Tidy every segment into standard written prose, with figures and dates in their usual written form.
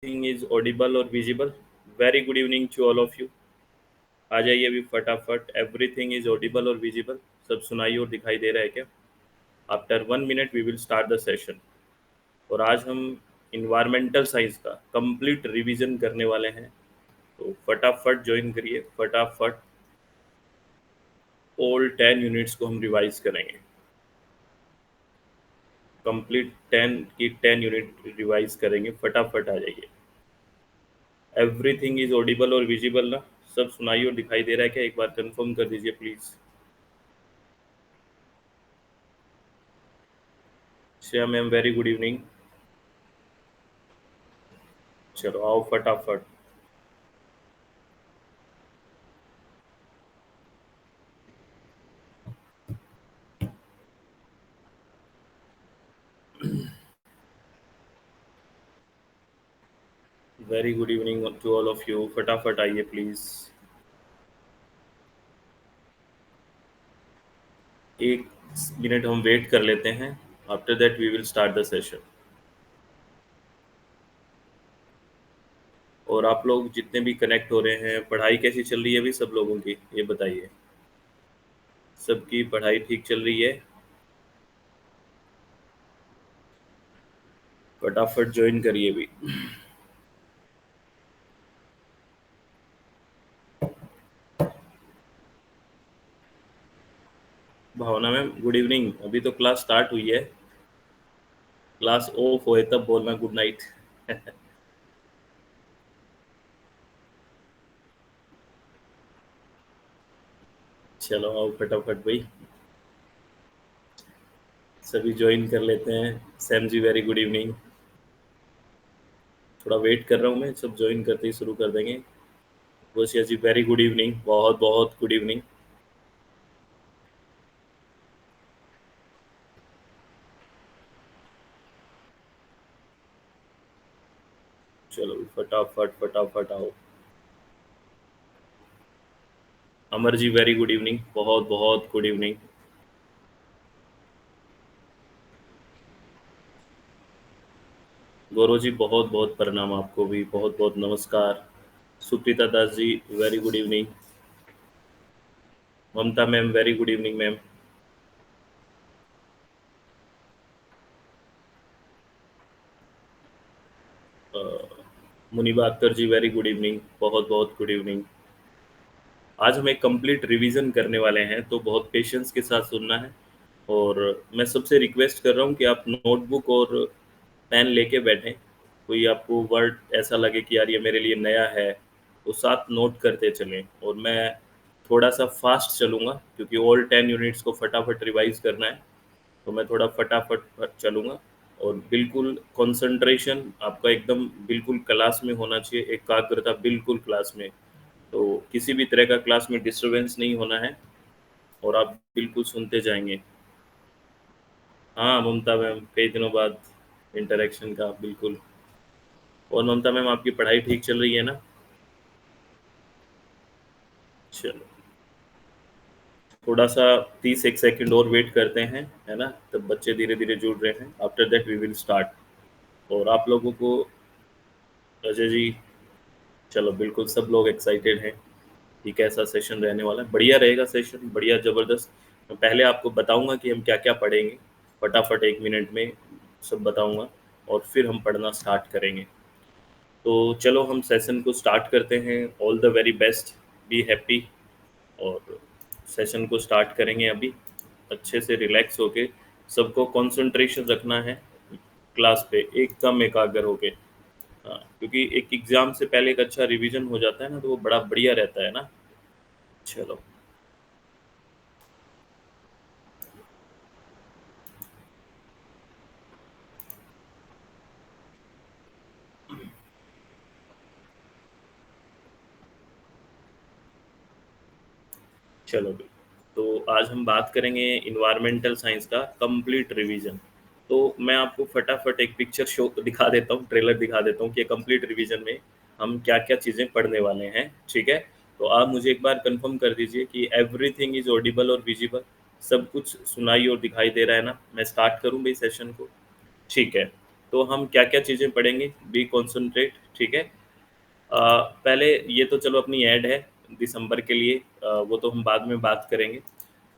Everything is audible or visible. Very good evening to all of you. आ जाइए अभी फटाफट. Everything is audible और visible. सब सुनाई और दिखाई दे रहा है क्या? After 1 minute we will start the session. और आज हम इन्वायरमेंटल साइंस का कंप्लीट रिवीजन करने वाले हैं. तो फटाफट ज्वाइन करिए. फटाफट ऑल 10 यूनिट्स को हम रिवाइज करेंगे. कंप्लीट 10 की 10 यूनिट रिवाइज करेंगे. फटाफट आ जाइए. एवरीथिंग इज ऑडिबल और विजिबल ना? सब सुनाई और दिखाई दे रहा है क्या? एक बार कंफर्म कर दीजिए please. Shreya ma'am very good evening. चलो आओ फटाफट. Very good evening to all of you. फटाफट आइए प्लीज़. एक मिनट हम वेट कर लेते हैं. After that we will start the session. और आप लोग जितने भी कनेक्ट हो रहे हैं, पढ़ाई कैसी चल रही है अभी सब लोगों की, ये बताइए. सबकी पढ़ाई ठीक चल रही है? फटाफट ज्वाइन करिए अभी. भावना मैम गुड इवनिंग. अभी तो क्लास स्टार्ट हुई है. क्लास ऑफ होए तब बोलना गुड नाइट. चलो आओ फटाफट भाई. सभी ज्वाइन कर लेते हैं. सैम जी वेरी गुड इवनिंग. थोड़ा वेट कर रहा हूँ मैं. सब ज्वाइन करते ही शुरू कर देंगे. वसिया जी वेरी गुड इवनिंग. बहुत बहुत गुड इवनिंग. चलो फटाफट फटाफट आओ. Amar ji very good evening. बहुत बहुत गुड इवनिंग. गौरव जी बहुत बहुत प्रणाम. आपको भी बहुत बहुत नमस्कार. Suprita Das ji very good evening. Mamata ma'am very good evening ma'am. Muniba Akhtar ji very good evening. बहुत बहुत गुड इवनिंग. आज हम एक कंप्लीट रिवीजन करने वाले हैं, तो बहुत पेशेंस के साथ सुनना है. और मैं सबसे रिक्वेस्ट कर रहा हूँ कि आप नोटबुक और पेन लेके बैठें. कोई आपको वर्ड ऐसा लगे कि यार ये मेरे लिए नया है, तो साथ नोट करते चलें. और मैं थोड़ा सा फास्ट चलूँगा क्योंकि ऑल 10 यूनिट्स को फटाफट रिवाइज करना है. तो मैं थोड़ा फटाफट चलूँगा. और बिल्कुल कंसंट्रेशन आपका एकदम बिल्कुल क्लास में होना चाहिए. एकाग्रता बिल्कुल क्लास में. तो किसी भी तरह का क्लास में डिस्टरबेंस नहीं होना है. और आप बिल्कुल सुनते जाएंगे. हाँ ममता मैम, कई दिनों बाद इंटरेक्शन का. बिल्कुल. और ममता मैम आपकी पढ़ाई ठीक चल रही है ना? चलो थोड़ा सा 30 एक सेकंड और वेट करते हैं, है ना? तब बच्चे धीरे धीरे जुड़ रहे हैं. After that we will start. और आप लोगों को, अजय जी, चलो बिल्कुल सब लोग एक्साइटेड हैं कि कैसा सेशन रहने वाला है. बढ़िया रहेगा सेशन, बढ़िया ज़बरदस्त. मैं पहले आपको बताऊंगा कि हम क्या क्या पढ़ेंगे. फटाफट 1 मिनट में सब बताऊंगा. और फिर हम पढ़ना स्टार्ट करेंगे. तो चलो हम सेशन को स्टार्ट करते हैं. All the very best. Be happy. और सेशन को स्टार्ट करेंगे अभी. अच्छे से रिलैक्स होके सबको कंसंट्रेशन रखना है क्लास पे, एकदम एकाग्र होके. हाँ, क्योंकि एक एग्ज़ाम से पहले एक अच्छा रिवीजन हो जाता है ना, तो वो बड़ा बढ़िया रहता है ना. चलो चलो भी. तो आज हम बात करेंगे इन्वायरमेंटल साइंस का कंप्लीट रिवीजन. तो मैं आपको फटाफट एक पिक्चर शो दिखा देता हूँ, ट्रेलर दिखा देता हूँ कि कंप्लीट रिवीजन में हम क्या क्या चीज़ें पढ़ने वाले हैं. ठीक है? तो आप मुझे एक बार कंफर्म कर दीजिए कि एवरीथिंग इज ऑडिबल और विजिबल. सब कुछ सुनाई और दिखाई दे रहा है ना? मैं स्टार्ट करूँ भाई सेशन को? ठीक है. तो हम क्या-क्या चीज़ें पढ़ेंगे, बी कॉन्संट्रेट, ठीक है। पहले ये तो चलो अपनी ऐड है दिसंबर के लिए, वो तो हम बाद में बात करेंगे।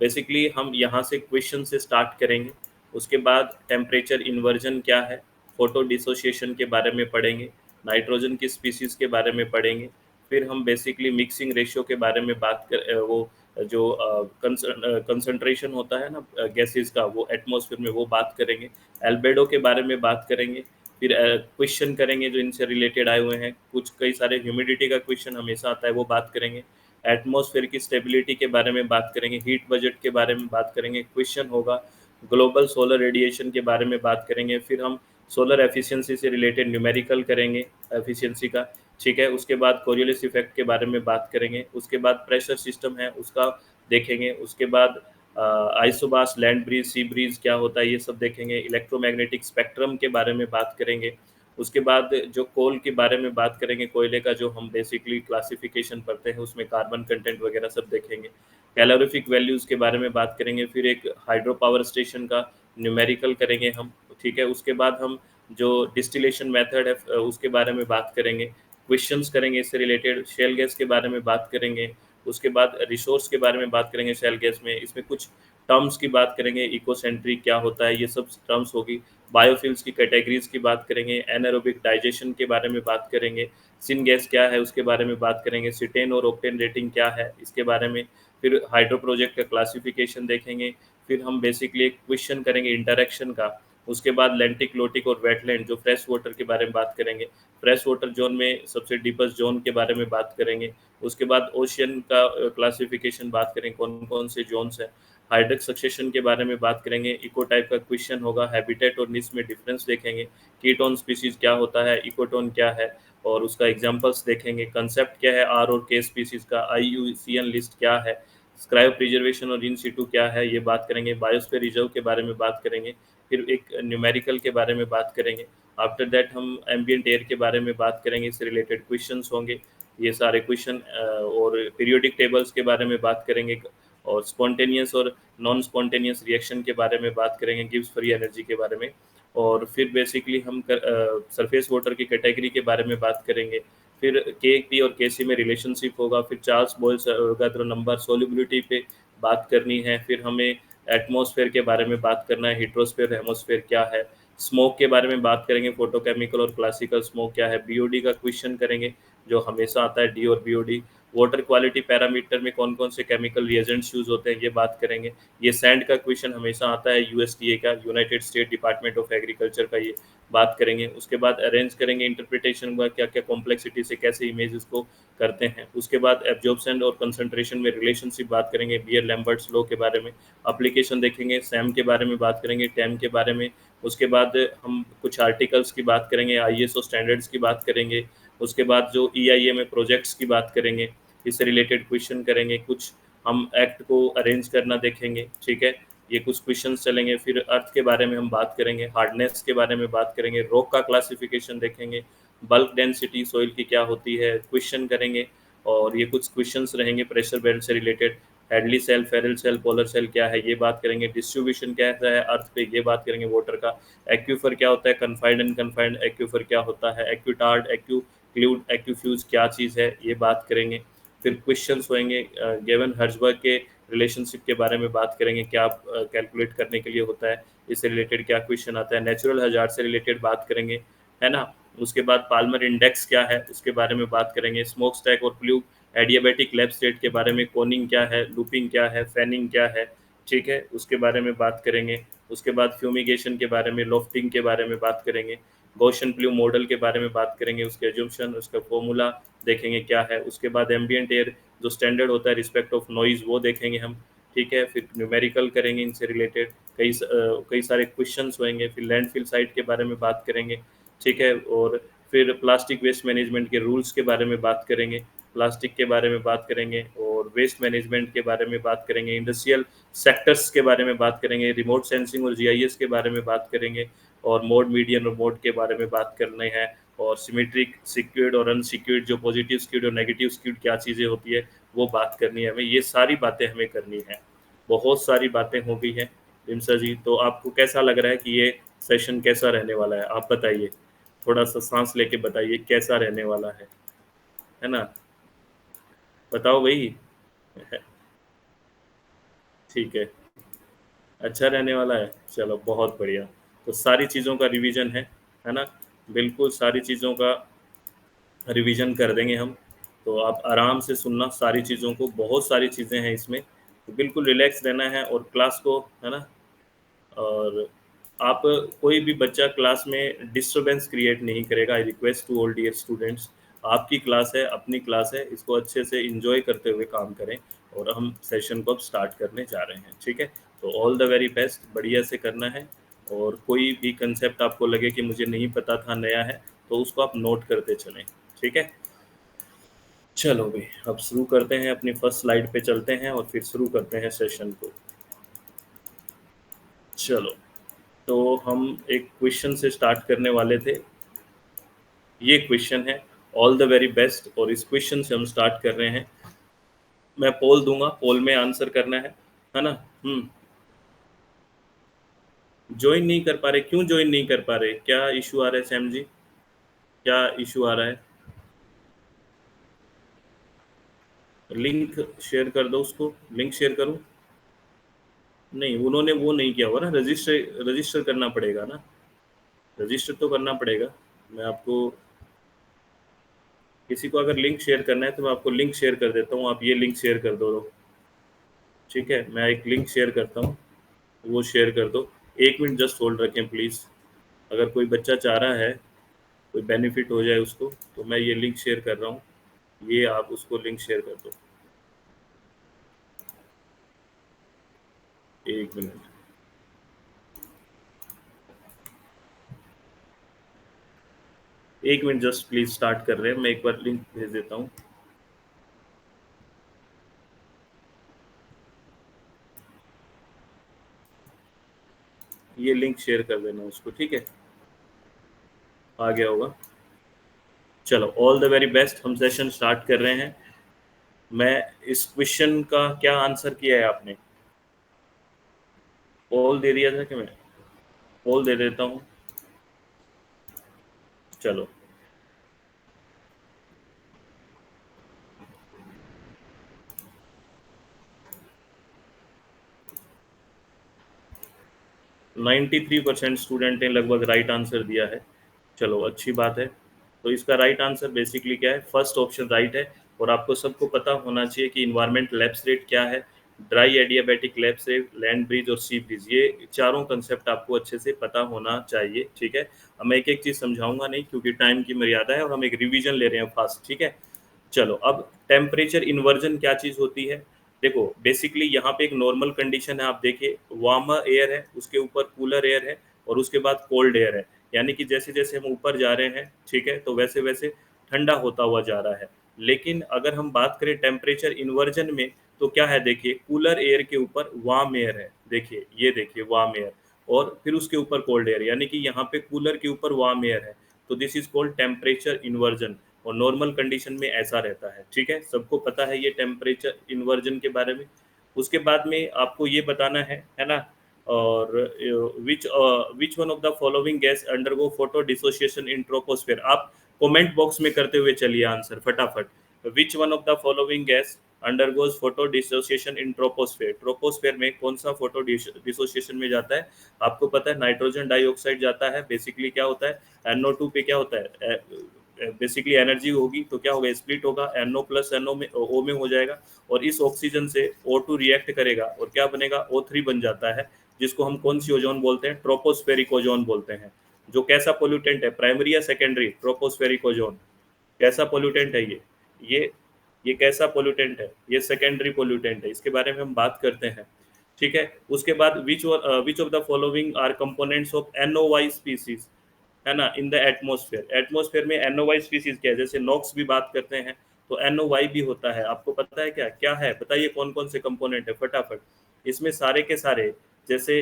बेसिकली हम यहाँ से क्वेश्चन से स्टार्ट करेंगे, उसके बाद टेम्परेचर इन्वर्जन क्या है, फोटो डिसोसिएशन के बारे में पढ़ेंगे, नाइट्रोजन की स्पीशीज़ के बारे में पढ़ेंगे, फिर हम बेसिकली मिक्सिंग रेशियो के बारे में बात वो जो कंसंट्रेशन होता है ना गैसेस का, वो एटमॉस्फेयर में वो बात करेंगे, एल्बेडो के बारे में बात करेंगे, फिर क्वेश्चन करेंगे जो इनसे रिलेटेड आए हुए हैं, कुछ कई सारे ह्यूमिडिटी का क्वेश्चन हमेशा आता है, वो बात करेंगे, एटमॉस्फेयर की स्टेबिलिटी के बारे में बात करेंगे, हीट बजट के बारे में बात करेंगे, क्वेश्चन होगा ग्लोबल सोलर रेडिएशन के बारे में बात करेंगे, फिर हम सोलर एफिशिएंसी से रिलेटेड न्यूमेरिकल करेंगे एफिशिएंसी का, ठीक है। उसके बाद कोरियोलिस इफेक्ट के बारे में बात करेंगे, उसके बाद प्रेशर सिस्टम है उसका देखेंगे, उसके बाद isobars, land breeze, sea breeze क्या होता है ये सब देखेंगे, इलेक्ट्रोमैग्नेटिक स्पेक्ट्रम के बारे में बात करेंगे, उसके बाद जो कोल के बारे में बात करेंगे, कोयले का जो हम बेसिकली क्लासिफिकेशन पढ़ते हैं उसमें कार्बन कंटेंट वगैरह सब देखेंगे, कैलोरीफिक वैल्यूज़ के बारे में बात करेंगे, फिर एक हाइड्रो पावर स्टेशन का न्यूमेरिकल करेंगे हम, ठीक है। उसके बाद हम जो डिस्टिलेशन मेथड है उसके बारे में बात करेंगे, क्वेश्चंस करेंगे इससे रिलेटेड, शेल गैस के बारे में बात करेंगे, उसके बाद रिसोर्स के बारे में बात करेंगे शेल गैस में, इसमें कुछ टर्म्स की बात करेंगे, इकोसेंट्रिक क्या होता है ये सब टर्म्स होगी, बायोफ्यूल्स की कैटेगरीज की बात करेंगे, एनारोबिक डाइजेशन के बारे में बात करेंगे, सिन गैस क्या है उसके बारे में बात करेंगे, सिटेन और ऑक्टेन रेटिंग क्या है इसके बारे में, फिर हाइड्रो प्रोजेक्ट का क्लासिफिकेशन देखेंगे, फिर हम बेसिकली एक क्वेश्चन करेंगे इंटरेक्शन का, उसके बाद लेंटिक, लोटिक और वेटलैंड जो फ्रेश वाटर के बारे में बात करेंगे, फ्रेश वाटर जोन में सबसे डीपेस्ट जोन के बारे में बात करेंगे, उसके बाद ओशियन का क्लासिफिकेशन बात करेंगे कौन कौन से जोन्स हैं, हाइड्रिक सक्सेशन के बारे में बात करेंगे, इको टाइप का क्वेश्चन होगा, हैबिटेट और निच में डिफरेंस देखेंगे, कीटोन स्पीसीज क्या होता है, इकोटोन क्या है और उसका एग्जांपल्स देखेंगे, कंसेप्ट क्या है आर और के स्पीसीज का, आईयूसीएन लिस्ट क्या है, क्रायो प्रिजर्वेशन और इन सीटू क्या है ये बात करेंगे, बायोस्फीयर रिजर्व के बारे में बात करेंगे, फिर एक न्यूमेरिकल के बारे में बात करेंगे, आफ्टर दैट हम एम्बियंट एयर के बारे में बात करेंगे, इससे रिलेटेड क्वेश्चंस होंगे, ये सारे क्वेश्चन और पीरियोडिक टेबल्स के बारे में बात करेंगे और स्पॉन्टेनियस और नॉन स्पॉन्टेनियस रिएक्शन के बारे में बात करेंगे, गिब्स फ्री एनर्जी के बारे में, और फिर बेसिकली हम सरफेस वाटर की कैटेगरी के बारे में बात करेंगे, फिर के पी और के सी में रिलेशनशिप होगा, फिर चार्ल्स बोयल नंबर सोल्यूबिलिटी पे बात करनी है, फिर हमें एटमॉस्फेयर के बारे में बात करना है, हिट्रोस्फेयर हेमोस्फेयर क्या है, स्मोक के बारे में बात करेंगे, फोटोकेमिकल और क्लासिकल स्मोक क्या है, बीओडी का क्वेश्चन करेंगे जो हमेशा आता है, डी और बीओडी, वाटर क्वालिटी पैरामीटर में कौन कौन से केमिकल रिएजेंट्स यूज होते हैं ये बात करेंगे, ये सैंड का क्वेश्चन हमेशा आता है, यूएसडीए का, United state department of agriculture का, ये बात करेंगे, उसके बाद अरेंज करेंगे इंटरप्रिटेशन का क्या क्या कॉम्प्लेक्सिटी से कैसे इमेजेस को करते हैं, उसके बाद एब्जॉर्प्शन और कंसंट्रेशन में रिलेशनशिप बात करेंगे, बियर लैम्बर्ट्स लॉ के बारे में, एप्लीकेशन देखेंगे, सैम के बारे में बात करेंगे, टैम के बारे में, उसके बाद हम कुछ आर्टिकल्स की बात करेंगे, आईएसओ स्टैंडर्ड्स की बात करेंगे, उसके बाद जो ईआईए में प्रोजेक्ट्स की बात करेंगे, इससे रिलेटेड क्वेश्चन करेंगे, कुछ हम एक्ट को अरेंज करना देखेंगे, ठीक है, ये कुछ क्वेश्चन चलेंगे, फिर अर्थ के बारे में हम बात करेंगे, हार्डनेस के बारे में बात करेंगे, रॉक का क्लासिफिकेशन देखेंगे, बल्क डेंसिटी सॉइल की क्या होती है क्वेश्चन करेंगे, और ये कुछ क्वेश्चंस रहेंगे प्रेशर बेल्ट से related, Hadley cell, Ferrel cell, polar cell क्या है ये बात करेंगे, डिस्ट्रीब्यूशन कैसा है अर्थ पे ये बात करेंगे, वाटर का, एक्यूफर क्या होता है, कन्फाइंड एंड कन्फाइंड एक्यूफर क्या होता है, एक्यूटार्ड, एक्यूक्लूड, एक्यूफ्यूज क्या चीज़ है ये बात करेंगे, फिर क्वेश्चंस होंगे गेवन हर्जबर्ग के रिलेशनशिप के बारे में बात करेंगे, क्या कैलकुलेट करने के लिए होता है, इससे रिलेटेड क्या क्वेश्चन आता है, नेचुरल हजार्ड से रिलेटेड बात करेंगे, है ना, उसके बाद पाल्मर इंडेक्स क्या है उसके बारे में बात करेंगे, स्मोक स्टैक और फ्लू एडियाबेटिक लैब स्टेट के बारे में, कोनिंग क्या है, लूपिंग क्या है, फैनिंग क्या है, ठीक है, उसके बारे में बात करेंगे, उसके बाद फ्यूमिगेशन के बारे में, लोफ्टिंग के बारे में बात करेंगे, गॉसियन ब्लू मॉडल के बारे में बात करेंगे, उसके एजम्पशन उसका फॉर्मूला देखेंगे क्या है, उसके बाद एम्बियंट एयर जो स्टैंडर्ड होता है रिस्पेक्ट ऑफ नॉइज़ वो देखेंगे हम, ठीक है, फिर न्यूमेरिकल करेंगे इनसे रिलेटेड, कई सारे क्वेश्चंस होंगे, फिर लैंडफिल साइट के बारे में बात करेंगे, ठीक है, और फिर प्लास्टिक वेस्ट मैनेजमेंट के रूल्स के बारे में बात करेंगे, प्लास्टिक के बारे में बात करेंगे और वेस्ट मैनेजमेंट के बारे में बात करेंगे, इंडस्ट्रियल सेक्टर्स के बारे में बात करेंगे, रिमोट सेंसिंग और जीआईएस के बारे में बात करेंगे, और मोड, मीडियन और मोड के बारे में बात करने हैं, और सिमेट्रिक, सिक्योर्ड और अनसिक्योर्ड जो पॉजिटिव स्क्यूड और नेगेटिव स्क्यूड क्या चीज़ें होती है वो बात करनी है हमें, ये सारी बातें हमें करनी है, बहुत सारी बातें हो गई हैं रिमसा जी, तो आपको कैसा लग रहा है कि ये सेशन कैसा रहने वाला है, आप बताइए, थोड़ा सा सांस लेके बताइए कैसा रहने वाला है ना? बताओ भाई। ठीक है, अच्छा रहने वाला है, चलो बहुत बढ़िया। तो सारी चीज़ों का रिवीजन है ना? बिल्कुल सारी चीज़ों का रिवीजन कर देंगे हम। तो आप आराम से सुनना सारी चीज़ों को, बहुत सारी चीज़ें हैं इसमें, तो बिल्कुल रिलैक्स रहना है और क्लास को, है ना? और आप, कोई भी बच्चा क्लास में डिस्टरबेंस क्रिएट नहीं करेगा। I request to all dear students, आपकी क्लास है, अपनी क्लास है, इसको अच्छे से इंजॉय करते हुए काम करें। और हम सेशन को अब स्टार्ट करने जा रहे हैं, ठीक है? तो ऑल द वेरी बेस्ट, बढ़िया से करना है। और कोई भी कंसेप्ट आपको लगे कि मुझे नहीं पता था, नया है, तो उसको आप नोट करते चलें, ठीक है? चलो भाई, अब शुरू करते हैं, अपनी फर्स्ट स्लाइड पे चलते हैं और फिर शुरू करते हैं सेशन को। चलो, तो हम एक क्वेश्चन से स्टार्ट करने वाले थे। ये क्वेश्चन है, ऑल द वेरी बेस्ट, और इस क्वेश्चन से हम स्टार्ट कर रहे हैं। मैं पोल दूंगा, पोल में आंसर करना है ना? ज्वाइन नहीं कर पा रहे, क्यों ज्वाइन नहीं कर पा रहे, क्या इशू आ रहा है सैम जी? क्या इशू आ रहा है? लिंक शेयर कर दो, उसको लिंक शेयर करूं? नहीं, उन्होंने वो नहीं किया हुआ ना, रजिस्टर रजिस्टर करना पड़ेगा ना, रजिस्टर तो करना पड़ेगा। मैं आपको, किसी को अगर लिंक शेयर करना है तो मैं आपको लिंक शेयर कर देता हूँ, आप ये लिंक शेयर कर दो, ठीक है? मैं एक लिंक शेयर करता हूँ, वो शेयर कर दो। 1 मिनट जस्ट होल्ड रखें प्लीज़। अगर कोई बच्चा चाह रहा है, कोई बेनिफिट हो जाए उसको, तो मैं ये लिंक शेयर कर रहा हूँ, ये आप उसको लिंक शेयर कर दो। 1 minute, 1 minute just please, start कर रहे हैं, मैं एक बार लिंक भेज देता हूँ। ये लिंक शेयर कर देना उसको, ठीक है? आ गया होगा। चलो, ऑल द वेरी बेस्ट, हम सेशन स्टार्ट कर रहे हैं। मैं इस क्वेश्चन का क्या आंसर किया है आपने? पोल दे दिया था कि मैं पोल दे देता हूँ। चलो, 93% स्टूडेंट ने लगभग राइट आंसर दिया है। चलो, अच्छी बात है। तो इसका राइट आंसर बेसिकली क्या है? फर्स्ट ऑप्शन राइट है। और आपको सबको पता होना चाहिए कि इन्वायरमेंट लैप्स रेट क्या है, dry adiabatic lapse rate, land bridge और सी ब्रिज, ये चारों कंसेप्ट आपको अच्छे से पता होना चाहिए, ठीक है? अब मैं एक एक चीज़ समझाऊंगा नहीं, क्योंकि टाइम की मर्यादा है और हम एक रिवीजन ले रहे हैं फास्ट, ठीक है? चलो, अब टेम्परेचर इन्वर्जन क्या चीज़ होती है? देखो, बेसिकली यहाँ पे एक नॉर्मल कंडीशन है, आप देखिए, वार्मर एयर है, उसके ऊपर कूलर एयर है, और उसके बाद कोल्ड एयर है। यानी कि जैसे जैसे हम ऊपर जा रहे हैं, ठीक है, तो वैसे वैसे ठंडा होता हुआ जा रहा है। लेकिन अगर हम बात करें टेम्परेचर इन्वर्जन में, तो क्या है, देखिए, कूलर एयर के ऊपर वार्म एयर है, देखिए, ये देखिए वार्म एयर, और फिर उसके ऊपर कोल्ड एयर, यानी कि यहाँ पे कूलर के ऊपर वार्म एयर है। तो this is called temperature inversion, और नॉर्मल कंडीशन में ऐसा रहता है, ठीक है? सबको पता है ये टेम्परेचर इन्वर्जन के बारे में। उसके बाद में आपको ये बताना है ना? और which one of the following gas undergo photo dissociation in troposphere, आप कमेंट बॉक्स में करते हुए चलिए आंसर फटाफट। Which one of the following gas undergoes photo dissociation in troposphere, troposphere में कौन सा फोटो डिसोसिएशन में जाता है? आपको पता है, नाइट्रोजन डाइऑक्साइड जाता है। बेसिकली क्या होता है, NO2 पे क्या होता है, बेसिकली एनर्जी होगी, तो क्या होगा, स्प्लिट होगा, NO प्लस NO में O में हो जाएगा, और इस ऑक्सीजन से O2 रिएक्ट करेगा और क्या बनेगा, O3 बन जाता है, जिसको हम कौन सी ओजोन बोलते हैं? ट्रोपोस्फेरिक ओजोन बोलते हैं। जो कैसा पोल्यूटेंट है, प्राइमरी या सेकेंडरी? ट्रोपोस्फेरिक ओजोन कैसा पोल्यूटेंट है ये ये कैसा पोल्यूटेंट है? ये सेकेंडरी पोल्यूटेंट है, इसके बारे में हम बात करते हैं, ठीक है? उसके बाद which of the following are components of NOx species, है ना, इन द एटमोसफेयर? एटमोसफेयर में NOx स्पीसीज क्या है? जैसे नॉक्स भी बात करते हैं, तो NOy भी होता है। आपको पता है क्या क्या है? बताइए कौन कौन से कंपोनेंट है फटाफट। इसमें सारे के सारे, जैसे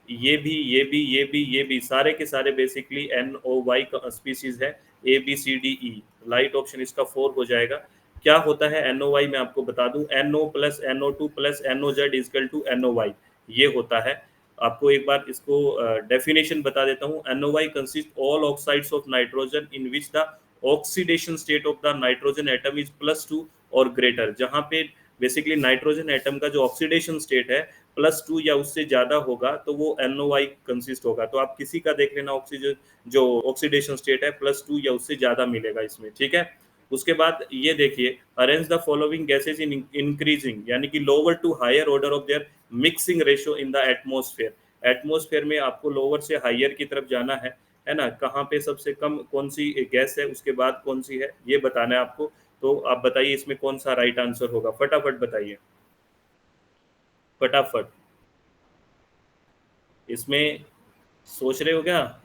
ये भी सारे के सारे बेसिकली NOy स्पीसीज है। ABCDE, लाइट ऑप्शन इसका 4 हो जाएगा। क्या होता है NOy, मैं आपको बता दूं, NO plus NO2 plus NOz equal to NOy, ये होता है। आपको एक बार इसको डेफिनेशन बता देता हूँ। NOI consist all oxides of nitrogen in which the oxidation state of the nitrogen atom is +2 और ग्रेटर। जहाँ पे बेसिकली नाइट्रोजन एटम का जो ऑक्सीडेशन स्टेट है +2 या उससे ज्यादा होगा तो वो NOI कंसिस्ट होगा। तो आप किसी का देख लेना, ऑक्सीजन जो ऑक्सीडेशन स्टेट है +2 या उससे ज्यादा मिलेगा इसमें, ठीक है। उसके बाद ये देखिए, arrange the following gases in increasing, यानी कि lower to higher order of their mixing ratio in the atmosphere. Atmosphere में आपको लोअर से हायर की तरफ जाना है ना। कहाँ पे सबसे कम कौन सी गैस है, उसके बाद कौन सी है, ये बताना है आपको। तो आप बताइए इसमें कौन सा राइट आंसर होगा, फटाफट बताइए, फटाफट। इसमें सोच रहे हो क्या?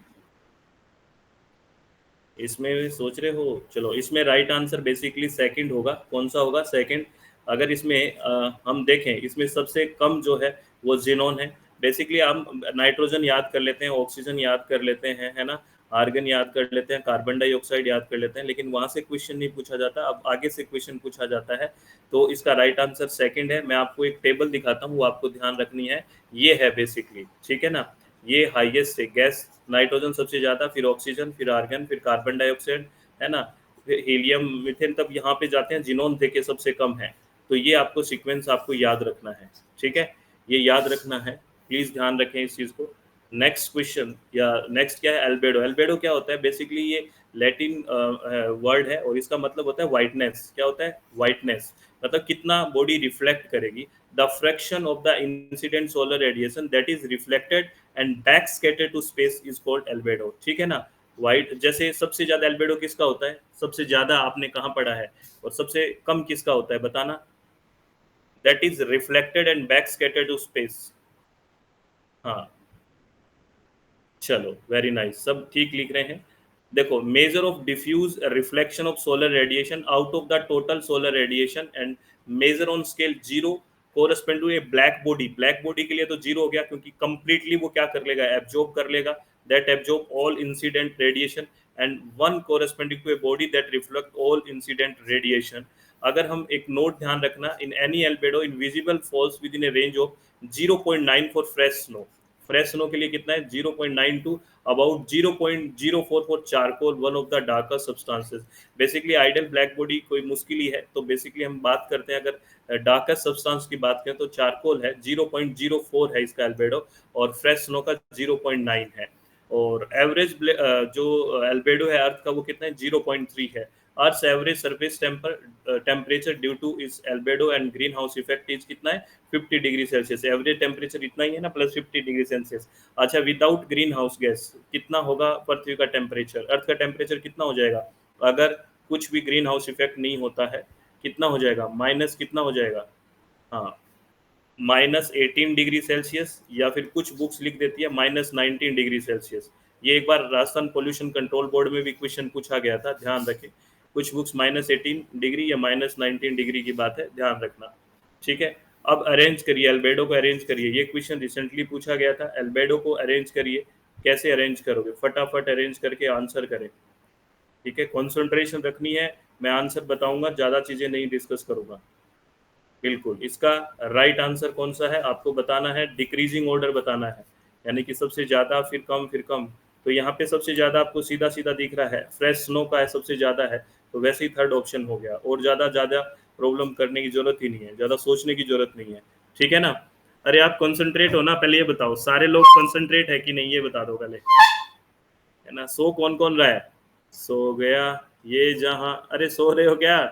इसमें सोच रहे हो? चलो, इसमें राइट आंसर बेसिकली सेकंड होगा। कौन सा होगा? सेकंड। अगर इसमें हम देखें, इसमें सबसे कम जो है वो जिनोन है। बेसिकली हम नाइट्रोजन याद कर लेते हैं, ऑक्सीजन याद कर लेते हैं, है ना, आर्गन याद कर लेते हैं, कार्बन डाइऑक्साइड याद कर लेते हैं, लेकिन वहां से क्वेश्चन नहीं पूछा जाता। अब आगे से क्वेश्चन पूछा जाता है। तो इसका राइट आंसर सेकंड है। मैं आपको एक टेबल दिखाता हूँ, वो आपको ध्यान रखनी है। ये है बेसिकली, ठीक है ना। ये हाईएस्ट है गैस, नाइट्रोजन सबसे ज्यादा, फिर ऑक्सीजन, फिर आर्गन, फिर कार्बन डाइऑक्साइड, है ना, फिर हीलियम, मीथेन, तब यहाँ पे जाते हैं जिनोन देके सबसे कम है। तो ये आपको सीक्वेंस आपको याद रखना है, ठीक है, ये याद रखना है। प्लीज ध्यान रखें इस चीज को। नेक्स्ट क्वेश्चन, या नेक्स्ट क्या है? एल्बेडो। एल्बेडो क्या होता है? बेसिकली ये लैटिन वर्ड है और इसका मतलब होता है वाइटनेस। क्या होता है? वाइटनेस, मतलब कितना बॉडी रिफ्लेक्ट करेगी। The fraction of the incident solar radiation that is reflected and back scatter to space is called albedo, ठीक है ना। वाइट, जैसे सबसे ज्यादा एल्बेडो किसका होता है? सबसे ज्यादा आपने कहाँ पढ़ा है? और सबसे कम किसका होता है, बताना। That is reflected and back scatter to space. हाँ, चलो, वेरी नाइस, सब ठीक लिख रहे हैं। देखो, measure of diffuse reflection of solar radiation out of the total solar radiation and measure on scale 0 correspond to a black body. Black body के लिए तो 0 हो गया, क्योंकि कंप्लीटली वो क्या कर लेगा? एब्जॉर्ब कर लेगा। That absorb all incident radiation and 1 corresponding to a body that reflect all incident radiation. अगर हम एक नोट ध्यान रखना, in any albedo invisible falls within a range of 0.9 for fresh snow. Fresh snow के लिए कितना है? 0.92। About 0.04 for charcoal, one of the darkest substances. Basically ideal black body कोई मुश्किल ही है। तो बेसिकली हम बात करते हैं, अगर डार्केस्ट सब्सटेंस की बात करें तो चारकोल है, 0.04 है इसका एल्बेडो, और फ्रेश स्नो का 0.9 है। और एवरेज जो एल्बेडो है अर्थ का, वो कितना है? 0.3 है। Earth average surface temperature due to इस albedo and greenhouse effect is कितना है? 50 डिग्री सेल्सियस। एवरेज टेम्परेचर इतना ही है ना, +50 डिग्री सेल्सियस। अच्छा, विदाउट ग्रीन हाउस गैस कितना होगा पृथ्वी का टेम्परेचर? अर्थ का टेम्परेचर कितना हो जाएगा अगर कुछ भी ग्रीन हाउस इफेक्ट नहीं होता है? कितना हो जाएगा? माइनस कितना हो जाएगा? हाँ, -18 डिग्री सेल्सियस, या फिर कुछ बुक्स लिख देती है -19 डिग्री सेल्सियस। ये एक बार राजस्थान पोल्यूशन कंट्रोल बोर्ड में भी क्वेश्चन पूछा गया था, ध्यान रखें। कुछ बुक्स -18 डिग्री या -19 डिग्री की बात है, ध्यान रखना, ठीक है। अब अरेंज करिए, एल्बेडो को अरेंज करिए। ये क्वेश्चन रिसेंटली पूछा गया था, एल्बेडो को अरेंज करिए। कैसे अरेंज करोगे? फटाफट अरेंज करके आंसर करें, ठीक है। कॉन्सेंट्रेशन रखनी है, मैं आंसर बताऊंगा, ज़्यादा चीज़ें नहीं डिस्कस करूंगा। बिल्कुल, इसका राइट आंसर कौन सा है आपको बताना है, डिक्रीजिंग ऑर्डर बताना है, यानी कि सबसे ज़्यादा, फिर कम, फिर कम। तो यहाँ पे सबसे ज़्यादा आपको सीधा सीधा दिख रहा है, फ्रेश स्नो का है सबसे ज़्यादा है। तो वैसे ही थर्ड ऑप्शन हो गया, और ज़्यादा ज़्यादा प्रॉब्लम करने की ज़रूरत ही नहीं है, ज़्यादा सोचने की ज़रूरत नहीं है, ठीक है ना। अरे आप कंसंट्रेट हो ना, पहले ये बताओ, सारे लोग कंसंट्रेट है कि नहीं, ये बता दो पहले, है ना। सो कौन कौन रहा है? सो गया ये जहाँ, अरे सो रहे हो क्या?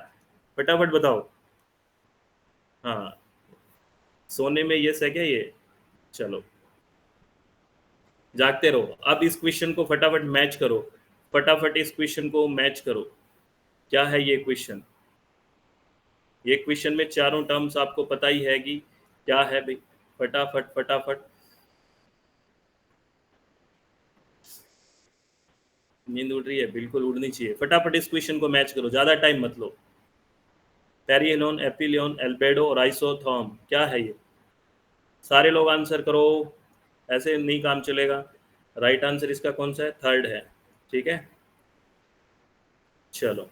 फटाफट बताओ। हाँ, सोने में यस है क्या ये? चलो, जागते रहो। अब इस क्वेश्चन को फटाफट मैच करो, फटाफट इस क्वेश्चन को मैच करो। क्या है ये क्वेश्चन? ये क्वेश्चन में चारों टर्म्स आपको पता ही है कि क्या है भाई, फटाफट फटाफट। नींद उड़ रही है? बिल्कुल उड़नी चाहिए। फटाफट इस क्वेश्चन को मैच करो, ज्यादा टाइम मत लो। पेरियलोन, एपिलियन, एल्बेडो और आइसोथर्म, क्या है ये? सारे लोग आंसर करो, ऐसे नहीं काम चलेगा। राइट आंसर इसका कौन सा है? थर्ड है, ठीक है। चलो,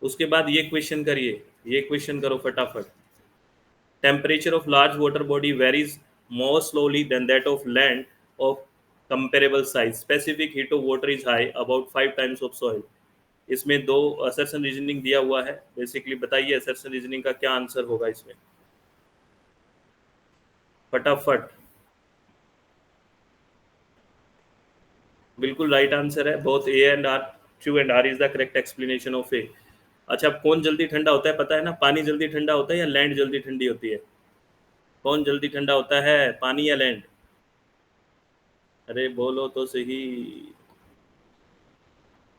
उसके बाद ये क्वेश्चन करिए, ये क्वेश्चन करो फटाफट। Temperature of large water body varies more slowly than that of land of comparable size. Specific heat of water is high, about 5 times of soil. इसमें दो असर्शन रीजनिंग दिया हुआ है, बेसिकली बताइए असर्शन रीजनिंग का क्या आंसर होगा इसमें, फटाफट। बिल्कुल राइट आंसर है, both A and R true and R is the correct explanation of A. अच्छा, कौन जल्दी ठंडा होता है पता है ना? पानी जल्दी ठंडा होता है या लैंड जल्दी ठंडी होती है? कौन जल्दी ठंडा होता है, पानी या लैंड? अरे बोलो तो सही।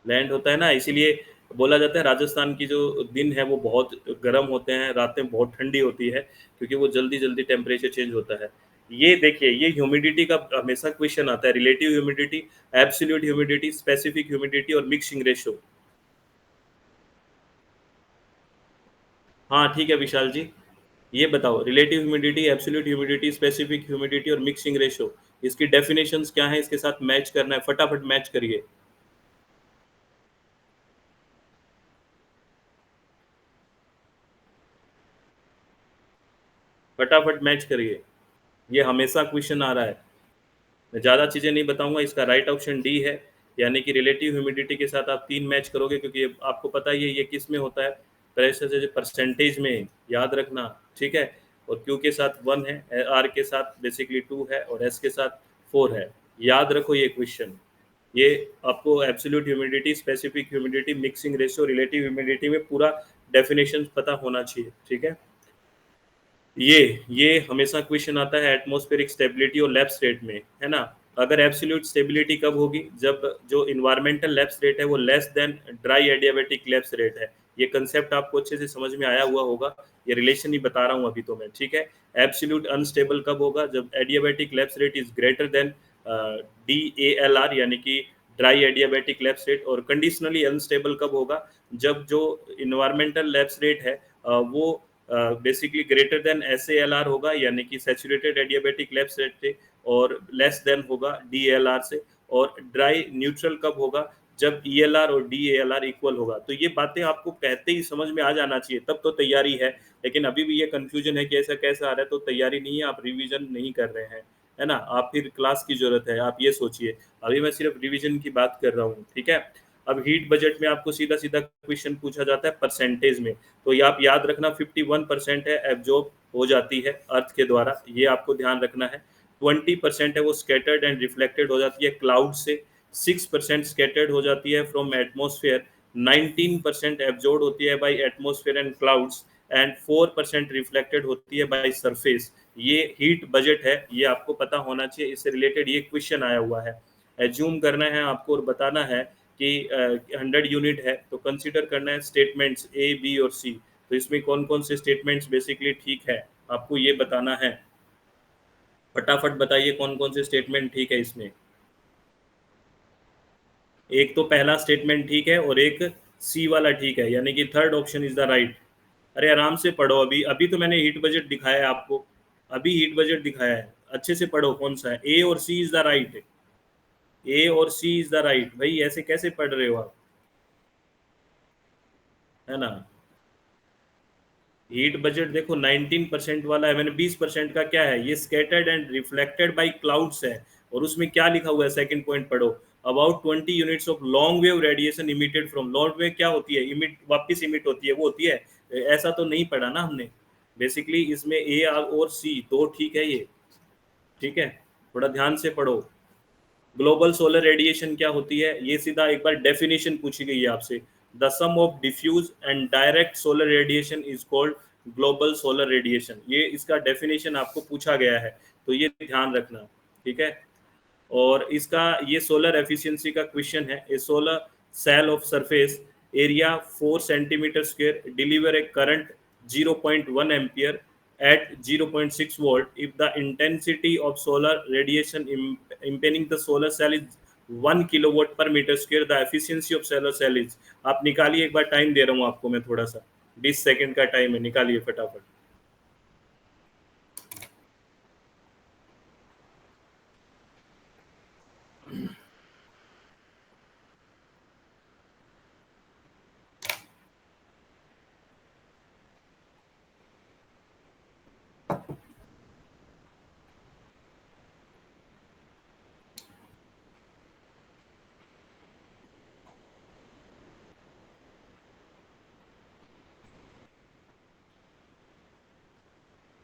लैंड होता है ना, इसीलिए बोला जाता है राजस्थान की जो दिन है वो बहुत गर्म होते हैं, रातें बहुत ठंडी होती है, क्योंकि वो जल्दी जल्दी टेम्परेचर चेंज होता है। ये देखिए, ये ह्यूमिडिटी का हमेशा क्वेश्चन आता है, relative humidity, absolute humidity, specific humidity और मिक्सिंग रेशो। हाँ ठीक है विशाल जी, ये बताओ relative humidity, absolute humidity, specific humidity और मिक्सिंग रेशो, इसकी डेफिनेशंस क्या है, इसके साथ मैच करना है, फटाफट मैच करिए। फटाफट मैच करिए, ये हमेशा क्वेश्चन आ रहा है। मैं ज़्यादा चीज़ें नहीं बताऊंगा, इसका राइट ऑप्शन डी है, यानी कि रिलेटिव ह्यूमिडिटी के साथ आप 3 मैच करोगे, क्योंकि आपको पता ही है ये किस में होता है, प्रेशर से परसेंटेज में, याद रखना। ठीक है, और क्यू के साथ 1 है, आर के साथ बेसिकली 2 है और एस के साथ 4 है। याद रखो ये क्वेश्चन, ये आपको absolute humidity, specific humidity, mixing ratio, relative humidity में पूरा डेफिनेशन पता होना चाहिए। ठीक है, ये हमेशा क्वेश्चन आता है एटमॉस्फेरिक स्टेबिलिटी और लैप्स रेट में, है ना? अगर एब्सोल्यूट स्टेबिलिटी कब होगी, जब जो इन्वायरमेंटल लैप्स रेट है वो less than dry adiabatic lapse rate है। ये कंसेप्ट आपको अच्छे से समझ में आया हुआ होगा, ये रिलेशन ही बता रहा हूँ अभी तो मैं। ठीक है, एब्सोल्यूट अनस्टेबल कब होगा, जब adiabatic lapse rate is greater than DALR, यानी कि ड्राई एडियाबेटिक लैप्स रेट। और कंडीशनली अनस्टेबल कब होगा, जब जो इन्वायरमेंटल लैप्स रेट है वो बेसिकली ग्रेटर देन SALR होगा, यानी कि सैचुरेटेड एडियाबेटिक लैप्स रेट से, और लेस देन होगा DALR से। और ड्राई न्यूट्रल कब होगा, जब ELR और DALR इक्वल होगा। तो ये बातें आपको कहते ही समझ में आ जाना चाहिए, तब तो तैयारी है। लेकिन अभी भी ये कंफ्यूजन है कि ऐसा कैसा आ रहा है, तो तैयारी नहीं है, आप रिवीजन नहीं कर रहे हैं, है ना? आप फिर क्लास की जरूरत है, आप ये सोचिए। अभी मैं सिर्फ रिवीजन की बात कर रहा हूँ। ठीक है, अब हीट बजट में आपको सीधा सीधा क्वेश्चन पूछा जाता है परसेंटेज में, तो ये आप याद रखना 51% है एब्जॉर्ब हो जाती है अर्थ के द्वारा, ये आपको ध्यान रखना है। 20% है वो स्कैटर्ड एंड रिफ्लेक्टेड हो जाती है क्लाउड से, 6% स्कैटर्ड हो जाती है फ्रॉम एटमोसफेयर, 19% एब्जॉर्ब होती है by atmosphere and clouds, and 4% reflected होती है बाई सरफेस। ये हीट बजट है, ये आपको पता होना चाहिए, इससे रिलेटेड ये क्वेश्चन आया हुआ है। एज्यूम करना है आपको और बताना है कि 100 यूनिट है, तो कंसीडर करना है स्टेटमेंट्स ए, बी और सी। तो इसमें कौन कौन से स्टेटमेंट्स बेसिकली ठीक है, आपको ये बताना है। फटाफट बताइए कौन कौन से स्टेटमेंट ठीक है इसमें। एक तो पहला स्टेटमेंट ठीक है और एक सी वाला ठीक है, यानी कि third option is the right. अरे आराम से पढ़ो, अभी अभी तो मैंने हीट बजट दिखाया है आपको, अभी हीट बजट दिखाया है, अच्छे से पढ़ो कौन सा है, ए और सी इज द राइट। ए और सी इज द राइट, भाई ऐसे कैसे पढ़ रहे हो आप, है ना? हीट बजट देखो 19% वाला है, मैंने 20% का क्या है, ये scattered and reflected by clouds है। और उसमें क्या लिखा हुआ है, सेकंड पॉइंट पढ़ो, about 20 units of long wave radiation emitted from. Long wave क्या होती है, इमिट वापस इमिट होती है, वो होती है, ऐसा तो नहीं पढ़ा ना हमने। बेसिकली इसमें ए और सी दो ठीक है ये। ठीक है, थोड़ा ध्यान से पढ़ो। ग्लोबल सोलर रेडिएशन क्या होती है, ये सीधा एक बार डेफिनेशन पूछी गई है आपसे। The sum of diffuse and direct solar radiation is called global solar radiation, ये इसका डेफिनेशन आपको पूछा गया है, तो ये ध्यान रखना। ठीक है, और इसका ये सोलर एफिशिएंसी का क्वेश्चन है। A solar cell of surface area 4 centimetre square deliver a current 0.1 ampere at 0.6 volt if the intensity of solar radiation impinging the solar cell is 1 kilowatt per meter square, the efficiency of solar cell is। आप निकालिए, एक बार time दे रहा हूँ आपको मैं, थोड़ा सा 20 second का टाइम है, निकालिए फटाफट।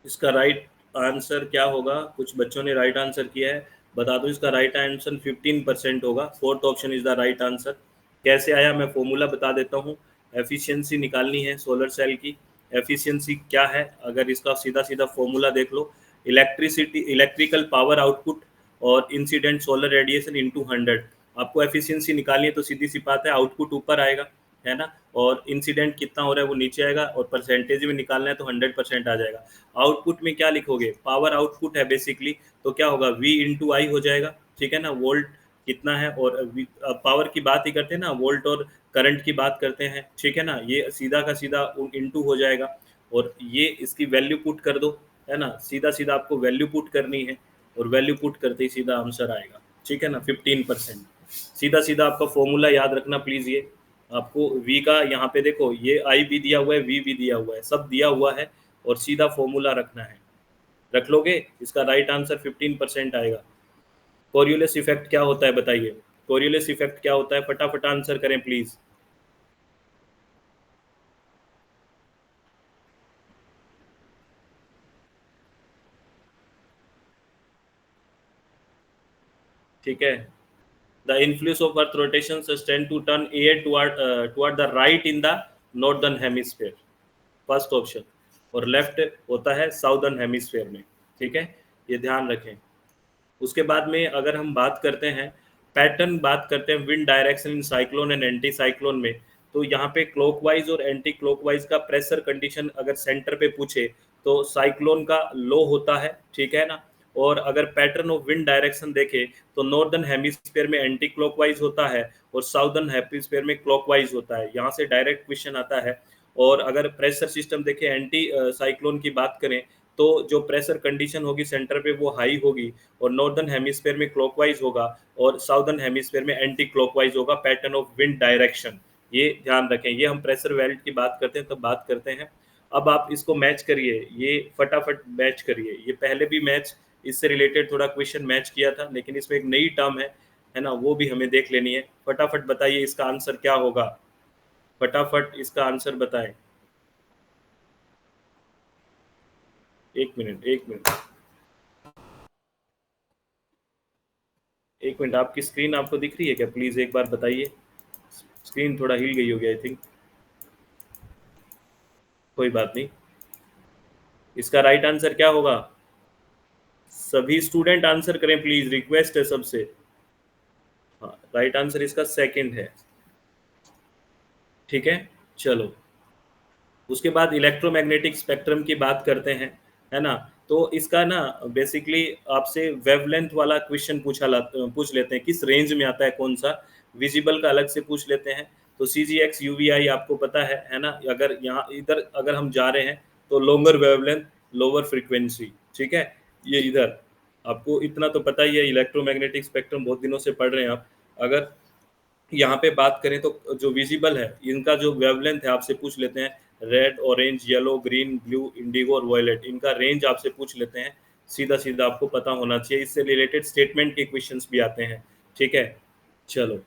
इसका राइट आंसर क्या होगा? कुछ बच्चों ने राइट आंसर किया है, बता दो। इसका राइट आंसर 15% होगा। Fourth option is the right answer. कैसे आया मैं फॉर्मूला बता देता हूँ। एफिशिएंसी निकालनी है सोलर सेल की। एफिशिएंसी क्या है? अगर इसका सीधा सीधा फॉर्मूला देख लो, इलेक्ट्रिकल पावर आउटपुट और इंसिडेंट सोलर रेडिएशन इनटू 100। आपको एफिशिएंसी निकालनी है तो सीधी सी बात है, आउटपुट ऊपर आएगा, है ना, और इंसिडेंट कितना हो रहा है वो नीचे आएगा, और परसेंटेज में निकालना है तो 100% आ जाएगा। आउटपुट में क्या लिखोगे? पावर आउटपुट है बेसिकली, तो क्या होगा? V इंटू आई हो जाएगा, ठीक है ना। वोल्ट कितना है, और पावर की बात ही करते हैं ना, वोल्ट और करंट की बात करते हैं, ठीक है ना। ये सीधा का सीधा इंटू हो जाएगा, और ये इसकी वैल्यू पुट कर दो, है ना। सीधा सीधा आपको वैल्यू पुट करनी है, और वैल्यू पुट करते ही सीधा आंसर आएगा, ठीक है ना, 15%। सीधा सीधा आपका फॉर्मूला याद रखना प्लीज। ये आपको v का यहाँ पे देखो, ये i भी दिया हुआ है, v भी दिया हुआ है, सब दिया हुआ है, और सीधा फॉर्मूला रखना है। रख लोगे? इसका राइट आंसर 15% आएगा। कोरियोलिस इफेक्ट क्या होता है बताइए? कोरियोलिस इफेक्ट क्या होता है? फटाफट आंसर करें प्लीज। ठीक है। The influence of earth rotation tend to turn air toward the right in the northern hemisphere, first option. और लेफ्ट होता है साउदर्न हेमिस्फेयर में, ठीक है, ये ध्यान रखें। उसके बाद में अगर हम बात करते हैं, पैटर्न बात करते हैं wind direction in cyclone and anti cyclone में, तो यहाँ पे क्लॉकवाइज और एंटी क्लॉकवाइज का प्रेशर कंडीशन अगर सेंटर पे पूछे तो साइक्लोन का लो होता है, ठीक है ना। और अगर पैटर्न ऑफ विंड डायरेक्शन देखे तो नॉर्दर्न हेमिस्फीयर में एंटी क्लॉकवाइज होता है, और साउदर्न हेमिस्फीयर में क्लॉकवाइज होता है। यहाँ से डायरेक्ट क्वेश्चन आता है। और अगर प्रेशर सिस्टम देखे, एंटी साइक्लोन की बात करें, तो जो प्रेशर कंडीशन होगी सेंटर पे वो हाई होगी, और नॉर्दर्न हेमिस्फीयर में क्लॉकवाइज होगा, और साउदर्न हेमिस्फीयर में एंटी क्लॉकवाइज होगा, पैटर्न ऑफ विंड डायरेक्शन। ये ध्यान रखें। ये हम प्रेशर वेल्ट की बात करते हैं तब बात करते हैं। अब आप इसको मैच करिए, ये फटाफट मैच करिए। ये पहले भी मैच इससे रिलेटेड थोड़ा क्वेश्चन मैच किया था, लेकिन इसमें एक नई टर्म है ना, वो भी हमें देख लेनी है। फटाफट बताइए इसका आंसर क्या होगा? फटाफट इसका आंसर बताएं। एक मिनट, एक मिनट, एक मिनट। आपकी स्क्रीन आपको दिख रही है क्या? प्लीज एक बार बताइए। स्क्रीन थोड़ा हिल गई होगी आई थिंक। कोई बात नहीं। इसका राइट आंसर क्या होगा? सभी स्टूडेंट आंसर करें प्लीज, रिक्वेस्ट है सबसे। हाँ, राइट आंसर इसका सेकंड है, ठीक है। चलो, उसके बाद इलेक्ट्रोमैग्नेटिक स्पेक्ट्रम की बात करते हैं, है ना। तो इसका ना बेसिकली आपसे वेवलेंथ वाला क्वेश्चन पूछ लेते हैं, किस रेंज में आता है कौन सा। विजिबल का अलग से पूछ लेते हैं। तो CGX UVI आपको पता है ना। अगर यहाँ इधर अगर हम जा रहे हैं तो लॉन्गर वेवलेंथ, लोअर फ्रीक्वेंसी, ठीक है। ये इधर आपको इतना तो पता ही है, इलेक्ट्रोमैग्नेटिक स्पेक्ट्रम बहुत दिनों से पढ़ रहे हैं आप। अगर यहाँ पे बात करें तो जो विजिबल है, इनका जो वेवलेंथ है आपसे पूछ लेते हैं। Red, orange, yellow, green, blue, Indigo और वॉयलेट, इनका रेंज आपसे पूछ लेते हैं। सीधा सीधा आपको पता होना चाहिए। इससे रिलेटेड स्टेटमेंट के क्वेश्चंस भी आते हैं, ठीक है। चलो,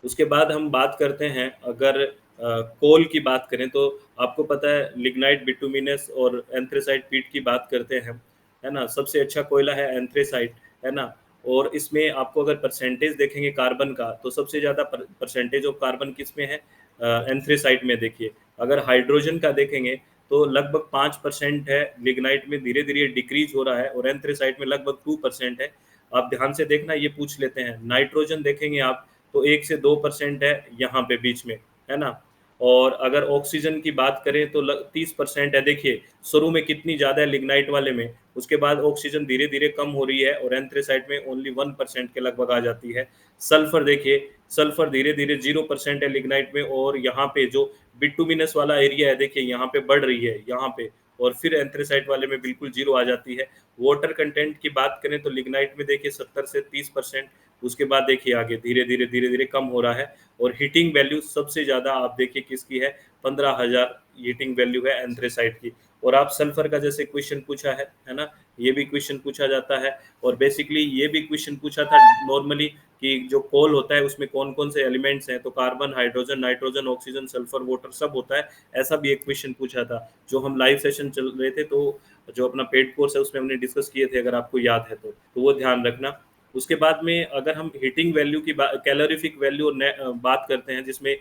उसके बाद हम बात करते हैं, अगर कोल की बात करें तो आपको पता है लिग्नाइट, बिटुमिनस और एंथ्रेसाइट पीट की बात करते हैं, है ना। सबसे अच्छा कोयला है एंथ्रेसाइट, है ना। और इसमें आपको अगर परसेंटेज देखेंगे कार्बन का, तो सबसे ज़्यादा परसेंटेज ऑफ कार्बन किस में है? एंथ्रेसाइट में। देखिए, अगर हाइड्रोजन का देखेंगे तो लगभग 5% है, लिग्नाइट में धीरे धीरे डिक्रीज हो रहा है, और एंथ्रेसाइट में लगभग 2% है। आप ध्यान से देखना, ये पूछ लेते हैं। नाइट्रोजन देखेंगे आप तो 1 से 2% है यहाँ पे बीच में, है ना। और अगर ऑक्सीजन की बात करें तो 30% है। देखिए शुरू में कितनी ज़्यादा है लिग्नाइट वाले में, उसके बाद ऑक्सीजन धीरे धीरे कम हो रही है, और एंथ्रेसाइट में ओनली 1% के लगभग आ जाती है। सल्फर देखिए, सल्फर धीरे धीरे 0% है लिग्नाइट में, और यहाँ पे जो बिटुमिनस वाला एरिया है देखिए यहाँ पे बढ़ रही है यहाँ पे, और फिर एंथ्रेसाइट वाले में बिल्कुल जीरो आ जाती है। वाटर कंटेंट की बात करें तो लिग्नाइट में देखिए 70 से 30%, उसके बाद देखिए आगे धीरे धीरे कम हो रहा है। और हीटिंग वैल्यू सबसे ज़्यादा आप देखिए किसकी है? 15,000 हीटिंग वैल्यू है एंथ्रेसाइट की। और आप सल्फर का जैसे क्वेश्चन पूछा है ना, ये भी क्वेश्चन पूछा जाता है। और बेसिकली ये भी क्वेश्चन पूछा था नॉर्मली कि जो कोल होता है उसमें कौन कौन से एलिमेंट्स हैं, तो carbon, hydrogen, nitrogen, oxygen, sulphur, water सब होता है। ऐसा भी एक क्वेश्चन पूछा था जो हम लाइव सेशन चल रहे थे, तो जो अपना पेड कोर्स है उसमें हमने डिस्कस किए थे, अगर आपको याद है तो वो ध्यान रखना। उसके बाद में अगर हम हीटिंग वैल्यू की कैलोरीफिक वैल्यू और बात करते हैं, जिसमें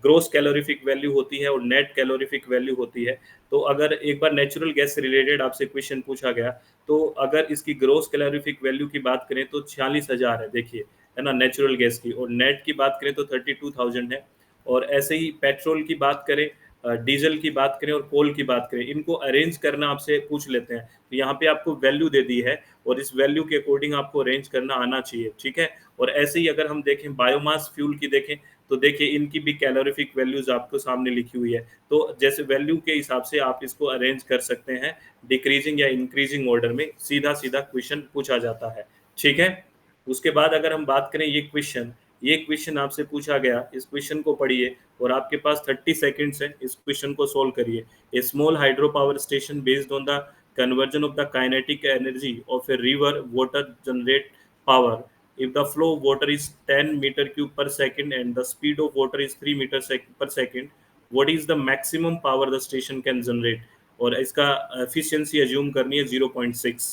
ग्रोस कैलोरीफिक वैल्यू होती है और नेट कैलोरीफिक वैल्यू होती है। तो अगर एक बार नेचुरल गैस से रिलेटेड आपसे क्वेश्चन पूछा गया, तो अगर इसकी ग्रोस कैलोरीफिक वैल्यू की बात करें तो 46,000 है, देखिए, है ना, नेचुरल गैस की। और नेट की बात करें तो 32,000 है। और ऐसे ही पेट्रोल की बात करें, डीजल की बात करें और कोल की बात करें, इनको अरेंज करना आपसे पूछ लेते हैं। तो यहाँ पे आपको वैल्यू दे दी है और इस वैल्यू के अकॉर्डिंग आपको अरेंज करना आना चाहिए, ठीक है। और ऐसे ही अगर हम देखें बायोमास फ्यूल की देखें, तो देखिए इनकी भी कैलोरीफिक वैल्यूज आपको सामने लिखी हुई है। तो जैसे वैल्यू के हिसाब से आप इसको अरेंज कर सकते हैं, डिक्रीजिंग या इंक्रीजिंग ऑर्डर में सीधा सीधा क्वेश्चन पूछा जाता है, ठीक है। उसके बाद अगर हम बात करें ये क्वेश्चन आपसे पूछा गया, इस क्वेश्चन को पढ़िए और आपके पास 30 सेकेंड्स है, इस क्वेश्चन को सोल्व करिए। A small hydro power station based on the conversion of the kinetic energy of a river water generate power if the flow of water is 10 meter cube per second and the speed of water is 3 meter per second, what is the maximum power the station can generate? और इसका efficiency assume करनी है 0.6।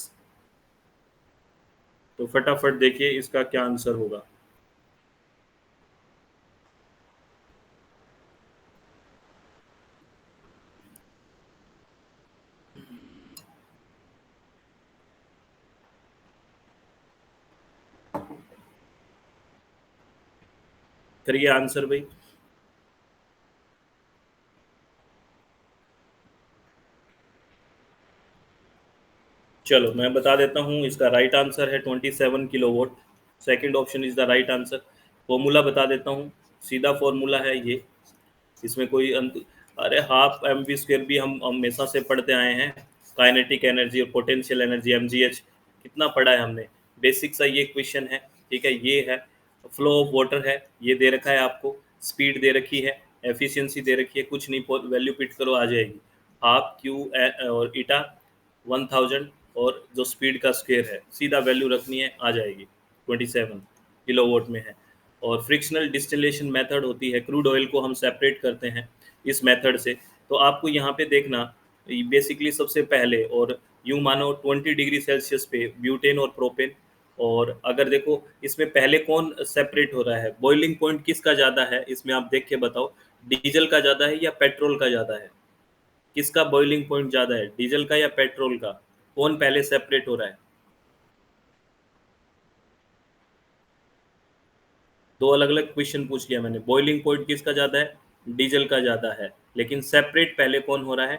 तो फटाफट देखिए इसका क्या answer होगा। करिए आंसर भाई। चलो मैं बता देता हूँ, इसका राइट आंसर है 27 kilowatt. Second option is the right answer. Formula बता देता हूँ, सीधा फॉर्मूला है ये, इसमें कोई अरे हाफ एम वी स्क्वेयर भी हम हमेशा से पढ़ते आए हैं। काइनेटिक एनर्जी और पोटेंशियल एनर्जी MGH कितना पढ़ा है हमने। बेसिक सा ये क्वेश्चन है, ठीक है। ये है फ्लो ऑफ वाटर है, ये दे रखा है आपको, स्पीड दे रखी है, एफिशिएंसी दे रखी है, कुछ नहीं, वैल्यू पिट करो आ जाएगी। हाफ क्यू और ईटा 1000 और जो स्पीड का स्क्वायर है, सीधा वैल्यू रखनी है आ जाएगी, 27 किलोवाट में है। और फ्रिक्शनल डिस्टिलेशन मेथड होती है, क्रूड ऑयल को हम सेपरेट करते हैं इस मेथड से। तो आपको यहाँ पे देखना, बेसिकली सबसे पहले, और यूँ मानो 20 डिग्री सेल्सियस पे ब्यूटेन और प्रोपेन। और अगर देखो इसमें पहले कौन सेपरेट हो रहा है, बॉइलिंग पॉइंट किसका ज़्यादा है, इसमें आप देख के बताओ, डीजल का ज़्यादा है या पेट्रोल का ज़्यादा है? किसका बॉइलिंग पॉइंट ज़्यादा है, डीजल का या पेट्रोल का? कौन पहले सेपरेट हो रहा है? दो अलग अलग क्वेश्चन पूछ लिया मैंने। बॉइलिंग पॉइंट किसका ज़्यादा है? डीजल का ज़्यादा है। लेकिन सेपरेट पहले कौन हो रहा है?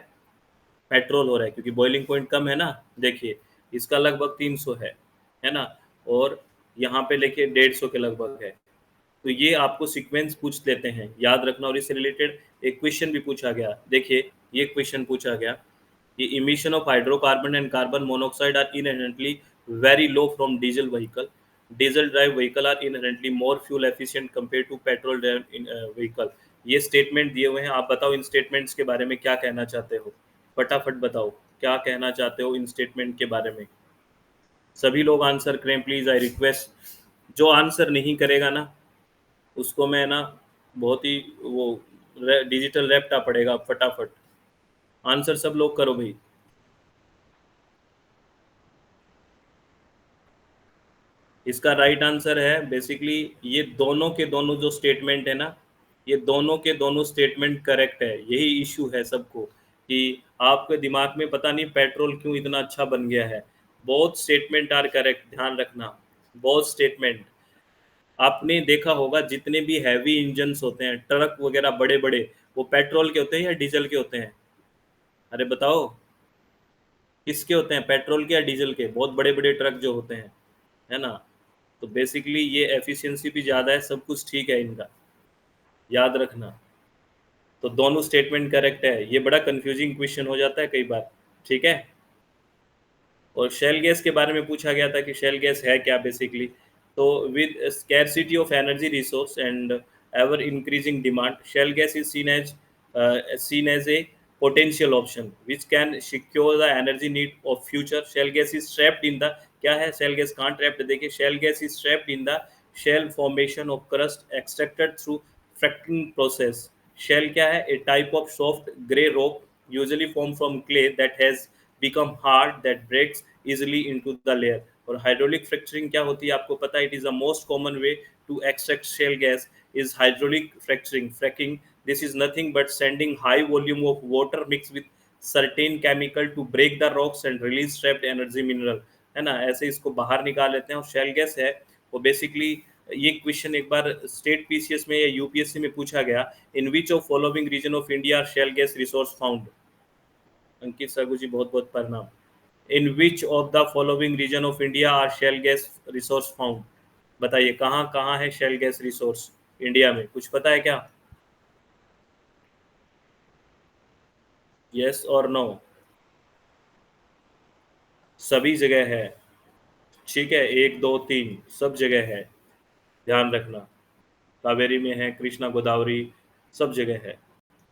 पेट्रोल हो रहा है, क्योंकि बॉइलिंग पॉइंट कम है ना। देखिए इसका लगभग 300 है ना। और यहाँ पे लेके 150 के लगभग है। तो ये आपको सीक्वेंस पूछ लेते हैं, याद रखना। और इससे रिलेटेड एक क्वेश्चन भी पूछा गया, देखिए ये क्वेश्चन पूछा गया, ये emission of hydrocarbon and carbon monoxide are inherently very low from diesel vehicle. Diesel drive vehicle are inherently more fuel efficient compare to petrol drive vehicle. ये स्टेटमेंट दिए हुए हैं, आप बताओ इन स्टेटमेंट्स के बारे में क्या कहना चाहते हो। फटाफट बताओ क्या कहना चाहते हो इन स्टेटमेंट के बारे में। सभी लोग आंसर करें प्लीज़, आई रिक्वेस्ट। जो आंसर नहीं करेगा ना, उसको मैं ना बहुत ही वो डिजिटल रैप्टा पड़ेगा। फटाफट आंसर सब लोग करो भाई। इसका राइट आंसर है बेसिकली, ये दोनों के दोनों जो स्टेटमेंट है ना, ये दोनों के दोनों स्टेटमेंट करेक्ट है। यही इशू है सबको कि आपके दिमाग में पता नहीं पेट्रोल क्यों इतना अच्छा बन गया है। बहुत स्टेटमेंट आर करेक्ट, ध्यान रखना। बहुत स्टेटमेंट आपने देखा होगा, जितने भी हैवी इंजन्स होते हैं, ट्रक वगैरह बड़े बड़े, वो पेट्रोल के होते हैं या डीजल के होते हैं? अरे बताओ किसके होते हैं, पेट्रोल के या डीजल के? बहुत बड़े बड़े ट्रक जो होते हैं, है ना। तो बेसिकली ये एफिशिएंसी भी ज़्यादा है, सब कुछ ठीक है इनका, याद रखना। तो दोनों स्टेटमेंट करेक्ट है। ये बड़ा कंफ्यूजिंग क्वेश्चन हो जाता है कई बार, ठीक है। और शेल गैस के बारे में पूछा गया था कि शेल गैस है क्या बेसिकली। तो with scarcity of energy resource and ever increasing demand, shale gas is seen as a potential option which can secure the energy need of future. Shale gas is trapped in the, क्या है shale gas कहाँ trapped है, देखिए shale gas is trapped in the shale formation of crust extracted through fracking process. Shale क्या है, a type of soft grey rock usually formed from clay that has become hard that breaks easily into the layer. और hydraulic fracturing क्या होती है आपको पता है, it is the most common way to extract shale gas is hydraulic fracturing. Fracking, this is nothing but sending high volume of water mixed with certain chemical to break the rocks and release trapped energy mineral, है ना, ऐसे इसको बाहर निकाल लेते हैं। और shell gas है वो बेसिकली, ये क्वेश्चन एक बार स्टेट पीसीएस में या यूपीएससी में पूछा गया, in which of following region of India shale gas resource found. Ankit Sagu ji बहुत बहुत प्रणाम। In which of the following region of India are shale gas resource found, बताइए कहाँ कहाँ है शेल गैस रिसोर्स इंडिया में, कुछ पता है क्या? यस और नो? सभी जगह है, ठीक है, एक दो तीन सब जगह है, ध्यान रखना। कावेरी में है, कृष्णा गोदावरी सब जगह है,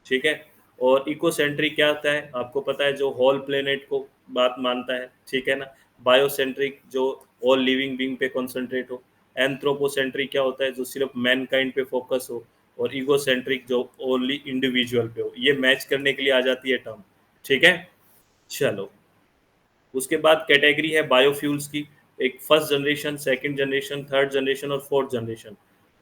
ठीक है। और इकोसेंट्रिक क्या होता है आपको पता है, जो होल प्लेनेट को बात मानता है, ठीक है ना। बायोसेंट्रिक जो ऑल लिविंग बीइंग पे कॉन्सेंट्रेट हो। एंथ्रोपोसेंट्रिक क्या होता है, जो सिर्फ मैनकाइंड पे फोकस हो। और ईगोसेंट्रिक जो ओनली इंडिविजुअल पे हो। ये मैच करने के लिए आ जाती है टर्म, ठीक है। चलो, उसके बाद कैटेगरी है बायोफ्यूल्स की, एक first generation, second generation, third generation और फोर्थ जनरेशन।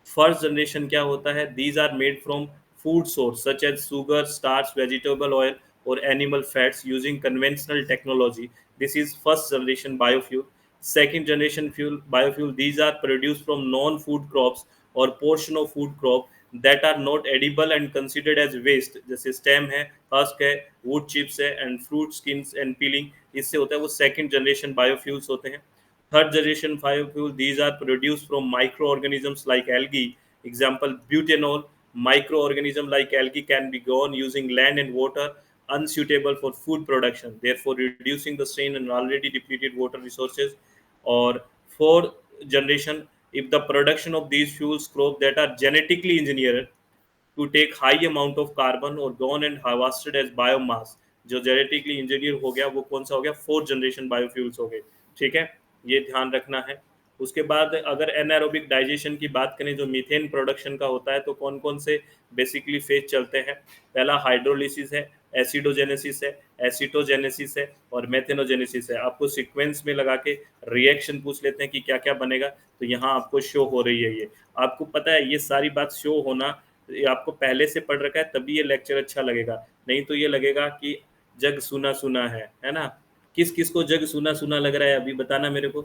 फर्स्ट जनरेशन क्या होता है, these are made from food source such as sugar, starch, vegetable oil और animal fats using conventional technology, this is first generation biofuel. second generation fuel biofuel, these are produced from non food crops or portion of food crop that are not edible and considered as waste, जैसे stem है, husk है, would chips है and fruit skins and piling, इससे होता है, वो second generation biofuels होते हैं। Third generation biofuel, these are produced from microorganisms like algae, example butanol, microorganism like algae can be grown using land and water unsuitable for food production, therefore reducing the strain on already depleted water resources. Or fourth generation, if the production of these fuels crop that are genetically engineered to take high amount of carbon or grown and harvested as biomass, जो genetically engineer हो गया वो कौन सा हो गया, fourth generation biofuels हो गए, ठीक है, ये ध्यान रखना है। उसके बाद अगर एनारोबिक डाइजेशन की बात करें, जो मीथेन प्रोडक्शन का होता है, तो कौन कौन से बेसिकली फेज चलते हैं, पहला हाइड्रोलिसिस है, एसिडोजेनेसिस है, एसिटोजेनेसिस है और मेथेनोजेनेसिस है। आपको सीक्वेंस में लगा के रिएक्शन पूछ लेते हैं कि क्या क्या बनेगा, तो यहाँ आपको शो हो रही है, ये आपको पता है, ये सारी बात शो होना ये आपको पहले से पढ़ रखा है तभी ये लेक्चर अच्छा लगेगा, नहीं तो ये लगेगा कि जग सुना सुना है ना। किस किस को जग सुना सुना लग रहा है अभी बताना मेरे को,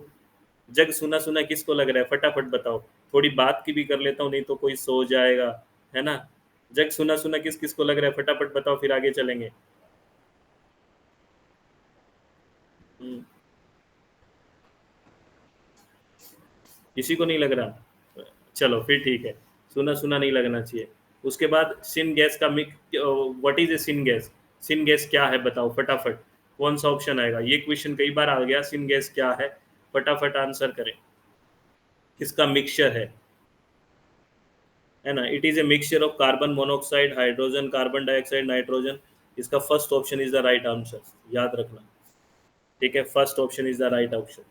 जग सुना सुना किसको लग रहा है, फटाफट बताओ। थोड़ी बात की भी कर लेता हूँ, नहीं तो कोई सो जाएगा, है ना। जग सुना सुना किस किस को लग रहा है, फटाफट बताओ, फिर आगे चलेंगे। हम्म, किसी को नहीं लग रहा, चलो फिर ठीक है, सुना सुना नहीं लगना चाहिए। उसके बाद सिन गैस का मिक, what is a syngas, syngas क्या है बताओ फटाफट, कौन सा ऑप्शन आएगा, ये क्वेश्चन कई बार आ गया, सिन गैस क्या है, फटाफट आंसर करें, किसका मिक्सचर है ना। It is a mixture of carbon monoxide, hydrogen, carbon dioxide, nitrogen, इसका first option is the right answer, याद रखना, ठीक है, first option is the right option.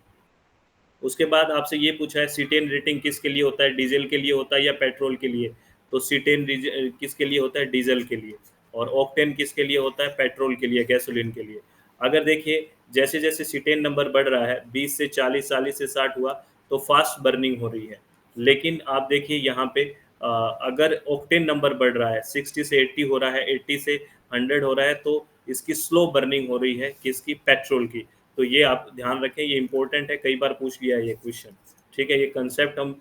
उसके बाद आपसे ये पूछा है सीटेन रेटिंग किसके लिए होता है, डीजल के लिए होता है या पेट्रोल के लिए, तो सीटेन किसके लिए होता है, डीजल के लिए। और ऑक्टेन किसके लिए होता है, पेट्रोल के लिए, गैसोलीन के लिए। अगर देखिए जैसे जैसे सीटेन नंबर बढ़ रहा है, 20 से 40, 40 से 60 हुआ, तो फास्ट बर्निंग हो रही है। लेकिन आप देखिए यहाँ पे अगर ऑक्टेन नंबर बढ़ रहा है, 60 से 80 हो रहा है, 80 से 100 हो रहा है, तो इसकी स्लो बर्निंग हो रही है, किसकी, पेट्रोल की। तो ये आप ध्यान रखें, ये इंपॉर्टेंट है, कई बार पूछ लिया है ये क्वेश्चन, ठीक है। ये कंसेप्ट हम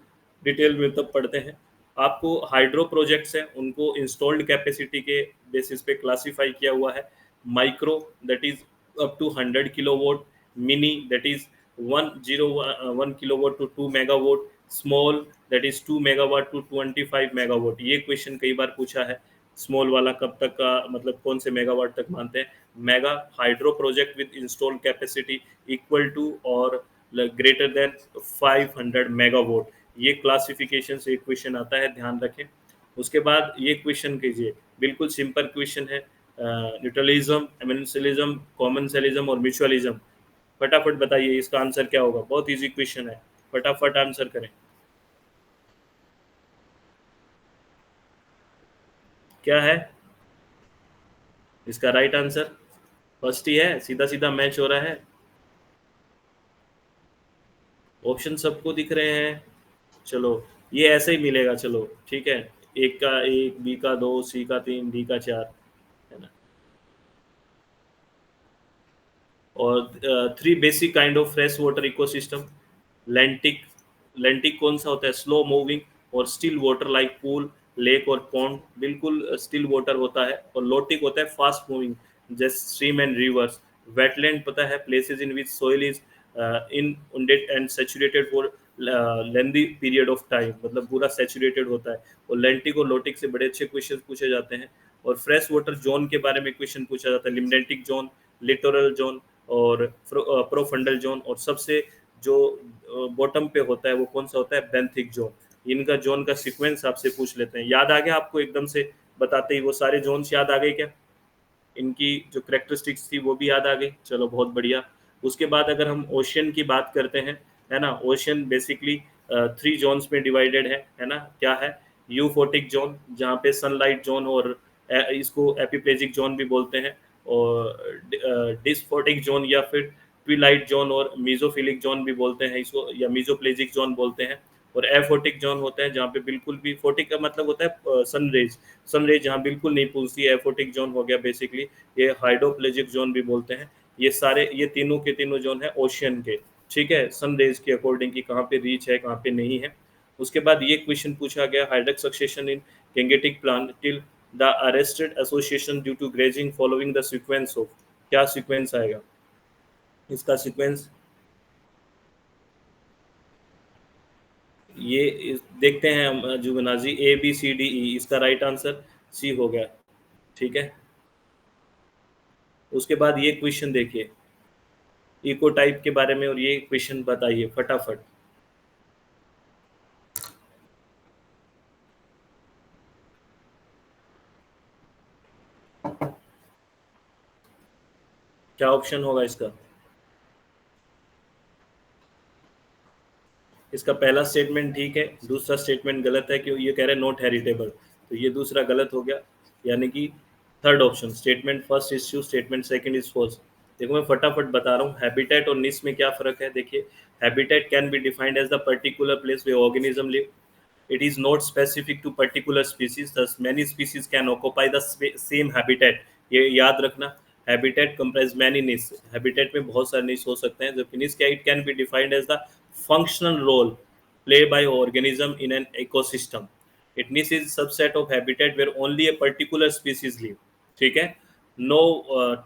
डिटेल में तब पढ़ते हैं। आपको हाइड्रो प्रोजेक्ट्स हैं, उनको इंस्टॉल्ड कैपेसिटी के बेसिस पे क्लासिफाई किया हुआ है। Micro that is up to 100 kilowatt, mini that is 101 kilowatt to 2 megawatt, small that is 2 megawatt to 25 megawatt. ये क्वेश्चन कई बार पूछा है, स्मॉल वाला कब तक का, मतलब कौन से मेगावाट तक मानते हैं। Mega hydro project with installed capacity equal to और ग्रेटर देन 500 मेगावाट, ये क्लासिफिकेशन से एक क्वेश्चन आता है, ध्यान रखें। उसके बाद ये क्वेश्चन कीजिए, बिल्कुल सिंपल क्वेश्चन है, न्यूट्रलिज्म, एमिनेंशियलिज्म, कॉमनसेलिज्म और म्यूचुअलिज्म। फटाफट बताइए इसका आंसर क्या होगा, बहुत इजी क्वेश्चन है, फटाफट आंसर करें। क्या है इसका राइट आंसर? फर्स्ट ही है, सीधा सीधा मैच हो रहा है। ऑप्शन सबको दिख रहे हैं। चलो ये ऐसे ही मिलेगा, चलो ठीक है। एक का एक, बी का दो, सी का तीन, डी का चार, है ना। और three basic kind of fresh water ecosystem. Lentic, lentic कौन सा होता है? Slow moving. और still water like pool, lake और पॉन्ड, बिल्कुल स्टिल वाटर होता है। और लोटिक होता है फास्ट मूविंग, जैसे स्ट्रीम एंड रिवर्स। वेटलैंड पता है, places in which soil is inundated and saturated for lengthy period of time, मतलब पूरा सैचुरेटेड होता है। और लेंटिक और लोटिक से बड़े अच्छे क्वेश्चन पूछे जाते हैं। और फ्रेश वाटर जोन के बारे में क्वेश्चन पूछा जाता है, लिम्नेटिक जोन, लिटोरल जोन और प्रोफंडल जोन। और सबसे जो बॉटम पे होता है वो कौन सा होता है? Benthic zone. इनका जोन का सीक्वेंस आपसे पूछ लेते हैं, याद आ गया आपको एकदम से बताते ही? वो सारे जोन्स याद आ गए क्या? इनकी जो करेक्टरिस्टिक्स थी वो भी याद आ गई, चलो बहुत बढ़िया। उसके बाद अगर हम ओशियन की बात करते हैं, है ना, ओशियन बेसिकली थ्री जोन्स में डिवाइडेड है ना। क्या है? यूफोटिक जोन, जहाँ पे सनलाइट जोन, और इसको एपिप्लेजिक जोन भी बोलते हैं। और डिस्फोटिक जोन या फिर ट्विलाइट जोन और मीजोफिलिक जोन भी बोलते हैं इसको, या मीजोप्लेजिक जोन बोलते हैं। और एफोटिक जोन होता है जहाँ पे बिल्कुल भी, फोटिक का मतलब होता है सनरेज, सनरेज जहाँ बिल्कुल नहीं पहुंचती है, एफोटिक जोन हो गया बेसिकली। ये हाइड्रोप्लेजिक जोन भी बोलते हैं। ये सारे, ये तीनों के तीनों जोन है ओशियन के, ठीक है, सनरेज के अकॉर्डिंग कि कहाँ पे रीच है, कहाँ पे नहीं है। उसके बाद ये क्वेश्चन पूछा गया, hydrarch succession in Gangetic plant till the arrested association due to grazing following the sequence of. क्या सीक्वेंस आएगा इसका सीक्वेंस? ये देखते हैं हम जुगनाजी, ABCDE, इसका राइट आंसर सी हो गया, ठीक है। उसके बाद ये क्वेश्चन देखिए, इको टाइप के बारे में, और ये क्वेश्चन बताइए फटाफट। क्या ऑप्शन होगा इसका? इसका पहला स्टेटमेंट ठीक है, दूसरा स्टेटमेंट गलत है, क्यों? ये कह रहे हैं नॉट हेरिटेबल, तो ये दूसरा गलत हो गया। यानी कि third option, statement first is true, statement second is false. देखो मैं फटाफट बता रहा हूँ, हैबिटेट और निश में क्या फर्क है। देखिए, habitat can be defined as the particular place way organism live. It is not specific to particular species, thus many species can occupy the same habitat। ये याद रखना, habitat comprise many niche, habitat में बहुत सारे niche हो सकते हैं। जबकि niche क्या, it can be defined as the functional role played by organism in an ecosystem। It niche is subset of habitat where only a particular species live, ठीक है। No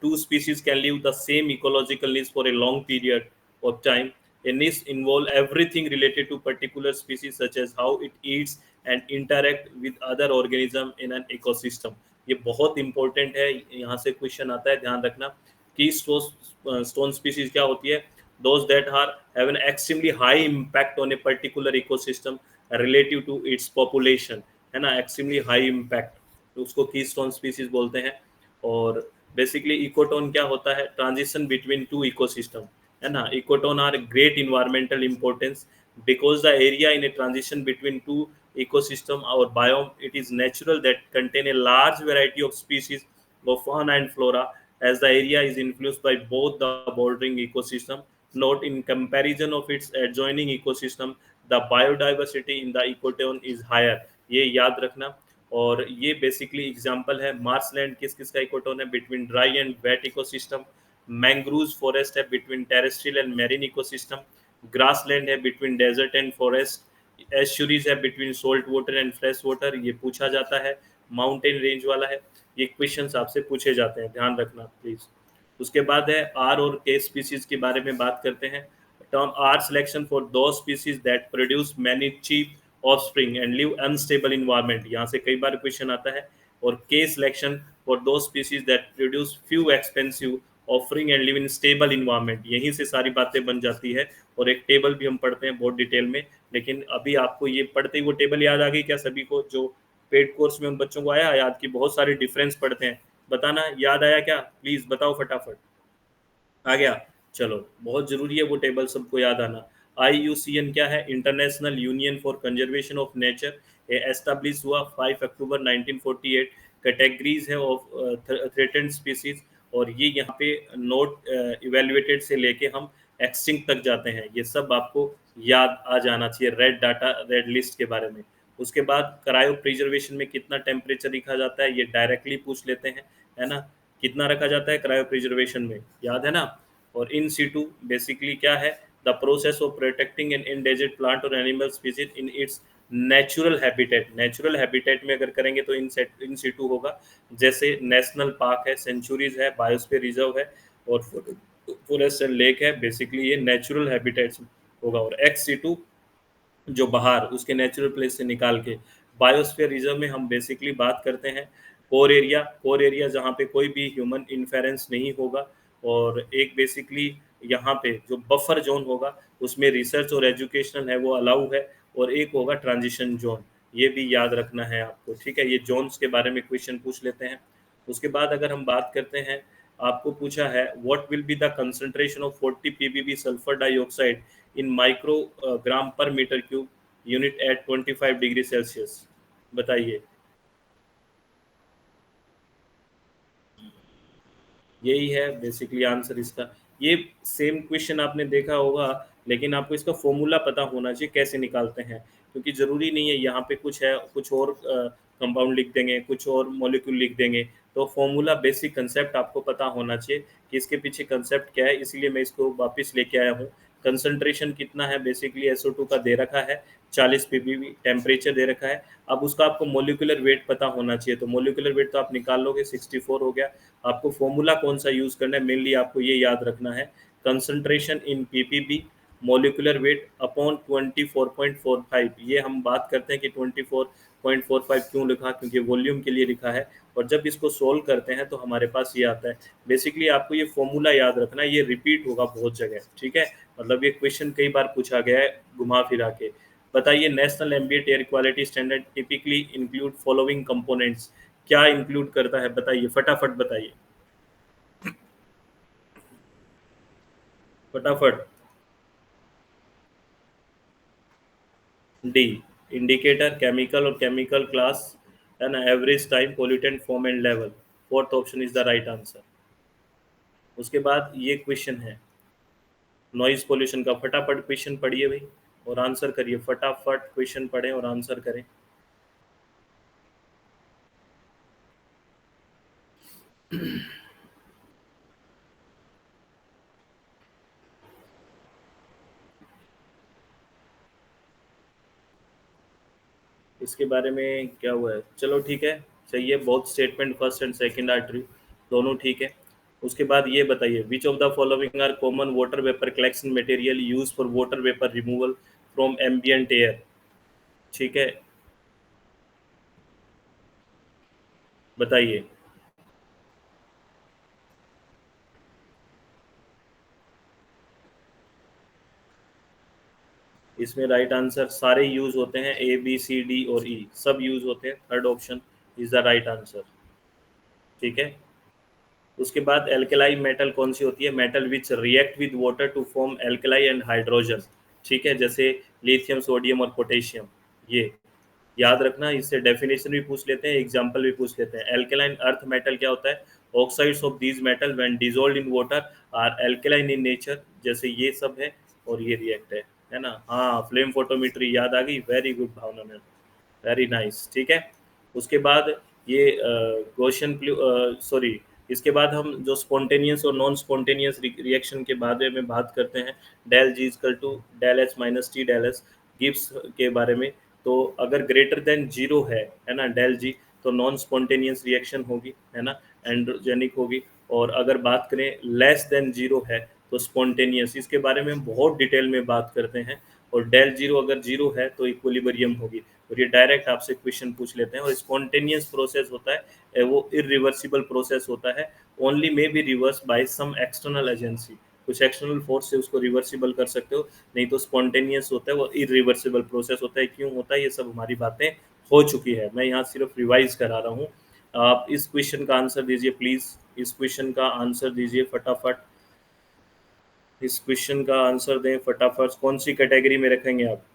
two species can live the same ecological niche for a long period of time। A niche involve everything related to particular species such as how it eats and interact with other organism in an ecosystem। ये बहुत important है, यहाँ से question आता है, ध्यान रखना। की स्टोन स्पीसीज क्या होती है? those that are have an extremely high impact on a particular ecosystem relative to its population, है ना, एक्सट्रीमली हाई इम्पैक्ट, तो उसको कीस्टोन स्पीसीज बोलते हैं। और बेसिकली इकोटोन क्या होता है? ट्रांजिशन बिटवीन टू इकोसिस्टम, है ना। Ecotone are great environmental importance because the area in a transition between two ecosystem or biome, it is natural that contain a large variety of species of fauna and flora, as the area is influenced by both the bordering ecosystem. Note, in comparison of its adjoining ecosystem, the biodiversity in the ecotone is higher। ये याद रखना। और ये basically example है, मार्सलैंड किस किस का ecotone है? Between dry and wet ecosystem. Mangrove forest है between terrestrial and marine ecosystem. Grassland है between desert and forest. Estuaries है between salt water and fresh water, ये पूछा जाता है। माउंटेन रेंज वाला है। ये क्वेश्चन आपसे पूछे जाते हैं, ध्यान रखना प्लीज। उसके बाद है आर और के स्पीसीज के बारे में बात करते हैं। Term r selection for those species that produce many cheap offspring and live unstable environment, यहाँ से कई बार क्वेश्चन आता है। और K selection for those species that produce few expensive offering and live in stable environment, यहीं से सारी बातें बन जाती है। और एक टेबल भी हम पढ़ते हैं बहुत डिटेल में, लेकिन अभी आपको ये पढ़ते ही वो टेबल याद आ गई क्या सभी को? जो पेड कोर्स में उन बच्चों को आया याद, की बहुत सारे डिफरेंस पढ़ते हैं, बताना, याद आया क्या? प्लीज बताओ फटाफट। आ गया? चलो, बहुत ज़रूरी है वो टेबल सबको याद आना। IUCN क्या है? International union for conservation of nature. ये एस्टैब्लिश हुआ 5 अक्टूबर 1948। कैटेगरीज है ऑफ थ्रेटेंड स्पीसीज, और ये यहाँ पे नोट इवेल्युएटेड से लेके हम एक्सटिंक्ट तक जाते हैं, ये सब आपको याद आ जाना चाहिए, रेड डाटा, रेड लिस्ट के बारे में। उसके बाद क्रायो प्रिजर्वेशन में कितना टेम्परेचर रखा जाता है, ये डायरेक्टली पूछ लेते हैं, है ना? कितना रखा जाता है क्रायो प्रिजर्वेशन में, याद है ना? और इन सीटू बेसिकली क्या है? The process of protecting an endangered plant और animal species in its natural habitat. Natural habitat में अगर करेंगे तो इन सीटू होगा, जैसे नेशनल पार्क है, सेंचुरीज है, बायोस्फीयर रिजर्व है, और फॉरेस्ट एंड लेक है। बेसिकली ये नेचुरल हैबिटेट्स होगा। और एक्स सीटू जो बाहर उसके नेचुरल प्लेस से निकाल के, बायोस्फीयर रिजर्व में हम बेसिकली बात करते हैं कोर एरिया जहाँ पे कोई भी ह्यूमन इंफेरेंस नहीं होगा, और एक बेसिकली यहाँ पे जो बफर जोन होगा उसमें रिसर्च और एजुकेशनल है वो अलाउ है, और एक होगा ट्रांजिशन जोन, ये भी याद रखना है आपको, ठीक है? ये जोन्स के बारे में क्वेश्चन पूछ लेते हैं। उसके बाद अगर हम बात करते हैं, आपको पूछा है what will be the concentration of 40 PPB sulphur dioxide in microgram per metre cube unit at 25 degree Celsius, बताइए। यही है बेसिकली आंसर इसका। ये सेम क्वेश्चन आपने देखा होगा, लेकिन आपको इसका फॉर्मूला पता होना चाहिए कैसे निकालते हैं, क्योंकि ज़रूरी नहीं है यहाँ पे कुछ है, कुछ और कंपाउंड लिख देंगे, कुछ और मॉलिक्यूल लिख देंगे। तो फॉर्मूला, बेसिक कंसेप्ट आपको पता होना चाहिए कि इसके पीछे कंसेप्ट क्या है, इसीलिए मैं इसको वापस लेके आया हूँ। कंसंट्रेशन कितना है? बेसिकली SO2 का दे रखा है 40 पीबीबी, टेम्परेचर दे रखा है। अब उसका आपको मोलिकुलर वेट पता होना चाहिए, तो मोलिकुलर वेट तो आप निकाल लोगे, 64 हो गया। आपको फॉर्मूला कौन सा यूज़ करना है, मेनली आपको ये याद रखना है, concentration in PPB molecular weight upon 24.45। ये हम बात करते हैं कि 24.45 क्यों लिखा, क्योंकि वॉल्यूम के लिए लिखा है। और जब इसको सोल्व करते हैं तो हमारे पास ये आता है। बेसिकली आपको ये फॉर्मूला याद रखना है, ये रिपीट होगा बहुत जगह, ठीक है? मतलब ये क्वेश्चन कई बार पूछा गया है घुमा फिरा के। बताइए, national ambient air quality standard typically include following components, क्या इंक्लूड करता है? बताइए, फटाफट बताइए, फटाफट। डी, इंडिकेटर, केमिकल और केमिकल क्लास, है ना? Average time, pollutant form and level. Fourth option is the right answer. उसके बाद ये क्वेश्चन है नॉइज पोल्यूशन का, फटाफट क्वेश्चन पढ़िए भाई और आंसर करिए, फटाफट क्वेश्चन पढ़ें और आंसर करें। इसके बारे में क्या हुआ है? चलो ठीक है, सही है, बहुत statement first and second are true, दोनों ठीक है। उसके बाद ये बताइए, which of the following are common water vapour collection material use for water vapour removal from ambient air, ठीक है? बताइए। इसमें राइट आंसर सारे यूज होते हैं, A B C D और E सब यूज होते हैं, third option is the right answer, ठीक है? उसके बाद एल्केलाई मेटल कौन सी होती है? Metal which react with water to form alkali and hydrogen, ठीक है, जैसे लिथियम, सोडियम और पोटेशियम। ये याद रखना, इससे डेफिनेशन भी पूछ लेते हैं, एग्जाम्पल भी पूछ लेते हैं। एल्केलाइन अर्थ मेटल क्या होता है? Oxides of these metal when dissolve in water are alkaline in nature, जैसे ये सब है, और ये रिएक्ट है ना? हाँ, फ्लेम फोटोमेट्री याद आ गई, वेरी गुड भावना मैम, वेरी नाइस, ठीक है? उसके बाद ये गॉसियन, सॉरी, इसके बाद हम जो स्पॉन्टेनियस और नॉन स्पॉन्टेनियस रिएक्शन के बारे में बात करते हैं, del G equal to del H minus T del S, Gibbs के बारे में। तो अगर ग्रेटर देन जीरो है ना, डेल जी, तो नॉन स्पॉन्टेनियस रिएक्शन होगी, है ना, एंड्रोजेनिक होगी। और अगर बात करें लेस देन जीरो है तो स्पॉन्टेनियस, इसके बारे में हम बहुत डिटेल में बात करते हैं। और डेल जीरो अगर जीरो है तो इक्विलिब्रियम होगी। और ये डायरेक्ट आपसे क्वेश्चन पूछ लेते हैं। और स्पॉन्टेनियस प्रोसेस होता है वो इरिवर्सिबल प्रोसेस होता है, only may be reverse by some external agency, कुछ एक्सटर्नल फोर्स से उसको रिवर्सिबल कर सकते हो, नहीं तो स्पॉन्टेनियस होता है वो इरिवर्सिबल प्रोसेस होता है। क्यों होता है ये सब हमारी बातें हो चुकी है, मैं यहाँ सिर्फ रिवाइज करा रहा हूँ। आप इस क्वेश्चन का आंसर दीजिए प्लीज, इस क्वेश्चन का आंसर दीजिए फटाफट, इस क्वेश्चन का आंसर दें फटाफट। कौन सी कैटेगरी में रखेंगे आप,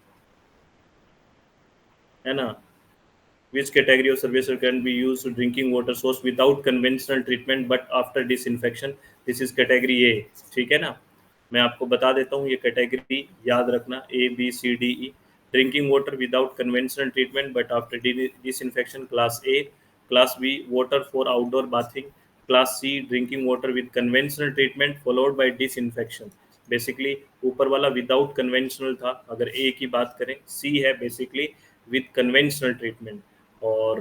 है ना? Which category of surface can be used to drinking water source without conventional treatment but after disinfection? This is category A। ठीक है ना? मैं आपको बता देता हूँ ये कैटेगरी, याद रखना ABCDE। Drinking water without conventional treatment but after disinfection class A, class B water for outdoor bathing, class C drinking water with conventional treatment followed by disinfection. Basically ऊपर वाला विदाउट कन्वेंशनल था, अगर ए की बात करें, C है basically with conventional treatment, और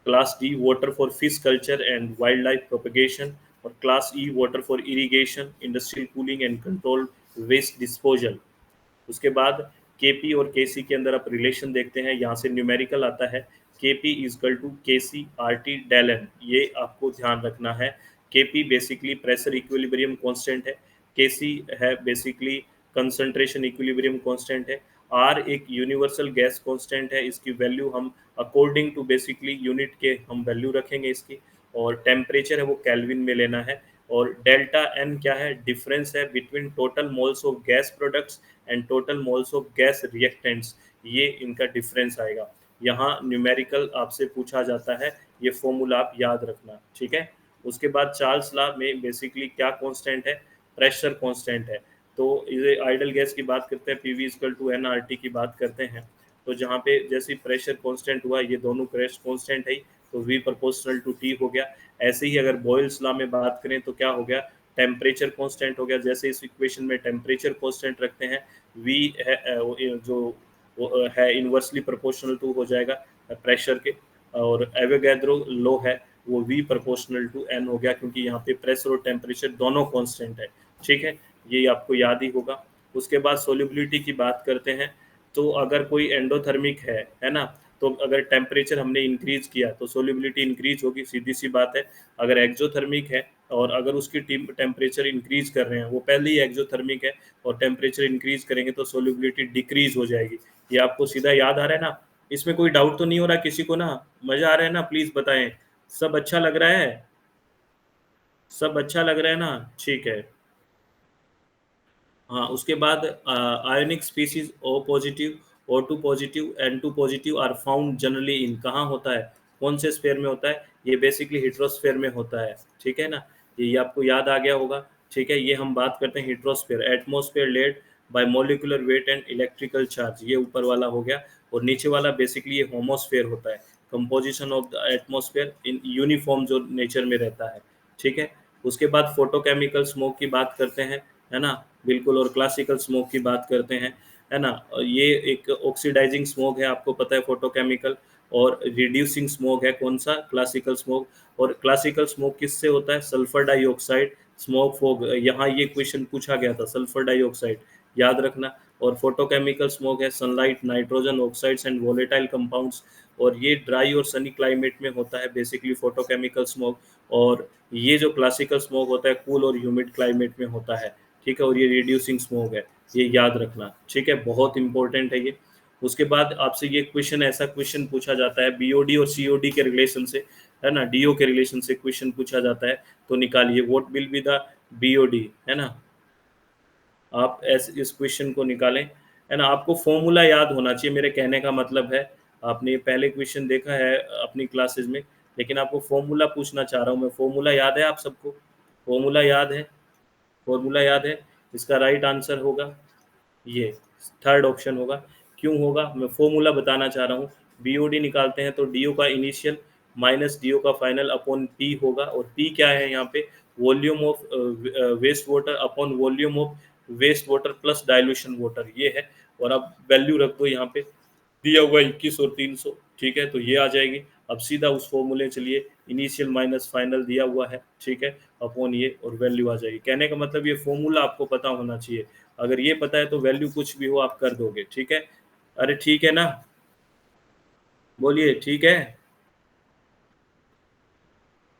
class D water for fish culture and wildlife propagation, और class E water for irrigation, industrial cooling and control waste disposal. उसके बाद केपी और केसी के अंदर आप रिलेशन देखते हैं, यहाँ से न्यूमेरिकल आता है Kp equal to Kc R T del n, ये आपको ध्यान रखना है। Kp basically pressure equilibrium constant है, केसी है बेसिकली कंसंट्रेशन इक्विलिब्रियम कांस्टेंट है, आर एक यूनिवर्सल गैस कांस्टेंट है, इसकी वैल्यू हम अकॉर्डिंग टू बेसिकली यूनिट के हम वैल्यू रखेंगे इसकी, और टेम्परेचर है वो केल्विन में लेना है, और डेल्टा एन क्या है, डिफरेंस है between total moles of gas products and total moles of gas reactants, ये इनका डिफरेंस आएगा। यहाँ न्यूमेरिकल आपसे पूछा जाता है, ये फॉर्मूला आप याद रखना, ठीक है। उसके बाद चार्ल्स लॉ में बेसिकली क्या कांस्टेंट है, प्रेशर कांस्टेंट है। तो ये आइडल गैस की बात करते हैं, PV equal to N R T की बात करते हैं, तो जहाँ पे जैसे प्रेशर कांस्टेंट हुआ, ये दोनों प्रेशर कांस्टेंट है, तो वी प्रोपोर्शनल टू टी हो गया। ऐसे ही अगर बॉयल्स लॉ में बात करें तो क्या हो गया, टेम्परेचर कांस्टेंट हो गया। जैसे इस इक्वेशन में टेम्परेचर कांस्टेंट रखते हैं, वी है जो वो है इन्वर्सली प्रोपोर्शनल टू हो जाएगा प्रेशर के, और एवोगैड्रो लो है वो वी प्रोपोर्शनल टू एन हो गया, क्योंकि यहाँ पे प्रेशर और टेम्परेचर दोनों कांस्टेंट है, ठीक है, ये आपको याद ही होगा। उसके बाद सोल्युबिलिटी की बात करते हैं, तो अगर कोई एंडोथर्मिक है ना, तो अगर टेम्परेचर हमने इंक्रीज किया तो सोल्युबिलिटी इंक्रीज होगी, सीधी सी बात है। अगर एक्जोथर्मिक है और अगर उसकी टेम्परेचर इंक्रीज कर रहे हैं, वो पहले ही एक्जोथर्मिक है और टेम्परेचर इंक्रीज करेंगे तो सोल्युबिलिटी डिक्रीज हो जाएगी। ये आपको सीधा याद आ रहा है ना? इसमें कोई डाउट तो नहीं हो रहा किसी को ना? मजा आ रहा है ना? प्लीज बताएं, सब अच्छा लग रहा है? सब अच्छा लग रहा है ना? ठीक है। हाँ, उसके बाद ionic species O positive, O two positive, N two positive are found generally in, कहाँ होता है, कौन से स्फेयर में होता है, ये बेसिकली हिट्रोस्फेयर में होता है, ठीक है ना? ये आपको याद आ गया होगा, ठीक है। ये हम बात करते हैं heterosphere, atmosphere led by molecular weight and electrical charge, ये ऊपर वाला हो गया, और नीचे वाला बेसिकली ये होमोस्फेयर होता है, composition of the atmosphere in uniform जो नेचर में रहता है, ठीक है। उसके बाद फोटोकेमिकल स्मोक की बात करते हैं, है ना, बिल्कुल, और क्लासिकल स्मोक की बात करते हैं, है ना। ये एक ऑक्सीडाइजिंग स्मोक है, आपको पता है फोटोकेमिकल, और रिड्यूसिंग स्मोक है कौन सा, क्लासिकल स्मोक। और क्लासिकल स्मोक किससे होता है, सल्फर डाइऑक्साइड, स्मोक फॉग, यहाँ ये क्वेश्चन पूछा गया था, सल्फर डाइऑक्साइड याद रखना। और फोटोकेमिकल स्मोक है sunlight, nitrogen oxides and volatile compounds, और ये ड्राई और सनी क्लाइमेट में होता है बेसिकली फोटोकेमिकल स्मोक। और ये जो क्लासिकल स्मोक होता है कूल और ह्यूमिड क्लाइमेट में होता है, ठीक है, और ये रिड्यूसिंग स्मोक है, ये याद रखना, ठीक है, बहुत इंपॉर्टेंट है ये। उसके बाद आपसे ये क्वेश्चन, ऐसा क्वेश्चन पूछा जाता है बीओडी और सीओडी के रिलेशन से, है ना, डीओ के रिलेशन से क्वेश्चन पूछा जाता है, तो निकालिए what will be the BOD, है ना, आप ऐसे इस क्वेश्चन को निकालें, है ना। आपको फॉर्मूला याद होना चाहिए, मेरे कहने का मतलब है, आपने पहले क्वेश्चन देखा है अपनी क्लासेस में, लेकिन आपको फॉर्मूला पूछना चाह रहा हूँ मैं, फॉर्मूला याद है आप सबको? फॉर्मूला याद है? फॉर्मूला याद है? इसका राइट आंसर होगा ये, थर्ड ऑप्शन होगा। क्यों होगा, मैं फॉर्मूला बताना चाह रहा हूँ। बीओडी निकालते हैं तो डीओ का इनिशियल माइनस डीओ का फाइनल अपॉन पी होगा, और पी क्या है यहाँ पे, volume of waste water upon volume of waste water plus dilution water, ये है। और अब वैल्यू रख दो यहाँ पे, दिया हुआ 21 और 300, ठीक है, तो ये आ जाएगी। अब सीधा उस फॉर्मूले चलिए, इनिशियल माइनस फाइनल दिया हुआ है, ठीक है, अपॉन ये, और वैल्यू आ जाएगी। कहने का मतलब ये फॉर्मूला आपको पता होना चाहिए, अगर ये पता है तो वैल्यू कुछ भी हो आप कर दोगे, ठीक है। अरे ठीक है ना, बोलिए ठीक है।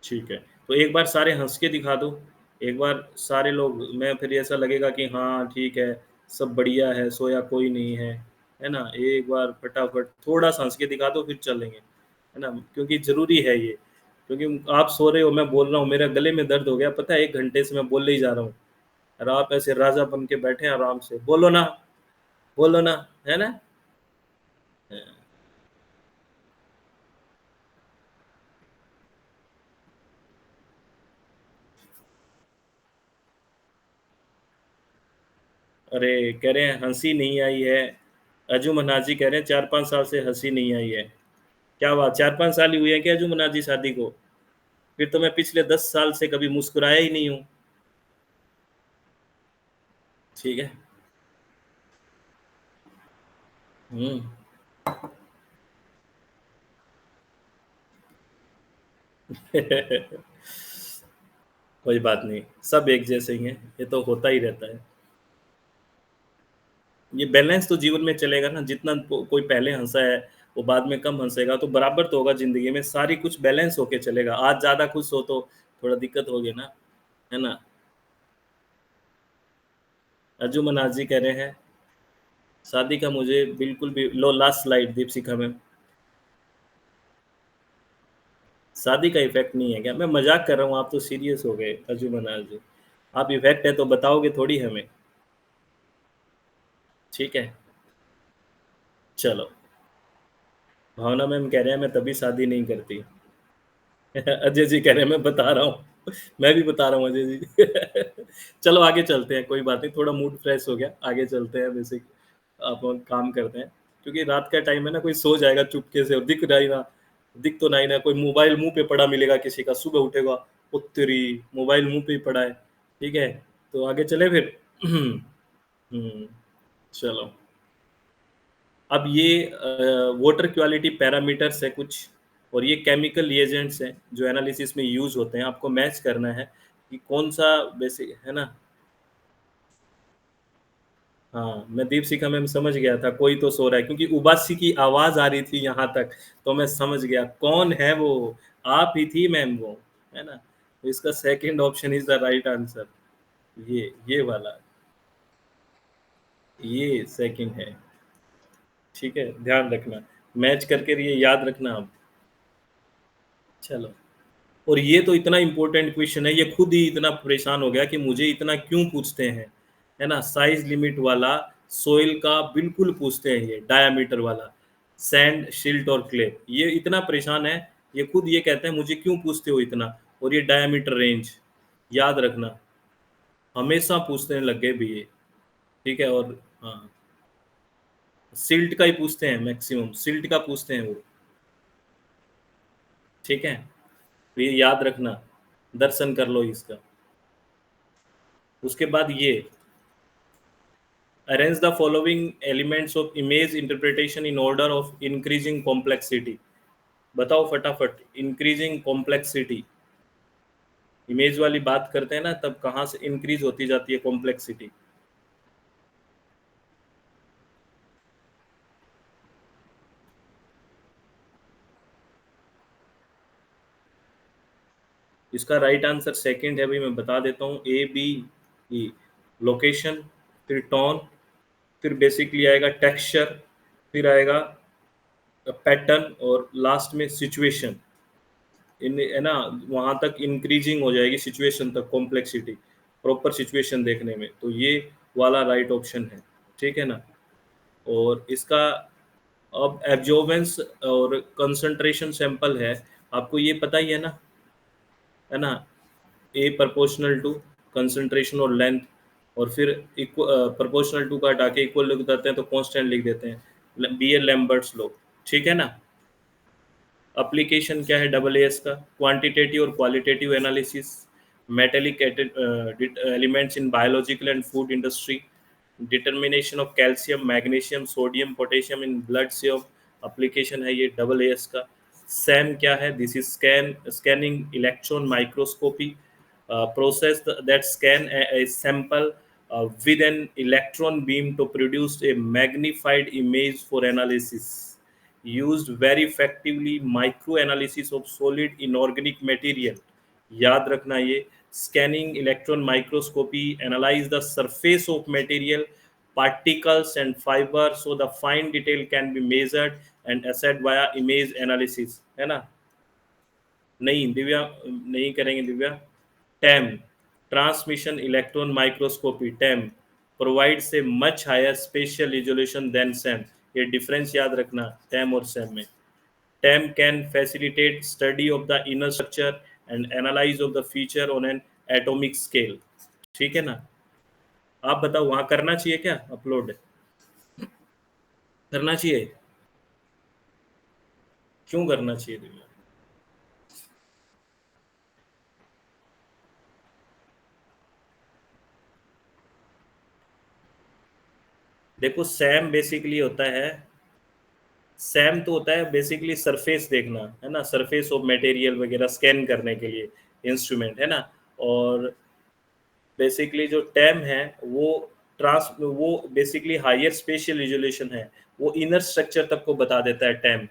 ठीक है, तो एक बार सारे हंस के दिखा दो, एक बार सारे लोग, मैं फिर ऐसा लगेगा कि हाँ ठीक है, सब बढ़िया है, सोया कोई नहीं है ना। एक बार फटाफट थोड़ा सा हंस के दिखा दो, फिर चलेंगे, है ना, क्योंकि जरूरी है ये। क्योंकि आप सो रहे हो, मैं बोल रहा हूँ, मेरा गले में दर्द हो गया, पता है 1 घंटे से मैं बोले ही जा रहा हूँ, और आप ऐसे राजा बन के बैठे हैं आराम से, बोलो ना, है ना? अरे कह रहे हैं हँसी नहीं आई है, अजू मनाजी कह रहे हैं 4-5 साल से हँसी नहीं आई है। क्या बात, 4-5 साल ही हुए हैं क्या अजू मनाजी शादी को? फिर तो मैं पिछले 10 साल से कभी मुस्कुराया ही नहीं हूँ। ठीक है। हुँ। कोई बात नहीं, सब एक जैसे ही हैं, ये तो होता ही रहता है। ये बैलेंस तो जीवन में चलेगा ना, जितना कोई पहले हँसा है, वो बाद में कम हँसेगा, तो बराबर तो होगा ज़िंदगी में, सारी कुछ बैलेंस होके चलेगा। आज ज़्यादा खुश हो तो थोड़ा दिक्कत होगी ना, है ना? अज्जू मनाज़ी कह रहे हैं, शादी का मुझे बिल्कुल भी लो लास्ट स्लाइड दीपशिखा मैम, शादी का इफ़ेक्ट नहीं है क्या? मैं मज़ाक कर रहा हूँ, आप तो सीरियस हो गए अज्जू मनाज़ी। आप इफ़ेक्ट है तो बताओगे थोड़ी हमें, ठीक है? चलो, भावना मैम कह रहे हैं मैं तभी शादी नहीं करती। अजय जी कह रहे हैं मैं बता रहा हूँ। मैं भी बता रहा हूँ अजय जी। चलो आगे चलते हैं, कोई बात नहीं, थोड़ा मूड फ्रेश हो गया, आगे चलते हैं बेसिक अपन काम करते हैं। क्योंकि रात का टाइम है ना, कोई सो जाएगा चुपके से और दिख तो नहीं ना, कोई मोबाइल मुँह पे पड़ा मिलेगा किसी का, सुबह उठेगा, ओ तेरी! मोबाइल मुँह पे ही पड़ा है, ठीक है? तो आगे चलें फिर? हुँ, चलो। अब ये वाटर क्वालिटी पैरामीटर्स है कुछ, और ये केमिकल रिएजेंट्स हैं जो एनालिसिस में यूज़ होते हैं। आपको मैच करना है कि कौन-सा बेसिक है ना? हाँ, मैं दीपशिखा मैम समझ गया था, कोई तो सो रहा है क्योंकि उबासी की आवाज़ आ रही थी यहाँ तक, तो मैं समझ गया कौन है वो? आप ही थी मैम वो, है ना? तो इसका second option is the right answer. ये वाला, ये सेकंड है, ठीक है? ध्यान रखना, मैच करके ये याद रखना आप। चलो। और ये तो इतना इम्पोर्टेंट क्वेश्चन है, ये खुद ही इतना परेशान हो गया कि मुझे इतना क्यों पूछते हैं, है ना? साइज़ लिमिट वाला सॉइल का बिल्कुल पूछते हैं ये, डायामीटर वाला, सैंड, सिल्ट और क्ले। ये इतना परेशान है, ये खुद ये कहते हैं मुझे क्यों पूछते हो इतना? और ये डायामीटर रेंज, याद रखना, हमेशा पूछने लग गए भी ये, ठीक है? और हाँ, सिल्ट का ही पूछते हैं मैक्सिमम, सिल्ट का पूछते हैं वो, ठीक है? तो ये याद रखना, दर्शन कर लो इसका। उसके बाद ये arrange the following elements of image interpretation in order of increasing complexity. बताओ फटाफट, इंक्रीजिंग कॉम्प्लेक्सिटी, इमेज वाली बात करते हैं ना, तब कहाँ से इंक्रीज होती जाती है कॉम्प्लेक्सिटी? इसका राइट आंसर सेकंड है भाई, मैं बता देता हूँ, ए बी ई, लोकेशन, फिर टोन, फिर बेसिकली आएगा टेक्सचर, फिर आएगा पैटर्न, और लास्ट में सिचुएशन। इन है ना, वहाँ तक इंक्रीजिंग हो जाएगी सिचुएशन तक कॉम्प्लेक्सिटी, प्रॉपर सिचुएशन देखने में, तो ये वाला राइट ऑप्शन है, ठीक है ना? और इसका अब एब्जॉर्बेंस और कंसंट्रेशन सैंपल है, आपको ये पता ही है ना? ए प्रोपोर्शनल टू कंसंट्रेशन और लेंथ, और फिर प्रोपोर्शनल टू का हटा के इक्वल लिख देते हैं तो कांस्टेंट लिख देते हैं, बी एल लैम्बर्ट्स लॉ, ठीक है ना? एप्लीकेशन क्या है डबल एस का? क्वांटिटेटिव और qualitative analysis, metallic elements in biological and food industry, determination of calcium, magnesium, sodium, potassium in blood same, application है ये डबल एस का। सैम क्या है? This is scanning electron microscopy, process that scan a sample with an electron beam to produce a magnified image for analysis, used very effectively micro analysis of solid inorganic material, याद रखना ये, scanning electron microscopy analyze the surface of material, particles and fiber so the fine detail can be measured and assessed via image analysis, है ना? नहीं दिव्या, नहीं करेंगे Divya. TEM, transmission electron microscopy, TEM provides a much higher spatial resolution than SEM. ये difference याद रखना TEM और SEM में। TEM can facilitate study of the inner structure and analyze of the feature on an atomic scale. ठीक है ना? आप बताओ वहां करना चाहिए क्या अपलोड? करना चाहिए? क्यों करना चाहिए दिव्या? देखो सैम बेसिकली होता है, सैम तो होता है बेसिकली सरफेस देखना, है ना, सरफेस ऑफ मटेरियल वगैरह स्कैन करने के लिए इंस्ट्रूमेंट, है ना। और बेसिकली जो टैम है वो वो बेसिकली हायर स्पेशियल रिजोल्यूशन है, वो इनर स्ट्रक्चर तक को बता देता है टैम।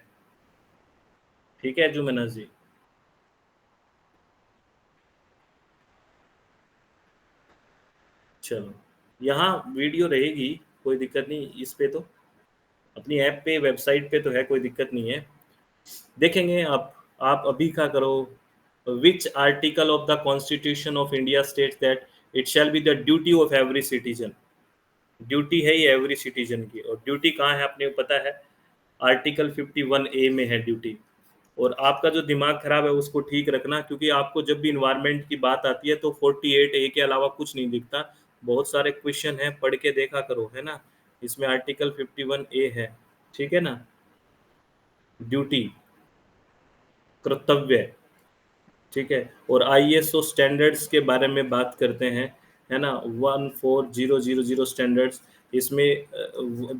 ठीक है जुमेना जी? चलो, यहाँ वीडियो रहेगी, कोई दिक्कत नहीं इस पे तो, अपनी ऐप पे वेबसाइट पे तो है, कोई दिक्कत नहीं है, देखेंगे आप अभी क्या करो। Which article of the constitution of India states that it shall be the duty of every citizen. Duty है ये एवरी सिटीजन की, और ड्यूटी कहाँ है आपने पता है? आर्टिकल 51A में है ड्यूटी। और आपका जो दिमाग खराब है उसको ठीक रखना, क्योंकि आपको जब भी इन्वायरमेंट की बात आती है तो 48A के अलावा कुछ नहीं दिखता। बहुत सारे क्वेश्चन है, पढ़ के देखा करो, है ना। इसमें आर्टिकल 51A है। ठीक है ना? ड्यूटी, कर्तव्य। ठीक है। और आईएसओ स्टैंडर्ड्स के बारे में बात करते हैं, है ना, 14000 स्टैंडर्ड्स। इसमें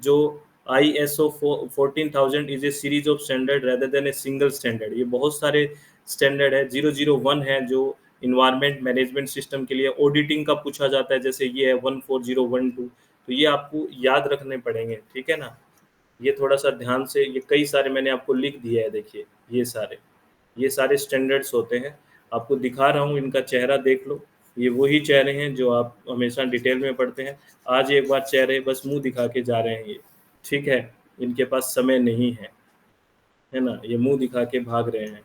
जो ISO 14000 is a series of standard rather than a single standard. ये बहुत सारे स्टैंडर्ड है। 001 है जो इन्वायरमेंट मैनेजमेंट सिस्टम के लिए ऑडिटिंग का पूछा जाता है, जैसे ये है 14012। तो ये आपको याद रखने पड़ेंगे, ठीक है ना। ये थोड़ा सा ध्यान से, ये कई सारे मैंने आपको लिख दिया है, देखिए ये सारे स्टैंडर्ड्स होते हैं। आपको दिखा रहा हूँ, इनका चेहरा देख लो। ये वही चेहरे हैं जो आप हमेशा डिटेल में पढ़ते हैं। आज एक बार चेहरे बस मुंह दिखा के जा रहे हैं ये। ठीक है। इनके पास समय नहीं है ना, ये मुंह दिखा के भाग रहे हैं।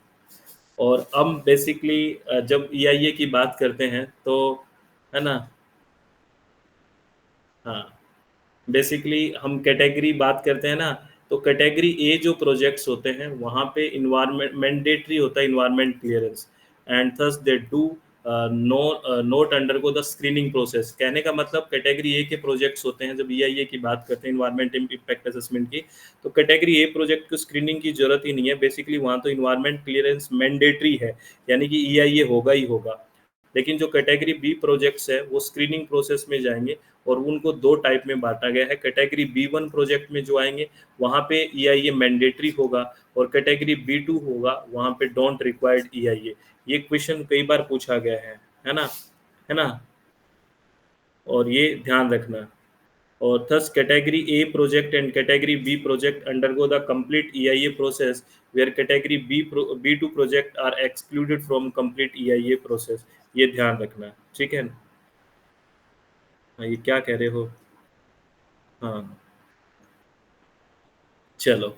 और हम बेसिकली जब ईआईए की बात करते हैं तो, है ना, हाँ, बेसिकली हम कैटेगरी बात करते हैं ना, तो कैटेगरी ए जो प्रोजेक्ट्स होते हैं वहाँ पे इन्वायरमेंट मैंडेटरी होता है, environment clearance, and thus they do no not undergo the screening process. कहने का मतलब कैटेगरी ए के प्रोजेक्ट्स होते हैं, जब ईआईए की बात करते हैं इन्वायरमेंट इम्पैक्ट असेसमेंट की, तो कैटेगरी ए प्रोजेक्ट को स्क्रीनिंग की जरूरत ही नहीं है। बेसिकली वहाँ तो इन्वायरमेंट क्लियरेंस मैंडेटरी है, यानी कि ईआईए होगा ही होगा। लेकिन जो कैटेगरी बी प्रोजेक्ट्स है वो स्क्रीनिंग प्रोसेस में जाएंगे, और उनको दो टाइप में बांटा गया है। कैटेगरी बी 1 प्रोजेक्ट में जो आएंगे वहाँ पे ईआईए मैंडेटरी होगा, और कैटेगरी बी 2 होगा वहाँ पे डोंट रिक्वायर्ड ईआईए। ये क्वेश्चन कई बार पूछा गया है ना, है ना, और ये ध्यान रखना। और thus category A project and category B project undergo the complete EIA process, where category B2 project are excluded from complete EIA process। ये ध्यान रखना, ठीक है। हाँ, ये क्या कह रहे हो? हाँ, चलो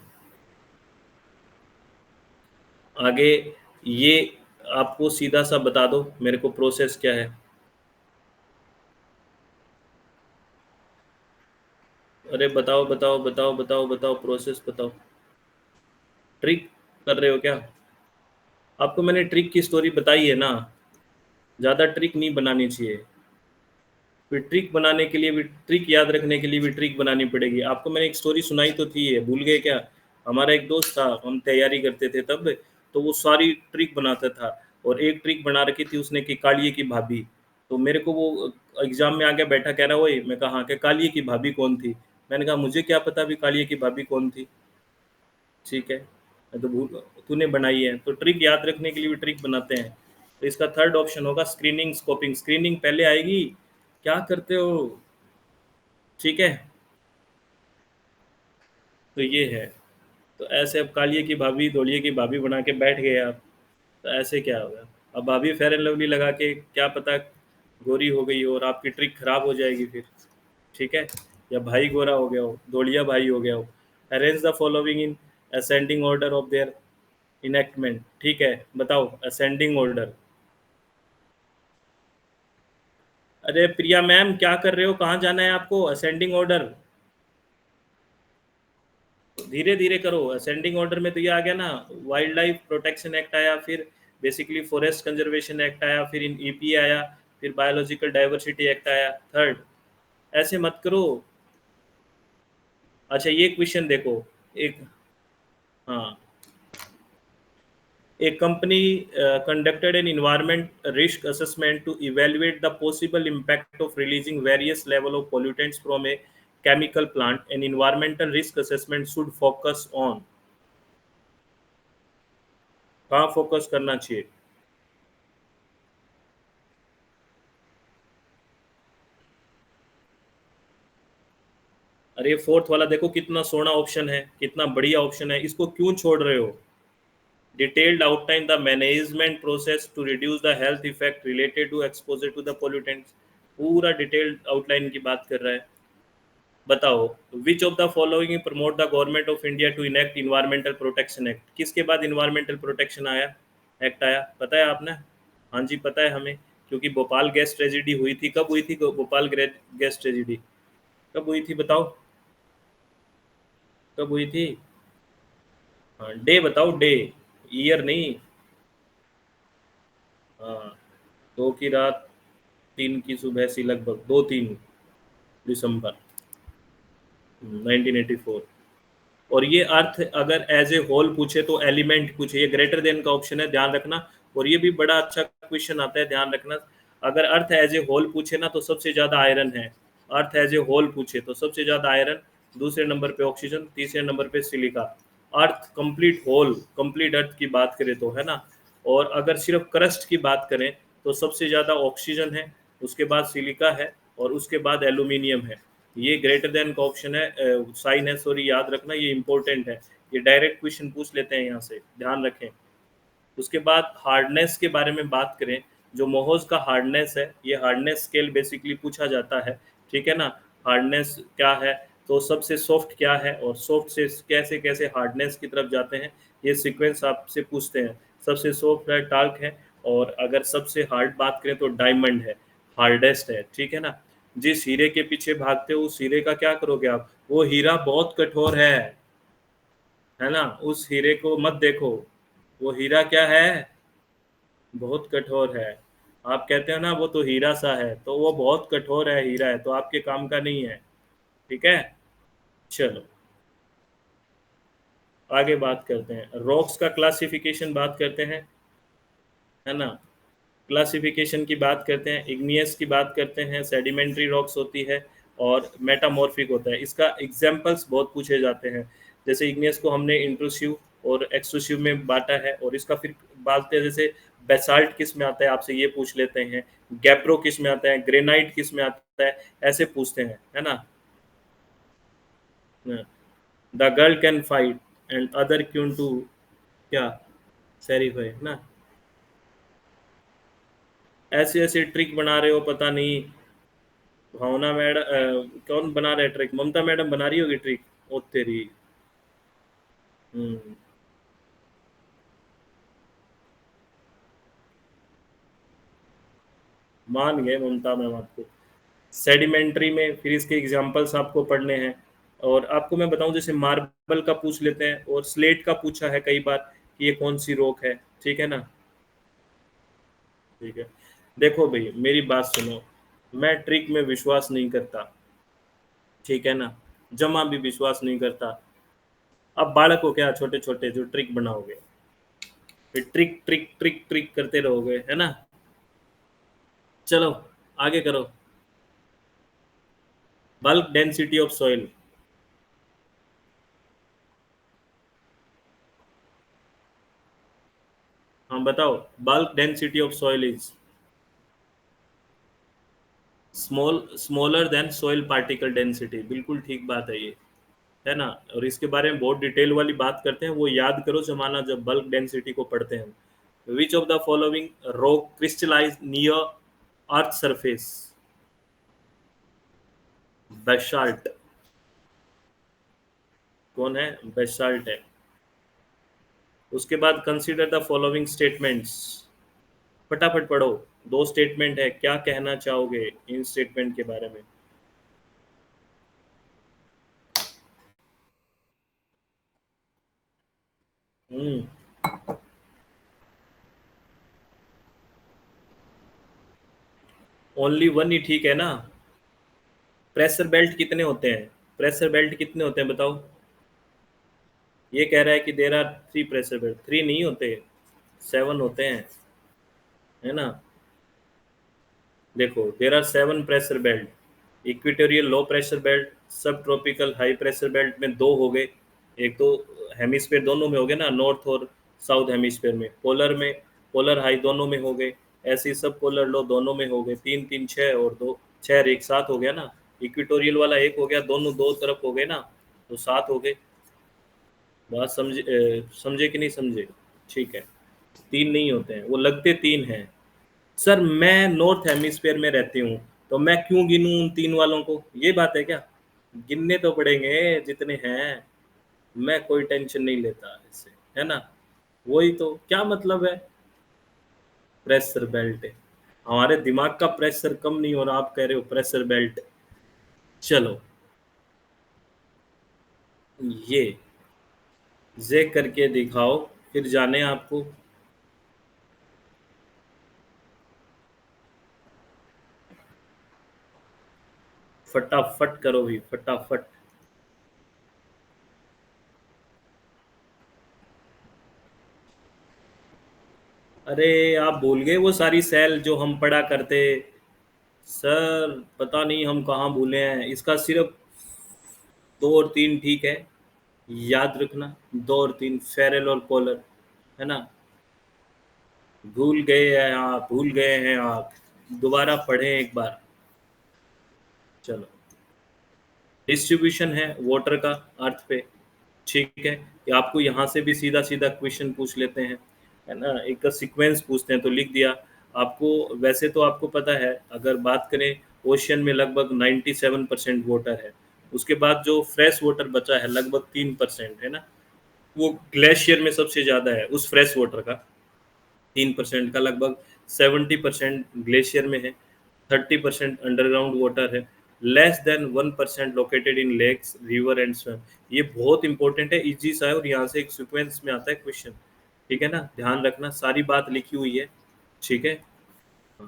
आगे। ये आपको सीधा सा बता दो मेरे को प्रोसेस क्या है। अरे बताओ बताओ बताओ बताओ बताओ, प्रोसेस बताओ। ट्रिक कर रहे हो क्या? आपको मैंने ट्रिक की स्टोरी बताई है ना, ज़्यादा ट्रिक नहीं बनानी चाहिए। फिर ट्रिक बनाने के लिए भी, ट्रिक याद रखने के लिए भी ट्रिक बनानी पड़ेगी। आपको मैंने एक स्टोरी सुनाई तो थी, है भूल गए क्या? हमारा एक दोस्त था, हम तैयारी करते थे तब, तो वो सारी ट्रिक बनाता था। और एक ट्रिक बना रखी थी उसने कि कालिए की भाभी। तो मेरे को वो एग्जाम में आ गया, बैठा कह रहा वही, मैं कहा हाँ, कि कालिए की भाभी कौन थी? मैंने कहा मुझे क्या पता भी कालिए की भाभी कौन थी। ठीक है, मैं तो भूल, तूने बनाई है। तो ट्रिक याद रखने के लिए भी ट्रिक बनाते हैं। तो इसका थर्ड ऑप्शन होगा स्क्रीनिंग स्कोपिंग। स्क्रीनिंग पहले आएगी, क्या करते हो? ठीक है, तो ये है। तो ऐसे अब कालिए की भाभी धोलिए की भाभी बना के बैठ गए आप, तो ऐसे क्या होगा? अब भाभी फेयर एंड लवली लगा के क्या पता गोरी हो गई हो और आपकी ट्रिक खराब हो जाएगी फिर। ठीक है, या भाई गोरा हो गया हो, धोलिया भाई हो गया हो। Arrange the following in ascending order of there enactment, ठीक है, बताओ असेंडिंग ऑर्डर। अरे प्रिया मैम क्या कर रहे हो, कहाँ जाना है आपको? असेंडिंग ऑर्डर, धीरे धीरे करो। असेंडिंग ऑर्डर में तो ये आ गया ना, वाइल्ड लाइफ प्रोटेक्शन एक्ट आया, फिर बेसिकली फॉरेस्ट कंजर्वेशन एक्ट आया, फिर इन ईपी आया, फिर बायोलॉजिकल डाइवर्सिटी एक्ट आया थर्ड। ऐसे मत करो। अच्छा ये क्वेश्चन देखो, एक, हाँ, a company conducted an environment risk assessment to evaluate the possible impact of releasing various level of pollutants from a chemical plant. An environmental risk assessment should focus on, कहाँ focus करना चाहिए? अरे fourth वाला देखो कितना सोना option है, कितना बढ़िया ऑप्शन है, इसको क्यों छोड़ रहे हो? Detailed outline the management process to reduce the health effect related to exposure to the pollutants, पूरा डिटेल्ड आउटलाइन की बात कर रहा है। बताओ, which of the following promote the government of India to enact environmental protection act, किसके बाद environmental protection आया, एक्ट आया, पता है आपने? हाँ जी पता है हमें, क्योंकि भोपाल गैस ट्रेजिडी हुई थी, कब हुई थी भोपाल गैस ट्रेजिडी, कब हुई थी बताओ, कब हुई थी? हाँ डे बताओ, डे, ईयर नहीं। हाँ, 2 की रात 3 की सुबह सी, लगभग 2-3 दिसंबर 1984। और ये अर्थ अगर एज ए होल पूछे तो एलिमेंट पूछे, ये ग्रेटर देन का ऑप्शन है, ध्यान रखना। और ये भी बड़ा अच्छा क्वेश्चन आता है, ध्यान रखना। अगर अर्थ एज ए होल पूछे ना तो सबसे ज्यादा आयरन है, अर्थ एज ए होल पूछे तो सबसे ज्यादा आयरन, दूसरे नंबर पे ऑक्सीजन, तीसरे नंबर पे सिलिका। अर्थ कंप्लीट होल, कंप्लीट अर्थ की बात करें तो, है ना। और अगर सिर्फ क्रस्ट की बात करें तो सबसे ज्यादा ऑक्सीजन है, उसके बाद सिलिका है, और उसके बाद एल्यूमिनियम है। ये ग्रेटर देन का ऑप्शन है, साइन है, सॉरी, याद रखना, ये इंपॉर्टेंट है। ये डायरेक्ट क्वेश्चन पूछ लेते हैं यहाँ से, ध्यान रखें। उसके बाद हार्डनेस के बारे में बात करें, जो मोहोज का हार्डनेस है, ये हार्डनेस स्केल बेसिकली पूछा जाता है, ठीक है ना। हार्डनेस क्या है, तो सबसे सॉफ्ट क्या है, और सॉफ्ट से कैसे कैसे हार्डनेस की तरफ जाते हैं, ये सीक्वेंस आपसे पूछते हैं। सबसे सॉफ्ट है टाल्क है, और अगर सबसे हार्ड बात करें तो डायमंड है, हार्डेस्ट है, ठीक है ना। जिस हीरे के पीछे भागते हो उस हीरे का क्या करोगे आप? वो हीरा बहुत कठोर है ना, उस हीरे को मत देखो, वो हीरा क्या है, बहुत कठोर है। आप कहते हो ना वो तो हीरा सा है, तो वो बहुत कठोर है, हीरा है तो आपके काम का नहीं है, ठीक है। चलो आगे बात करते हैं, रॉक्स का क्लासिफिकेशन बात करते हैं, है ना। क्लासिफिकेशन की बात करते हैं, इग्नियस की बात करते हैं, सेडिमेंट्री रॉक्स होती है, और मेटामॉर्फिक होता है। इसका एग्जाम्पल्स बहुत पूछे जाते हैं, जैसे इग्नियस को हमने इंट्रूसिव और एक्सक्लूसिव में बांटा है, और इसका फिर बात है जैसे बेसाल्ट किस में आता है, आपसे ये पूछ लेते हैं, गैप्रो किस में आता है, ग्रेनाइट किस में आता है, ऐसे पूछते हैं, है ना। The girl can fight and other queen too, क्या, सेरीफाई ना। ऐसे ऐसे ट्रिक बना रहे हो पता नहीं, भावना मैडम, कौन बना रहा है ट्रिक, ममता मैडम बना रही होगी ट्रिक, ओ तेरी। हम्म, मान गए ममता मैम आपको। सेडिमेंट्री में फिर इसके एग्जांपल्स आपको पढ़ने हैं, और आपको मैं बताऊं, जैसे मार्बल का पूछ लेते हैं, और स्लेट का पूछा है कई बार कि ये कौन सी रॉक है, ठीक है ना। ठीक है, देखो भाई मेरी बात सुनो, मैं ट्रिक में विश्वास नहीं करता, ठीक है ना, जमा भी विश्वास नहीं करता। अब बालक हो क्या, छोटे छोटे जो ट्रिक बनाओगे, फिर ट्रिक ट्रिक ट्रिक ट्रिक करते रहोगे, है ना। चलो आगे करो। बल्क डेंसिटी ऑफ सॉइल, हाँ बताओ। Bulk density of soil is smaller than soil particle density, बिल्कुल ठीक बात है ये, है ना। और इसके बारे में बहुत डिटेल वाली बात करते हैं, वो याद करो जमाना जब बल्क डेंसिटी को पढ़ते हैं। Which of the following rock crystallize near earth surface? Basalt, कौन है? बेसाल्ट है। उसके बाद कंसीडर द फॉलोइंग स्टेटमेंट्स। फटाफट पढ़ो। दो स्टेटमेंट है, क्या कहना चाहोगे इन स्टेटमेंट के बारे में? हम्म। ओनली वन ही ठीक है ना? प्रेशर बेल्ट कितने होते हैं? प्रेशर बेल्ट कितने होते हैं बताओ? ये कह रहा है कि there are three pressure belt, three नहीं होते, सेवन होते हैं, है ना? देखो, there are seven pressure belt. Equatorial low pressure belt, subtropical high pressure belt में दो हो गए। एक तो हेमिस्फेयर दोनों में हो गए ना, नॉर्थ और साउथ हेमिस्फेयर में। पोलर में, पोलर हाई दोनों में हो गए। ऐसे ही सब पोलर लो दोनों में हो गए। तीन तीन छः और दो छः, एक सात हो गया ना। इक्वेटोरियल वाला एक हो गया, दोनों दो तरफ हो गए ना, तो सात हो गए। बात समझे? समझे कि नहीं समझे? ठीक है। तीन नहीं होते हैं, वो लगते तीन हैं। सर मैं नॉर्थ हेमिस्फेयर में रहती हूँ, तो मैं क्यों गिनूं उन तीन वालों को? ये बात है क्या? गिनने तो पड़ेंगे जितने हैं। मैं कोई टेंशन नहीं लेता इससे, है ना? वही तो, क्या मतलब है? प्रेशर बेल्ट है। हमारे दिमाग का प्रेशर कम नहीं हो रहा, आप कह रहे हो प्रेशर बेल्ट। चलो, ये जे करके दिखाओ, फिर जाने आपको। फटाफट करो भी, फटाफट। अरे आप भूल गए वो सारी सेल जो हम पढ़ा करते। सर पता नहीं हम कहाँ भूले हैं, इसका सिर्फ दो और तीन ठीक है, याद रखना। दो और तीन, फेरल और पोलर, है ना? भूल गए हैं आप, भूल गए हैं आप। दोबारा पढ़ें एक बार। चलो, डिस्ट्रीब्यूशन है वाटर का अर्थ पे। ठीक है, कि आपको यहाँ से भी सीधा सीधा क्वेश्चन पूछ लेते हैं, है ना? एक का सीक्वेंस पूछते हैं तो लिख दिया आपको। वैसे तो आपको पता है, अगर बात करें, ओशियन में लगभग 97% वाटर है। उसके बाद जो फ्रेश वाटर बचा है लगभग 3%, है ना? वो ग्लेशियर में सबसे ज़्यादा है उस फ्रेश वाटर का। 3% का लगभग 70% ग्लेशियर में है। 30% अंडरग्राउंड वाटर है। Less than 1% located in lakes river and swamp. ये बहुत इंपॉर्टेंट है, इजी सा है, और यहाँ से एक सीक्वेंस में आता है क्वेश्चन। ठीक है ना? ध्यान रखना, सारी बात लिखी हुई है। ठीक है।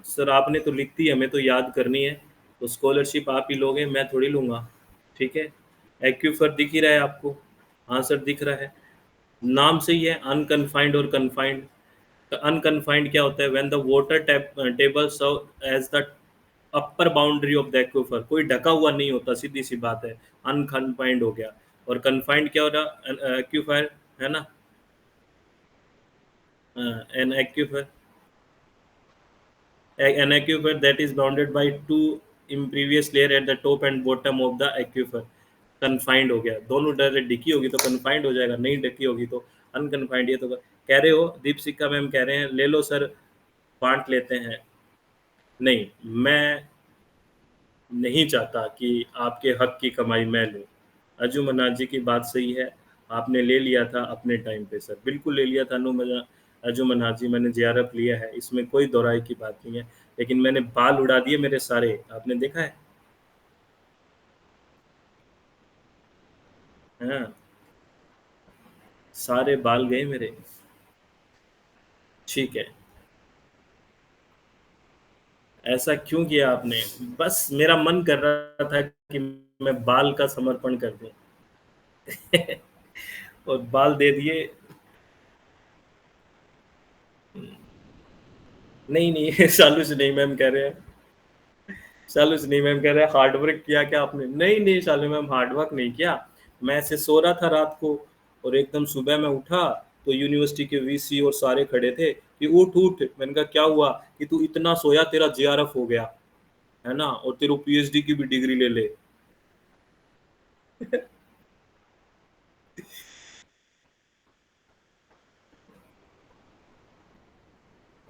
सर आपने तो लिख दी, हमें तो याद करनी है। तो स्कॉलरशिप आप ही लोगे, मैं थोड़ी लूंगा। ठीक है। एक्यूफर दिख ही रहा है आपको, आंसर दिख रहा है, नाम से ही है, अनकन्फाइंड और कन्फाइंड। अनकन्फाइंड क्या होता है? When the water table serve as the upper boundary of the aquifer, कोई ढका हुआ नहीं होता, सीधी सी बात है। अनकन्फाइंड हो गया। और कन्फाइंड क्या हो रहा? एक्विफायर, है ना? An aquifer, an aquifer that is bounded by two impervious layer at the top and bottom of the aquifer, confined हो गया। दोनों डायरेक्ट ढकी होगी तो कन्फाइंड हो जाएगा, नहीं ढकी होगी तो अनकन्फाइंड। ये तो कह रहे हो, दीपशिका मैम कह रहे हैं ले लो सर, बांट लेते हैं। नहीं, मैं नहीं चाहता कि आपके हक की कमाई मैं लूं। अजू मनाज जी की बात सही है, आपने ले लिया था अपने टाइम पे सर, बिल्कुल ले लिया था। अजू मनाज जी, मैंने जेआरएफ लिया है, इसमें कोई दोहराई की बात नहीं है। लेकिन मैंने बाल उड़ा दिए मेरे सारे, आपने देखा है? हाँ, सारे बाल गए मेरे। ठीक है। ऐसा क्यों किया आपने? बस मेरा मन कर रहा था कि मैं बाल का समर्पण कर दूं। और बाल दे दिए। नहीं नहीं, शालू से नहीं मैम कह रहे हैं। शालू से नहीं मैम कह रहे हैं हार्ड वर्क किया क्या आपने? नहीं नहीं शालू मैम, हार्ड वर्क नहीं किया। मैं ऐसे सो रहा था रात को, और एकदम सुबह मैं उठा तो यूनिवर्सिटी के वीसी और सारे खड़े थे कि उठ उठ। मैंने कहा क्या हुआ? कि तू इतना सोया, तेरा जेआरएफ हो गया, है ना, और तेरे पीएचडी की भी डिग्री ले ले।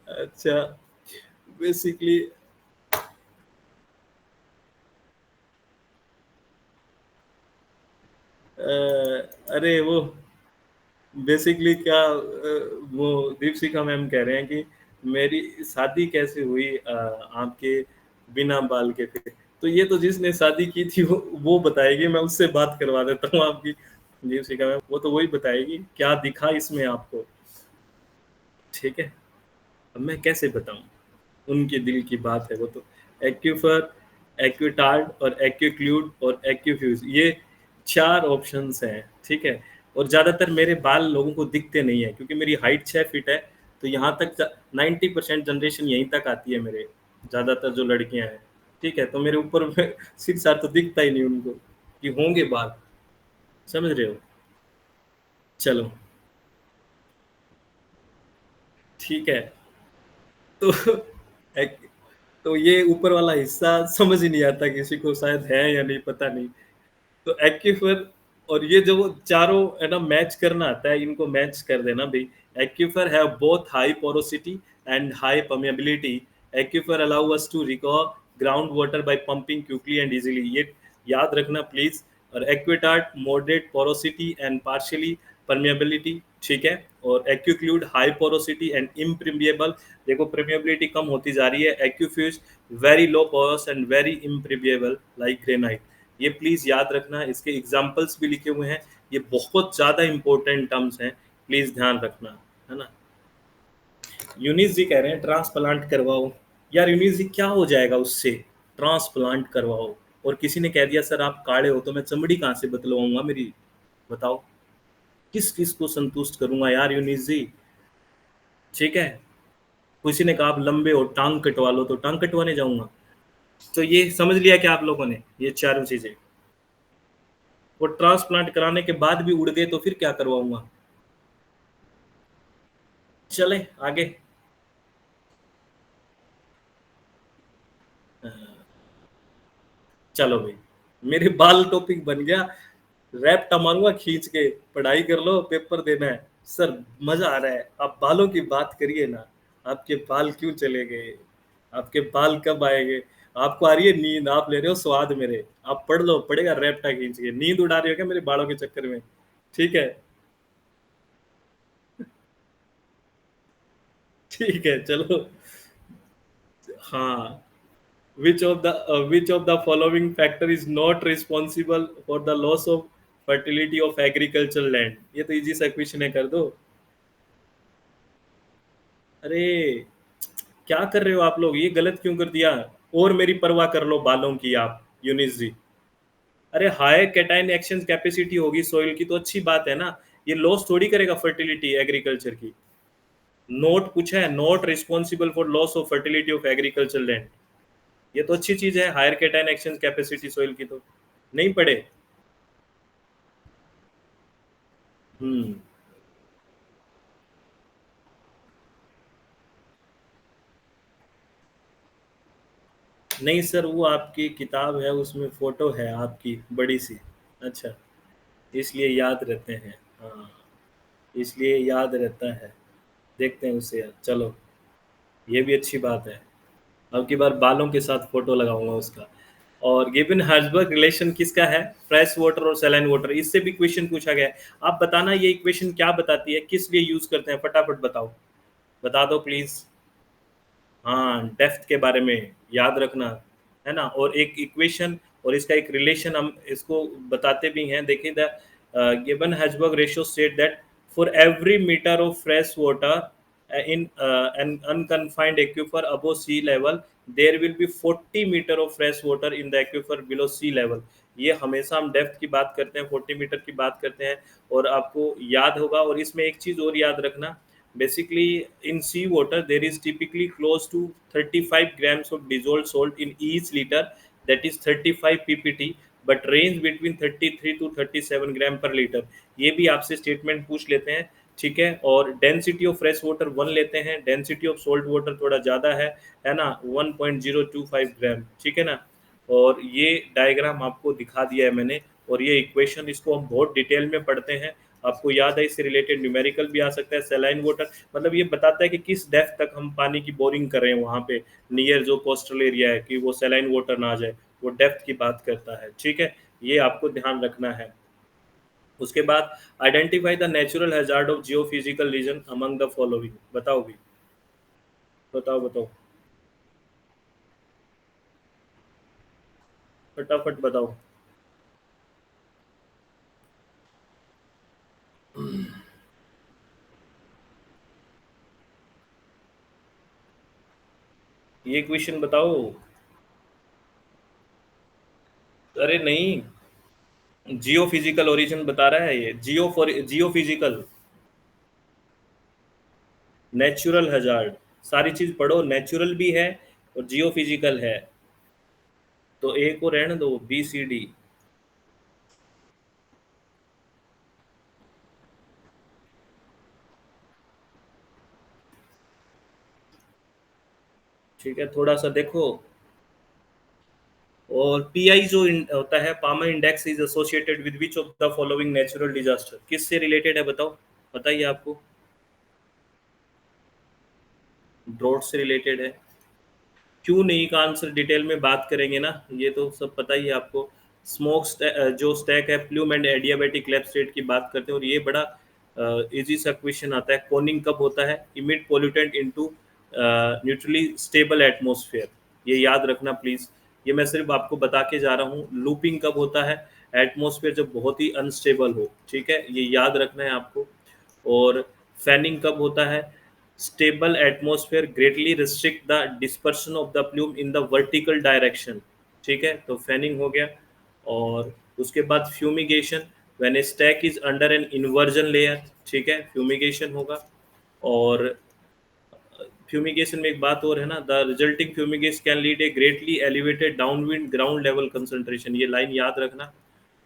अच्छा, बेसिकली, अरे वो बेसिकली क्या वो दीपशिखा मैम कह रहे हैं कि मेरी शादी कैसे हुई आपके बिना बाल के थे। तो ये तो जिसने शादी की थी वो बताएगी, मैं उससे बात करवा देता हूँ आपकी। दीपशिखा मैम वो तो वही बताएगी क्या दिखा इसमें आपको। ठीक है, अब मैं कैसे बताऊं, उनके दिल की बात है वो तो। एक्यूफर, एक्यूटार्ड और एक्यूक्लूड और एक्यूफ्यूज, ये 4 ऑप्शंस हैं, ठीक है। और ज़्यादातर मेरे बाल लोगों को दिखते नहीं है क्योंकि मेरी हाइट 6 फीट है। तो यहाँ तक 90% जनरेशन यहीं तक आती है मेरे, ज़्यादातर जो लड़कियां हैं। ठीक है, तो मेरे ऊपर में सिर सार तो दिखता ही नहीं उनको कि होंगे बाल, समझ रहे हो। चलो, ठीक है। तो एक, तो ये ऊपर वाला हिस्सा समझ ही नहीं आता किसी को, शायद है या नहीं पता नहीं। तो एक्यूफर, और ये जो वो चारों है ना मैच करना आता है, इनको मैच कर देना भाई। Aquifer have both high porosity and high permeability. Aquifer allow us to recall ground water by pumping quickly and easily, ये याद रखना प्लीज। और aquitard moderate porosity and partially permeability, ठीक है। और aquiclude high porosity and impermeable, देखो permeability कम होती जा रही है। Aquifuge very low porous and very impermeable like granite. ये प्लीज याद रखना, इसके एग्जाम्पल्स भी लिखे हुए हैं। ये बहुत ज्यादा इंपॉर्टेंट टर्म्स हैं, प्लीज ध्यान रखना, है ना। यूनिस जी कह रहे हैं ट्रांसप्लांट करवाओ। यार यूनिस जी क्या हो जाएगा उससे, ट्रांसप्लांट करवाओ। और किसी ने कह दिया सर आप काले हो तो मैं चमड़ी कहाँ से बदलवाऊंगा मेरी, बताओ किस किस को संतुष्ट करूंगा यार यूनिस जी। ठीक है, किसी ने कहा आप लंबे हो टांग कटवा लो, तो टांग कटवाने जाऊंगा। तो ये समझ लिया क्या आप लोगों ने, ये चारों चीजें। वो ट्रांसप्लांट कराने के बाद भी उड़ गए तो फिर क्या करवाऊंगा। चले आगे। चलो भाई, मेरे बाल टॉपिक बन गया। रैप मारूंगा खींच के, पढ़ाई कर लो पेपर देना है। सर मजा आ रहा है, आप बालों की बात करिए ना। आपके बाल क्यों चले गए, आपके बाल कब आएंगे। आपको आ रही है नींद, आप ले रहे हो स्वाद मेरे। आप पढ़ लो, पढ़ेगा रैप्टा खींच के, नींद उड़ा रही हो क्या मेरे बालों के चक्कर में। ठीक है, ठीक है चलो। हाँ, which of the following factor is not responsible for the loss of fertility of agricultural land। ये तो इजी सा क्वेश्चन है, कर दो। अरे क्या कर रहे हो आप लोग, ये गलत क्यों कर दिया। और मेरी परवाह कर लो बालों की आप, यूनिस जी। अरे हाई कैटाइन एक्शन कैपेसिटी होगी सोइल की तो अच्छी बात है ना। ये लॉस थोड़ी करेगा फर्टिलिटी एग्रीकल्चर की। नोट पूछा है, not responsible for loss of fertility of agriculture land. ये तो अच्छी चीज है, higher cation exchange capacity soil की तो। नहीं पढ़े। हम्म। नहीं सर, वो आपकी किताब है उसमें फोटो है आपकी बड़ी सी। अच्छा, इसलिए याद रहते हैं। हाँ, इसलिए याद रहता है। देखते हैं उसे यार, चलो ये भी अच्छी बात है। अब की बार बालों के साथ फोटो लगाऊंगा उसका। और गिब्न हर्जबर्ग रिलेशन किसका है, फ्रेश वाटर और सैलाइन वाटर, इससे भी क्वेश्चन पूछा गया है। आप बताना ये इक्वेशन क्या बताती है, किस लिए यूज करते हैं, फटाफट बताओ, बता दो प्लीज। हाँ, डेप्थ के बारे में याद रखना, है ना। और एक इक्वेशन और इसका एक रिलेशन हम इसको बताते भी हैं। देखिए the Ghyben Herzberg ratio state that for every metre of fresh water in an unconfined aquifer above sea level there will be 40 metre of fresh water in the aquifer below sea level. ये हमेशा हम depth की बात करते हैं, 40 metre की बात करते हैं। और आपको याद होगा, और इसमें एक चीज़ और याद रखना। Basically, in seawater, there is typically close to 35 grams of dissolved salt in each liter, that is 35 ppt, but range between 33 to 37 ग्राम पर लीटर। ये भी आपसे स्टेटमेंट पूछ लेते हैं, ठीक है। और डेंसिटी ऑफ फ्रेश वाटर 1 लेते हैं, डेंसिटी ऑफ सोल्ट वाटर थोड़ा ज़्यादा है ना, 1.025 ग्राम, ठीक है ना। और ये डायग्राम आपको दिखा दिया है मैंने। और ये इक्वेशन, इसको हम बहुत डिटेल में पढ़ते हैं। आपको याद है, इससे रिलेटेड न्यूमेरिकल भी आ सकता है। सैलाइन वाटर मतलब ये बताता है कि किस डेप्थ तक हम पानी की बोरिंग कर रहे हैं वहाँ पे, नियर जो कोस्टल एरिया है, कि वो सैलाइन वाटर ना आ जाए। वो डेप्थ की बात करता है, ठीक है। ये आपको ध्यान रखना है। उसके बाद identify the natural hazard of geophysical region among the following, बताओ भी, बताओ बताओ, फटाफट बताओ। ये क्वेश्चन बताओ। अरे नहीं, जियो फिजिकल ओरिजिन बता रहा है ये, geo for geophysical, natural hazard, सारी चीज पढ़ो, नेचुरल भी है और जियो फिजिकल है, तो ए को रहने दो, बी सी डी। ठीक है, थोड़ा सा देखो। और पीआई जो होता है, Palmer index is associated with which of the following natural disaster, किससे रिलेटेड है बताओ, बताइए आपको। ड्रॉट से रिलेटेड है। क्यों नहीं का आंसर डिटेल में बात करेंगे ना, ये तो सब पता ही है आपको। स्मोक जो स्टैक है, प्लूम एंड एडियाबेटिक क्लेबस्ट्रेट की बात करते हैं, और ये बड़ा इजी सा क्वेश्चन आता है, कॉनिंग कब होता है, emit pollutant into neutrally stable atmosphere, ये याद रखना प्लीज। ये मैं सिर्फ आपको बता के जा रहा हूँ। लूपिंग कब होता है, एटमॉस्फेयर जब बहुत ही अनस्टेबल हो, ठीक है, ये याद रखना है आपको। और फैनिंग कब होता है, stable atmosphere greatly restrict the dispersion of the plume in the vertical direction, ठीक है, तो फैनिंग हो गया। और उसके बाद fumigation, when a stack is under an inversion layer, ठीक है, फ्यूमिगेशन होगा। और फ्यूमिगेशन में एक बात और है ना, the resulting fumigation can lead a greatly elevated downwind ground level concentration, ये लाइन याद रखना।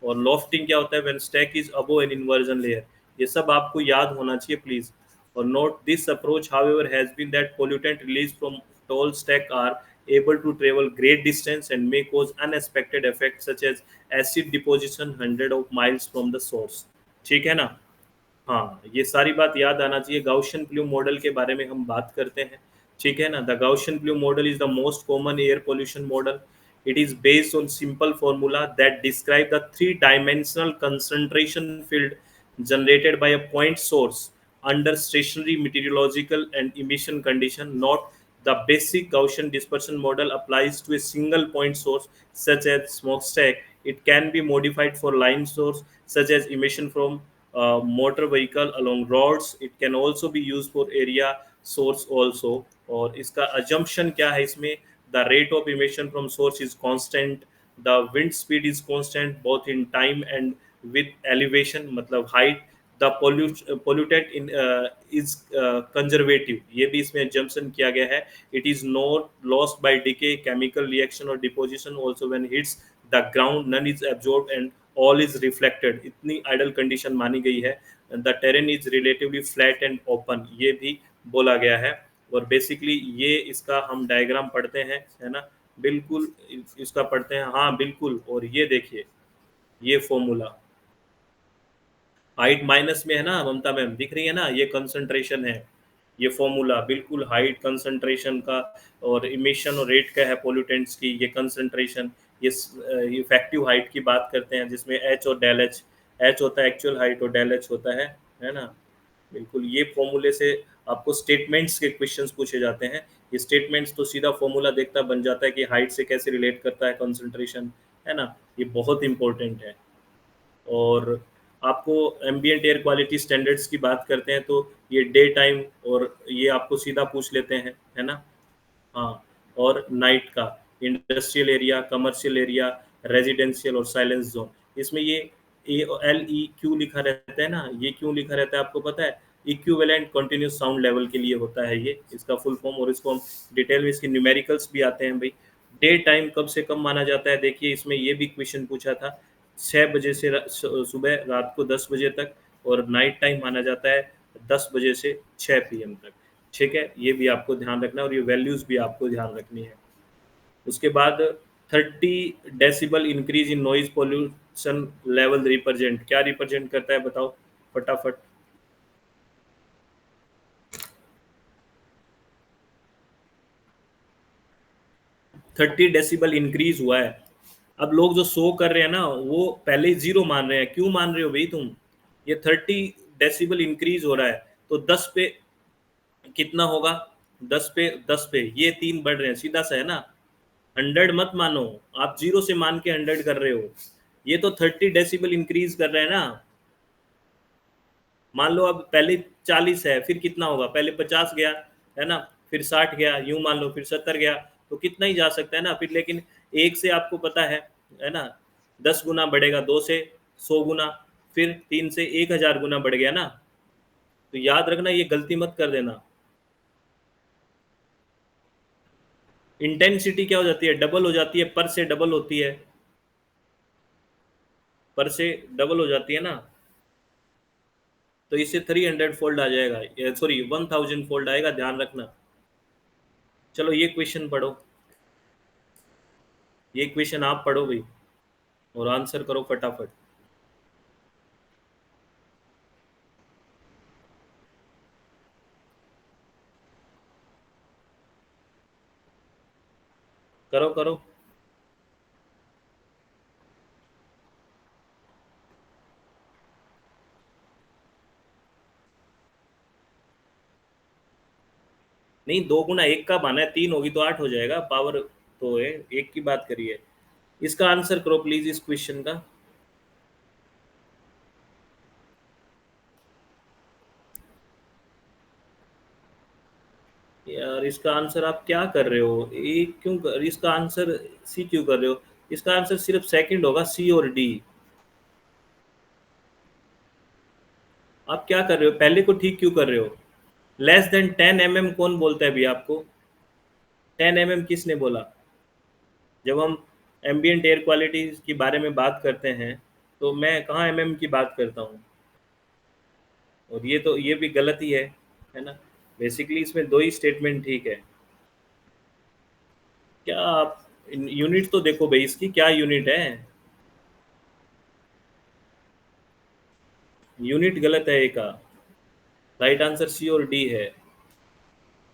और लॉफ्टिंग क्या होता है, when stack is above an inversion layer, ये सब आपको याद होना चाहिए प्लीज। और note this approach however has been that pollutant release from tall stack are able to travel great distance and may cause unexpected effects such as acid deposition hundred of miles from the source, ठीक है ना। हाँ, ये सारी बात याद आना चाहिए। गाउशियन प्लूम मॉडल के बारे में हम बात करते हैं, ठीक है ना। The Gaussian plume model is the most common air pollution model. It is based on simple formula that describe the three dimensional concentration field generated by a point source under stationary meteorological and emission condition. Not the basic Gaussian dispersion model applies to a single point source such as smokestack. It can be modified for line source such as emission from motor vehicle along roads. It can also be used for area source also. और इसका assumption क्या है इसमें, the rate of emission from source is constant, the wind speed is constant both in time and with elevation, मतलब height, the pollutant in is conservative, ये भी इसमें assumption किया गया है। It is not lost by decay, chemical reaction or deposition, also when hits the ground none is absorbed and all is reflected, इतनी idol condition मानी गई है। The terrain is relatively flat and open, ये भी बोला गया है। और बेसिकली ये इसका हम डायग्राम पढ़ते हैं, है ना, बिल्कुल इसका पढ़ते हैं, हाँ बिल्कुल। और ये देखिए, ये फॉर्मूला हाइट माइनस में है ना ममता मैम, दिख रही है ना, ये कंसंट्रेशन है, ये फॉर्मूला बिल्कुल हाइट कंसंट्रेशन का, और इमिशन और रेट का है पोल्यूटेंट्स की, ये कंसंट्रेशन, ये इफेक्टिव हाइट की बात करते हैं जिसमें एच और डेल एच, एच होता है एक्चुअल हाइट और डेल एच होता है ना। बिल्कुल, ये फॉर्मूले से आपको स्टेटमेंट्स के क्वेश्चंस पूछे जाते हैं। ये स्टेटमेंट्स तो सीधा फॉर्मूला देखता बन जाता है कि हाइट से कैसे रिलेट करता है कंसंट्रेशन, है ना, ये बहुत इंपॉर्टेंट है। और आपको एम्बिएंट एयर क्वालिटी स्टैंडर्ड्स की बात करते हैं तो ये डे टाइम, और ये आपको सीधा पूछ लेते हैं, है ना। हाँ, और नाइट का, industrial area, commercial area, residential और साइलेंस जोन, इसमें ये ALEQ लिखा रहता है ना, ये क्यों लिखा रहता है आपको पता है, इक्विवेलेंट कंटिन्यूस साउंड लेवल के लिए होता है ये, इसका फुल फॉर्म। और इसको हम डिटेल में, इसके न्यूमेरिकल्स भी आते हैं भाई। डे टाइम कब से कब माना जाता है, देखिए इसमें ये भी क्वेश्चन पूछा था, 6 बजे से सुबह रात को 10 बजे तक, और नाइट टाइम माना जाता है 10 बजे से 6 PM तक, ठीक है, ये भी आपको ध्यान रखना है और ये वैल्यूज भी आपको ध्यान रखनी है। उसके बाद 30 decibel increase in noise pollution level represent, क्या रिप्रेजेंट करता है बताओ फटाफट। 30 डेसिबल इंक्रीज हुआ है, अब लोग जो शो कर रहे हैं ना, वो पहले ही जीरो मान रहे हैं। क्यों मान रहे हो भाई तुम? ये 30 डेसिबल इंक्रीज हो रहा है, तो 10 पे कितना होगा? 10 पे ये 3 बढ़ रहे हैं, सीधा सा है ना। 100 मत मानो, आप जीरो से मान के 100 कर रहे हो। ये तो 30 डेसिबल इंक्रीज कर रहे हैं ना। मान लो अब पहले 40 है, फिर कितना होगा? पहले 50 गया, है ना, फिर 60 गया, यूं मान लो, फिर 70 गया, तो कितना ही जा सकता है ना फिर। लेकिन एक से आपको पता है ना, 10 गुना बढ़ेगा, 2 से 100 गुना, फिर 3 से 1000 गुना बढ़ गया ना। तो याद रखना, ये गलती मत कर देना। इंटेंसिटी क्या हो जाती है? डबल हो जाती है, पर से डबल होती है, पर से डबल हो जाती है ना। तो इससे 300 फोल्ड आ जाएगा, सॉरी 1000 फोल्ड आएगा, ध्यान रखना। चलो ये क्वेश्चन पढ़ो, ये क्वेश्चन आप पढ़ो भाई, और आंसर करो फटाफट। करो करो। नहीं, 2 गुना 1 का माना है, 3 होगी तो 8 हो जाएगा, पावर तो है, एक की बात करिए। इसका आंसर करो प्लीज, इस क्वेश्चन का। यार इसका आंसर आप क्या कर रहे हो? इसका आंसर सी क्यों कर रहे हो? इसका आंसर सिर्फ सेकंड होगा, सी और डी। आप क्या कर रहे हो? पहले को ठीक क्यों कर रहे हो? लेस देन 10 mm कौन बोलता है भैया आपको? 10 mm किसने बोला? जब हम एम्बियंट एयर क्वालिटी के बारे में बात करते हैं, तो मैं कहाँ की बात करता हूँ? और ये तो ये भी गलत ही है ना। बेसिकली इसमें दो ही स्टेटमेंट ठीक है। क्या आप यूनिट तो देखो भाई, इसकी क्या यूनिट है? यूनिट गलत है ए का। राइट आंसर सी और डी है।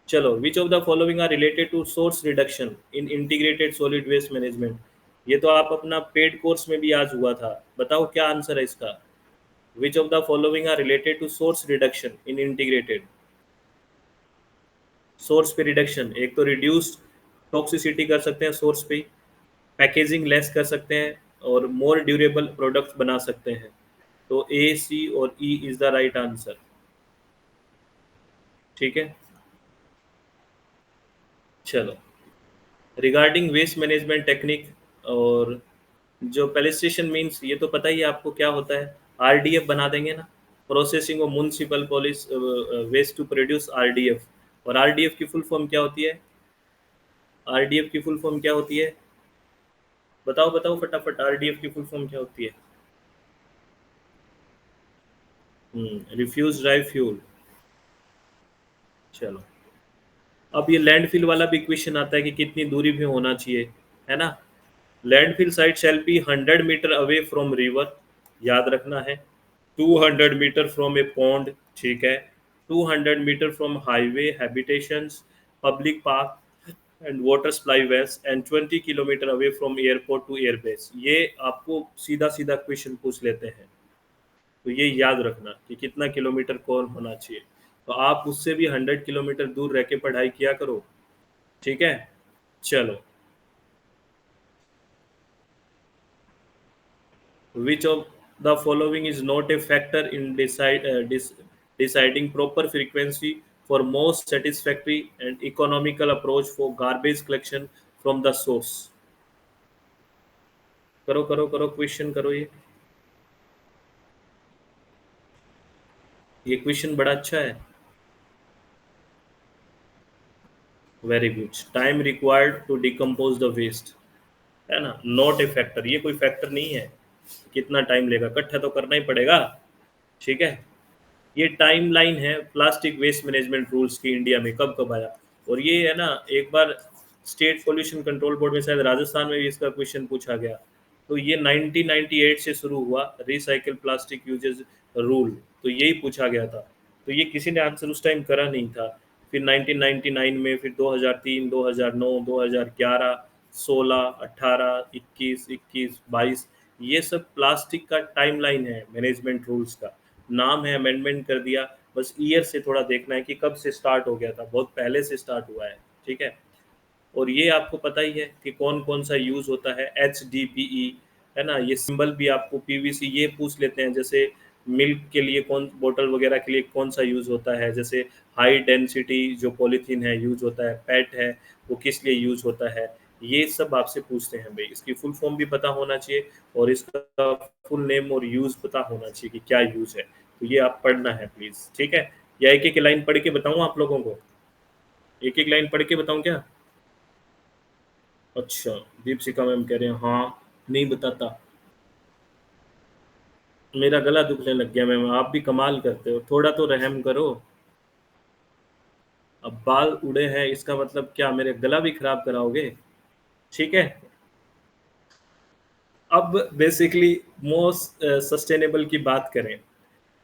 चलो, which of the following are related to source reduction in integrated solid waste management? ये तो आप अपना पेड कोर्स में भी आज हुआ था। बताओ क्या आंसर है इसका? Which of the following are related to source reduction in integrated? Source पे रिडक्शन, एक तो रिड्यूस टॉक्सिसिटी कर सकते हैं सोर्स पे, पैकेजिंग लेस कर सकते हैं, और मोर ड्यूरेबल प्रोडक्ट्स बना सकते हैं। तो ए, सी और E is the right answer. ठीक है, चलो। रिगार्डिंग वेस्ट मैनेजमेंट टेक्निक, और जो पेलिस्ट्रेशन मीन्स, ये तो पता ही है आपको क्या होता है। आरडीएफ बना देंगे ना, processing of municipal police waste to produce RDF. और आरडीएफ की फुल फॉर्म क्या होती है? आरडीएफ की फुल फॉर्म क्या होती है? बताओ बताओ फटाफट, आरडीएफ की फुल फॉर्म क्या होती है? Refuse derived fuel. चलो, अब ये लैंडफिल वाला भी क्वेश्चन आता है कि कितनी दूरी पे होना चाहिए, है ना। Landfill site shall be 100 metre away from river, याद रखना है। 200 मीटर फ्रॉम ए पॉन्ड, ठीक है। 200 metre from highway, habitations, public park and water supply wells, and 20 kilometre away from airport to airbase. ये आपको सीधा सीधा क्वेश्चन पूछ लेते हैं, तो ये याद रखना कि कितना किलोमीटर कौन होना चाहिए। तो आप उससे भी 100 किलोमीटर दूर रह के पढ़ाई किया करो, ठीक है। चलो, which of the following is not a factor in deciding proper frequency for most satisfactory and economical approach for garbage collection from the source? करो करो करो, क्वेश्चन करो ये क्वेश्चन बड़ा अच्छा है। Very good. Time required to decompose the waste, है ना, नॉट ए फैक्टर। ये कोई फैक्टर नहीं है कितना टाइम लेगा, इकट्ठा तो करना ही पड़ेगा, ठीक है। ये टाइमलाइन है प्लास्टिक वेस्ट मैनेजमेंट रूल्स की, इंडिया में कब कब आया। और ये है ना, एक बार स्टेट पोल्यूशन कंट्रोल बोर्ड में, शायद राजस्थान में भी इसका क्वेश्चन पूछा गया। तो ये 1998 से शुरू हुआ, रिसाइकल प्लास्टिक यूजेज रूल। तो यही पूछा गया था, तो ये किसी ने आंसर उस टाइम करा नहीं था। फिर 1999 में, फिर 2003, 2009, 2011, 16, 18, 21, 21, 22, ये सब प्लास्टिक का टाइमलाइन है मैनेजमेंट रूल्स का। नाम है, अमेंडमेंट कर दिया, बस ईयर से थोड़ा देखना है कि कब से स्टार्ट हो गया था, बहुत पहले से स्टार्ट हुआ है, ठीक है? और ये आपको पता ही है कि कौन-कौन सा यूज़ होता है, एचडीपीई, है ना? ये सिंबल भी आपको पीवीसी ये पूछ लेते हैं, जैसे मिल्क के लिए कौन बॉटल वगैरह के लिए कौन-सा यूज़ होता है, जैसे हाई डेंसिटी जो पॉलीथीन है यूज़ होता है, पेट है, वो किस लिए यूज़ होता है, ये सब आपसे पूछते हैं भई। इसकी फुल फॉर्म भी पता होना चाहिए और इसका फुल नेम और यूज़ पता होना चाहिए कि क्या यूज़ है। तो ये आप पढ़ना है प्लीज़, ठीक है? या एक-एक लाइन पढ़ के बताऊँ आप लोगों को? एक-एक लाइन पढ़ के बताऊँ क्या? अच्छा, दीपशिखा मैम कह रहे हैं हाँ, नहीं बताता। मेरा गला दुखने लग गया मैम, आप भी कमाल करते हो, थोड़ा तो रहम करो। अब बाल उड़े हैं इसका मतलब क्या मेरे गला भी खराब कराओगे? ठीक है? अब बेसिकली मोस्ट सस्टेनेबल की बात करें,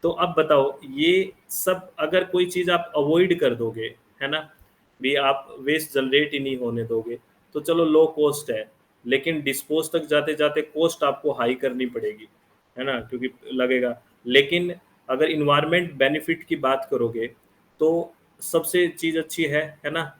तो अब बताओ ये सब अगर कोई चीज़ आप अवॉइड कर दोगे, है ना? भी आप वेस्ट जनरेट ही नहीं होने दोगे, तो चलो लो कॉस्ट है, लेकिन डिस्पोज़ तक जाते-जाते कॉस्ट आपको हाई करनी पड़ेगी, है ना? क्योंकि लगेगा। लेकिन अगर एनवायरनमेंट बेनिफिट की बात करोगे, तो सबसे चीज़ अच्छी है ना?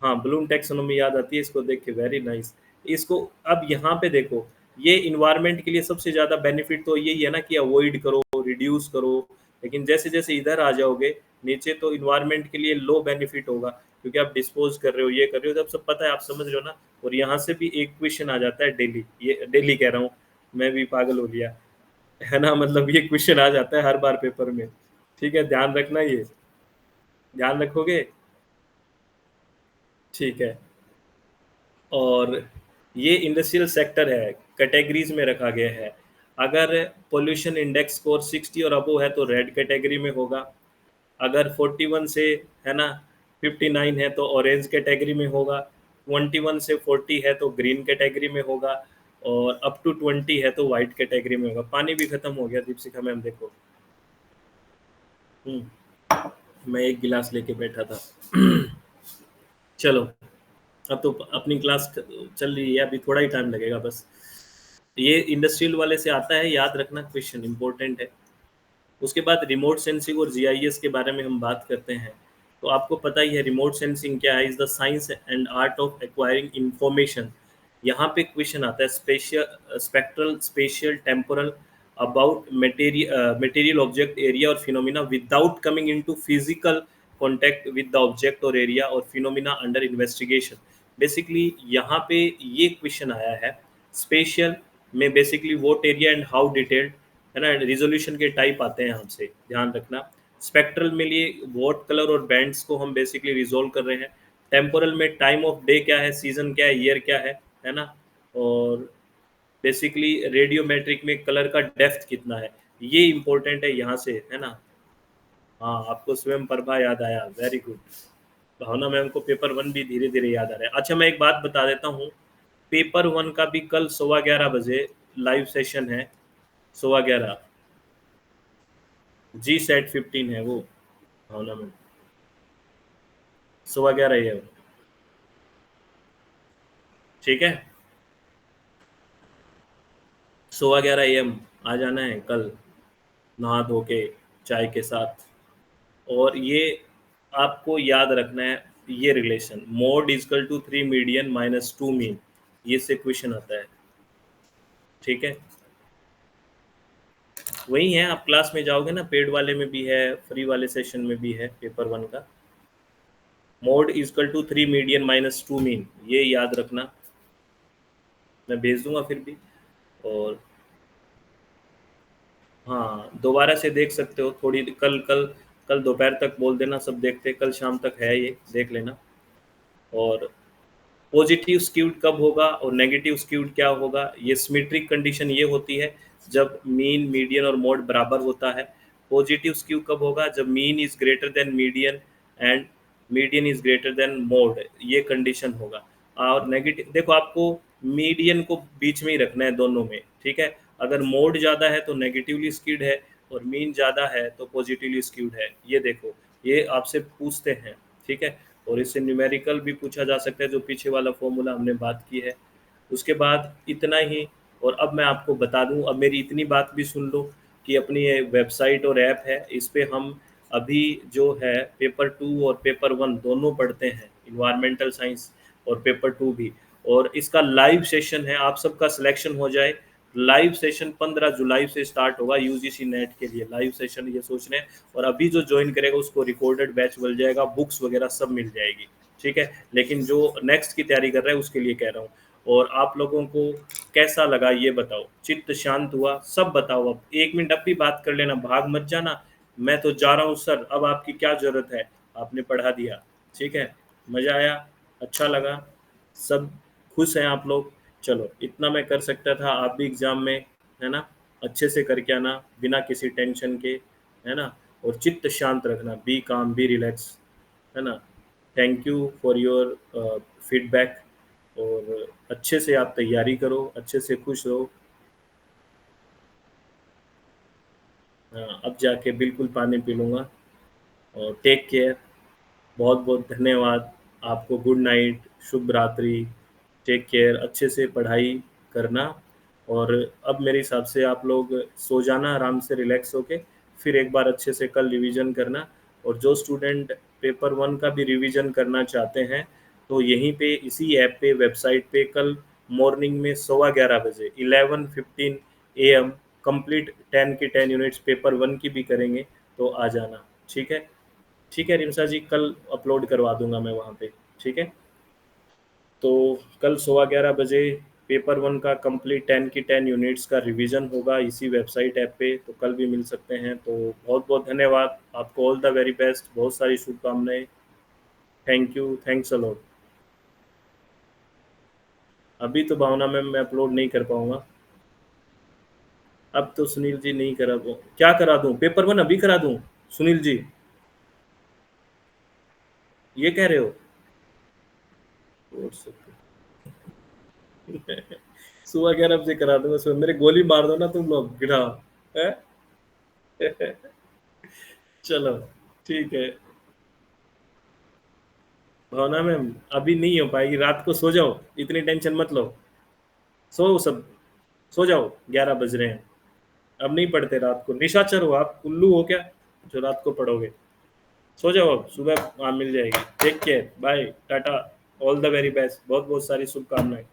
हाँ, ब्लूम टैक्सोनॉमी याद आती है इसको देख के वेरी नाइस। इसको अब यहाँ पे देखो, ये एनवायरनमेंट के लिए सबसे ज़्यादा बेनिफिट तो यही है ना कि अवॉइड करो, रिड्यूस करो, लेकिन जैसे-जैसे इधर आ जाओगे, नीचे तो एनवायरनमेंट के लिए लो बेनिफिट होगा, क्योंकि आप डिस्पोज़ कर रहे हो, ये कर रहे हो, जब सब पता है, आप समझ रहे हो ना? और यहाँ से भी एक क्वेश्चन आ जाता है डेली, ये डेली कह रहा हूँ, मैं भी पागल हो गया, है ना? मतलब ये क्वेश्चन आ जाता है हर बार पेपर में, ठीक है? ध्यान रखना ये, ध्यान रखोगे? ठीक है। और ये इंडस्ट्रियल सेक्टर है, कैटेगरीज़ में रखा गया है। अगर पॉल्यूशन इंडेक्स स्कोर 60 और अबोव है तो रेड कैटेगरी में होगा। अगर 41 से, है ना, 59 है तो ऑरेंज कैटेगरी में होगा। 21 से 40 है तो ग्रीन कैटेगरी में होगा और अप टू 20 है तो व्हाइट कैटेगरी में होगा। पानी भी खत्म हो गया दीपशिखा मैम देखो। हुँ, मैं एक गिलास लेके बैठा था। चलो, अब तो अपनी क्लास चल रही है, अभी थोड़ा ही टाइम लगेगा बस। ये इंडस्ट्रियल वाले से आता है, याद रखना क्वेश्चन इम्पोर्टेंट है। उसके बाद रिमोट सेंसिंग और जीआईएस के बारे में हम बात करते हैं। तो आपको पता ही है रिमोट सेंसिंग क्या है, is the science and art of acquiring information. यहाँ पे क्वेश्चन आता है spatial spectral spatial temporal about material object area और phenomena without coming into physical contact with the object और एरिया और फिनोमिना अंडर इन्वेस्टिगेशन। बेसिकली यहाँ पे ये क्वेश्चन आया है स्पेशियल में, basically what area and how detailed, है ना? रिजोल्यूशन के टाइप आते हैं यहाँ से, ध्यान रखना। स्पेक्ट्रल में लिए वॉट कलर और बैंड्स को हम बेसिकली रिजोल्व कर रहे हैं। टेम्पोरल में टाइम ऑफ डे क्या है, सीजन क्या है, ईयर क्या है ना? और बेसिकली रेडियोमेट्रिक में कलर का डेप्थ कितना है, ये इंपॉर्टेंट है यहाँ से, है ना? हाँ, आपको स्वयं प्रभा याद आया, वेरी गुड। भावना मैम को पेपर वन भी धीरे धीरे याद आ रहा है। अच्छा, मैं एक बात बता देता हूँ, पेपर वन का भी कल 11:15 बजे लाइव सेशन है। 11:15 जी सेट 15 है वो, भावना मैम। 11:15 है वो, ठीक है? 11:15 AM आ जाना है कल, नहा धो के चाय के साथ। और ये आपको याद रखना है, ये relation mode equal to 3 median minus 2 mean, ये से क्वेश्चन आता है, ठीक है? वही है, आप क्लास में जाओगे ना, पेड वाले में भी है, फ्री वाले सेशन में भी है पेपर वन का। Mode equal to 3 median minus 2 mean, ये याद रखना, मैं भेज दूंगा फिर भी। और हाँ, दोबारा से देख सकते हो, थोड़ी कल कल कल दोपहर तक बोल देना, सब देखते, कल शाम तक है ये, देख लेना। और पॉजिटिव स्क्यूड कब होगा और नेगेटिव स्क्यूड क्या होगा, ये सिमेट्रिक कंडीशन ये होती है जब मीन, मीडियन और मोड बराबर होता है। पॉजिटिव स्क्यू कब होगा, जब mean is greater than median and median is greater than mode, ये कंडीशन होगा। और नेगेटिव देखो, आपको मीडियन को बीच में ही रखना है दोनों में, ठीक है? अगर मोड ज़्यादा है तो नेगेटिवली स्क्यूड है और मीन ज़्यादा है तो पॉजिटिवली स्क्यूड है, ये देखो, ये आपसे पूछते हैं, ठीक है? और इससे न्यूमेरिकल भी पूछा जा सकता है, जो पीछे वाला फॉर्मूला हमने बात की है। उसके बाद इतना ही। और अब मैं आपको बता दूं, अब मेरी इतनी बात भी सुन लो कि अपनी ये वेबसाइट और ऐप है, इस पे हम अभी जो है पेपर 2 और पेपर 1 दोनों पढ़ते हैं, इन्वायरमेंटल साइंस और पेपर 2 भी। और इसका लाइव सेशन है, आप सबका सिलेक्शन हो जाए। लाइव सेशन 15 जुलाई से स्टार्ट होगा यूजीसी नेट के लिए लाइव सेशन, ये सोच रहे हैं। और अभी जो ज्वाइन करेगा उसको रिकॉर्डेड बैच मिल जाएगा, बुक्स वगैरह सब मिल जाएगी, ठीक है। लेकिन जो नेक्स्ट की तैयारी कर रहा है उसके लिए कह रहा हूँ। और आप लोगों को कैसा लगा ये बताओ, चित्त शांत हुआ, सब बताओ। अब 1 मिनट अब भी बात कर लेना, भाग मत जाना। मैं तो जा रहा हूँ सर, अब आपकी क्या ज़रूरत है, आपने पढ़ा दिया, ठीक है। मज़ा आया, अच्छा लगा, सब खुश हैं आप लोग। चलो इतना मैं कर सकता था, आप भी एग्ज़ाम में, है ना, अच्छे से करके आना बिना किसी टेंशन के, है ना। और चित्त शांत रखना, बी काम, बी रिलैक्स, है ना। Thank you for your feedback. और अच्छे से आप तैयारी करो, अच्छे से खुश रहो। हाँ, अब जाके बिल्कुल पानी पी लूँगा। और टेक केयर, बहुत बहुत धन्यवाद आपको। गुड नाइट, शुभ रात्रि, टेक केयर, अच्छे से पढ़ाई करना। और अब मेरे हिसाब से आप लोग सो जाना आराम से, रिलैक्स होके, फिर एक बार अच्छे से कल रिवीजन करना। और जो स्टूडेंट पेपर 1 का भी रिवीजन करना चाहते हैं, तो यहीं पे इसी ऐप पे, वेबसाइट पे, कल मॉर्निंग में 11:15 बजे 11:15 AM कंप्लीट 10 की 10 यूनिट्स पेपर 1 की भी करेंगे, तो आ जाना, ठीक है। ठीक है रिमसा जी, कल अपलोड करवा दूंगा मैं वहाँ पे, ठीक है। तो कल 11:15 बजे पेपर 1 का कंप्लीट 10 की 10 यूनिट्स का रिवीजन होगा इसी वेबसाइट ऐप पे, तो कल भी मिल सकते हैं। तो बहुत बहुत धन्यवाद आपको, ऑल द वेरी बेस्ट, बहुत सारी शुभकामनाएं। Thank you, thanks a lot. अभी तो भावना मैम मैं अपलोड नहीं कर पाऊंगा। अब तो सुनील जी नहीं करा दूँ, क्या करा दूँ, पेपर 1 अभी करा दूँ सुनील जी, ये कह रहे हो? सुबह 11 बजे करा दूंगा, सुबह मेरे गोली मार दो ना तुम लोग गिरा है। चलो ठीक है। भावना मैम अभी नहीं हो पाएगी, रात को सो जाओ, इतनी टेंशन मत लो। सो सब, सो जाओ, 11 बज रहे हैं। अब नहीं पढ़ते रात को, निशाचर हो आप, उल्लू हो क्या जो रात को पढ़ोगे। सो जाओ, अब सुबह वहाँ मिल जाएगी। Take care, bye, tata, all the very best, बहुत बहुत सारी शुभकामनाएं।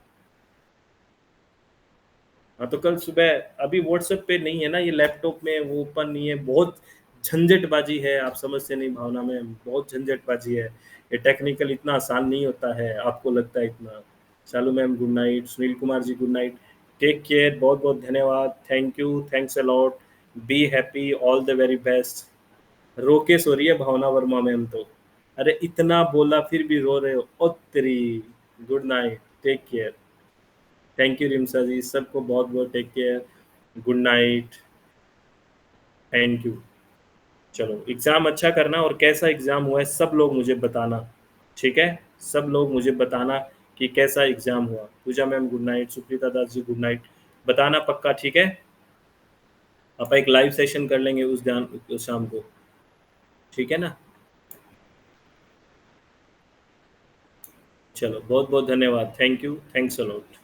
हाँ तो कल सुबह, अभी व्हाट्सएप पे नहीं है ना, ये लैपटॉप में वो ओपन नहीं है, बहुत झंझटबाजी है, आप समझते नहीं भावना में, बहुत झंझटबाजी है। ये टेक्निकल इतना आसान नहीं होता है, आपको लगता है इतना। Shalu ma'am good night, Sunil Kumar ji good night, take care, बहुत बहुत धन्यवाद, thank you, thanks a lot, be happy, all the very best. रो के सो रही है भावना वर्मा मैम तो, अरे इतना बोला फिर भी रो रहे हो, ओ तेरी। Good night, take care. Thank you Rimsa ji, सबको बहुत बहुत take care, good night, thank you. चलो एग्ज़ाम अच्छा करना, और कैसा एग्ज़ाम हुआ है सब लोग मुझे बताना, ठीक है। सब लोग मुझे बताना कि कैसा एग्ज़ाम हुआ। पूजा मैम गुड नाइट, सुप्रीता दास जी गुड नाइट, बताना पक्का, ठीक है। आप एक लाइव सेशन कर लेंगे उस शाम को, ठीक है ना। चलो बहुत बहुत धन्यवाद, thank you, thanks a lot.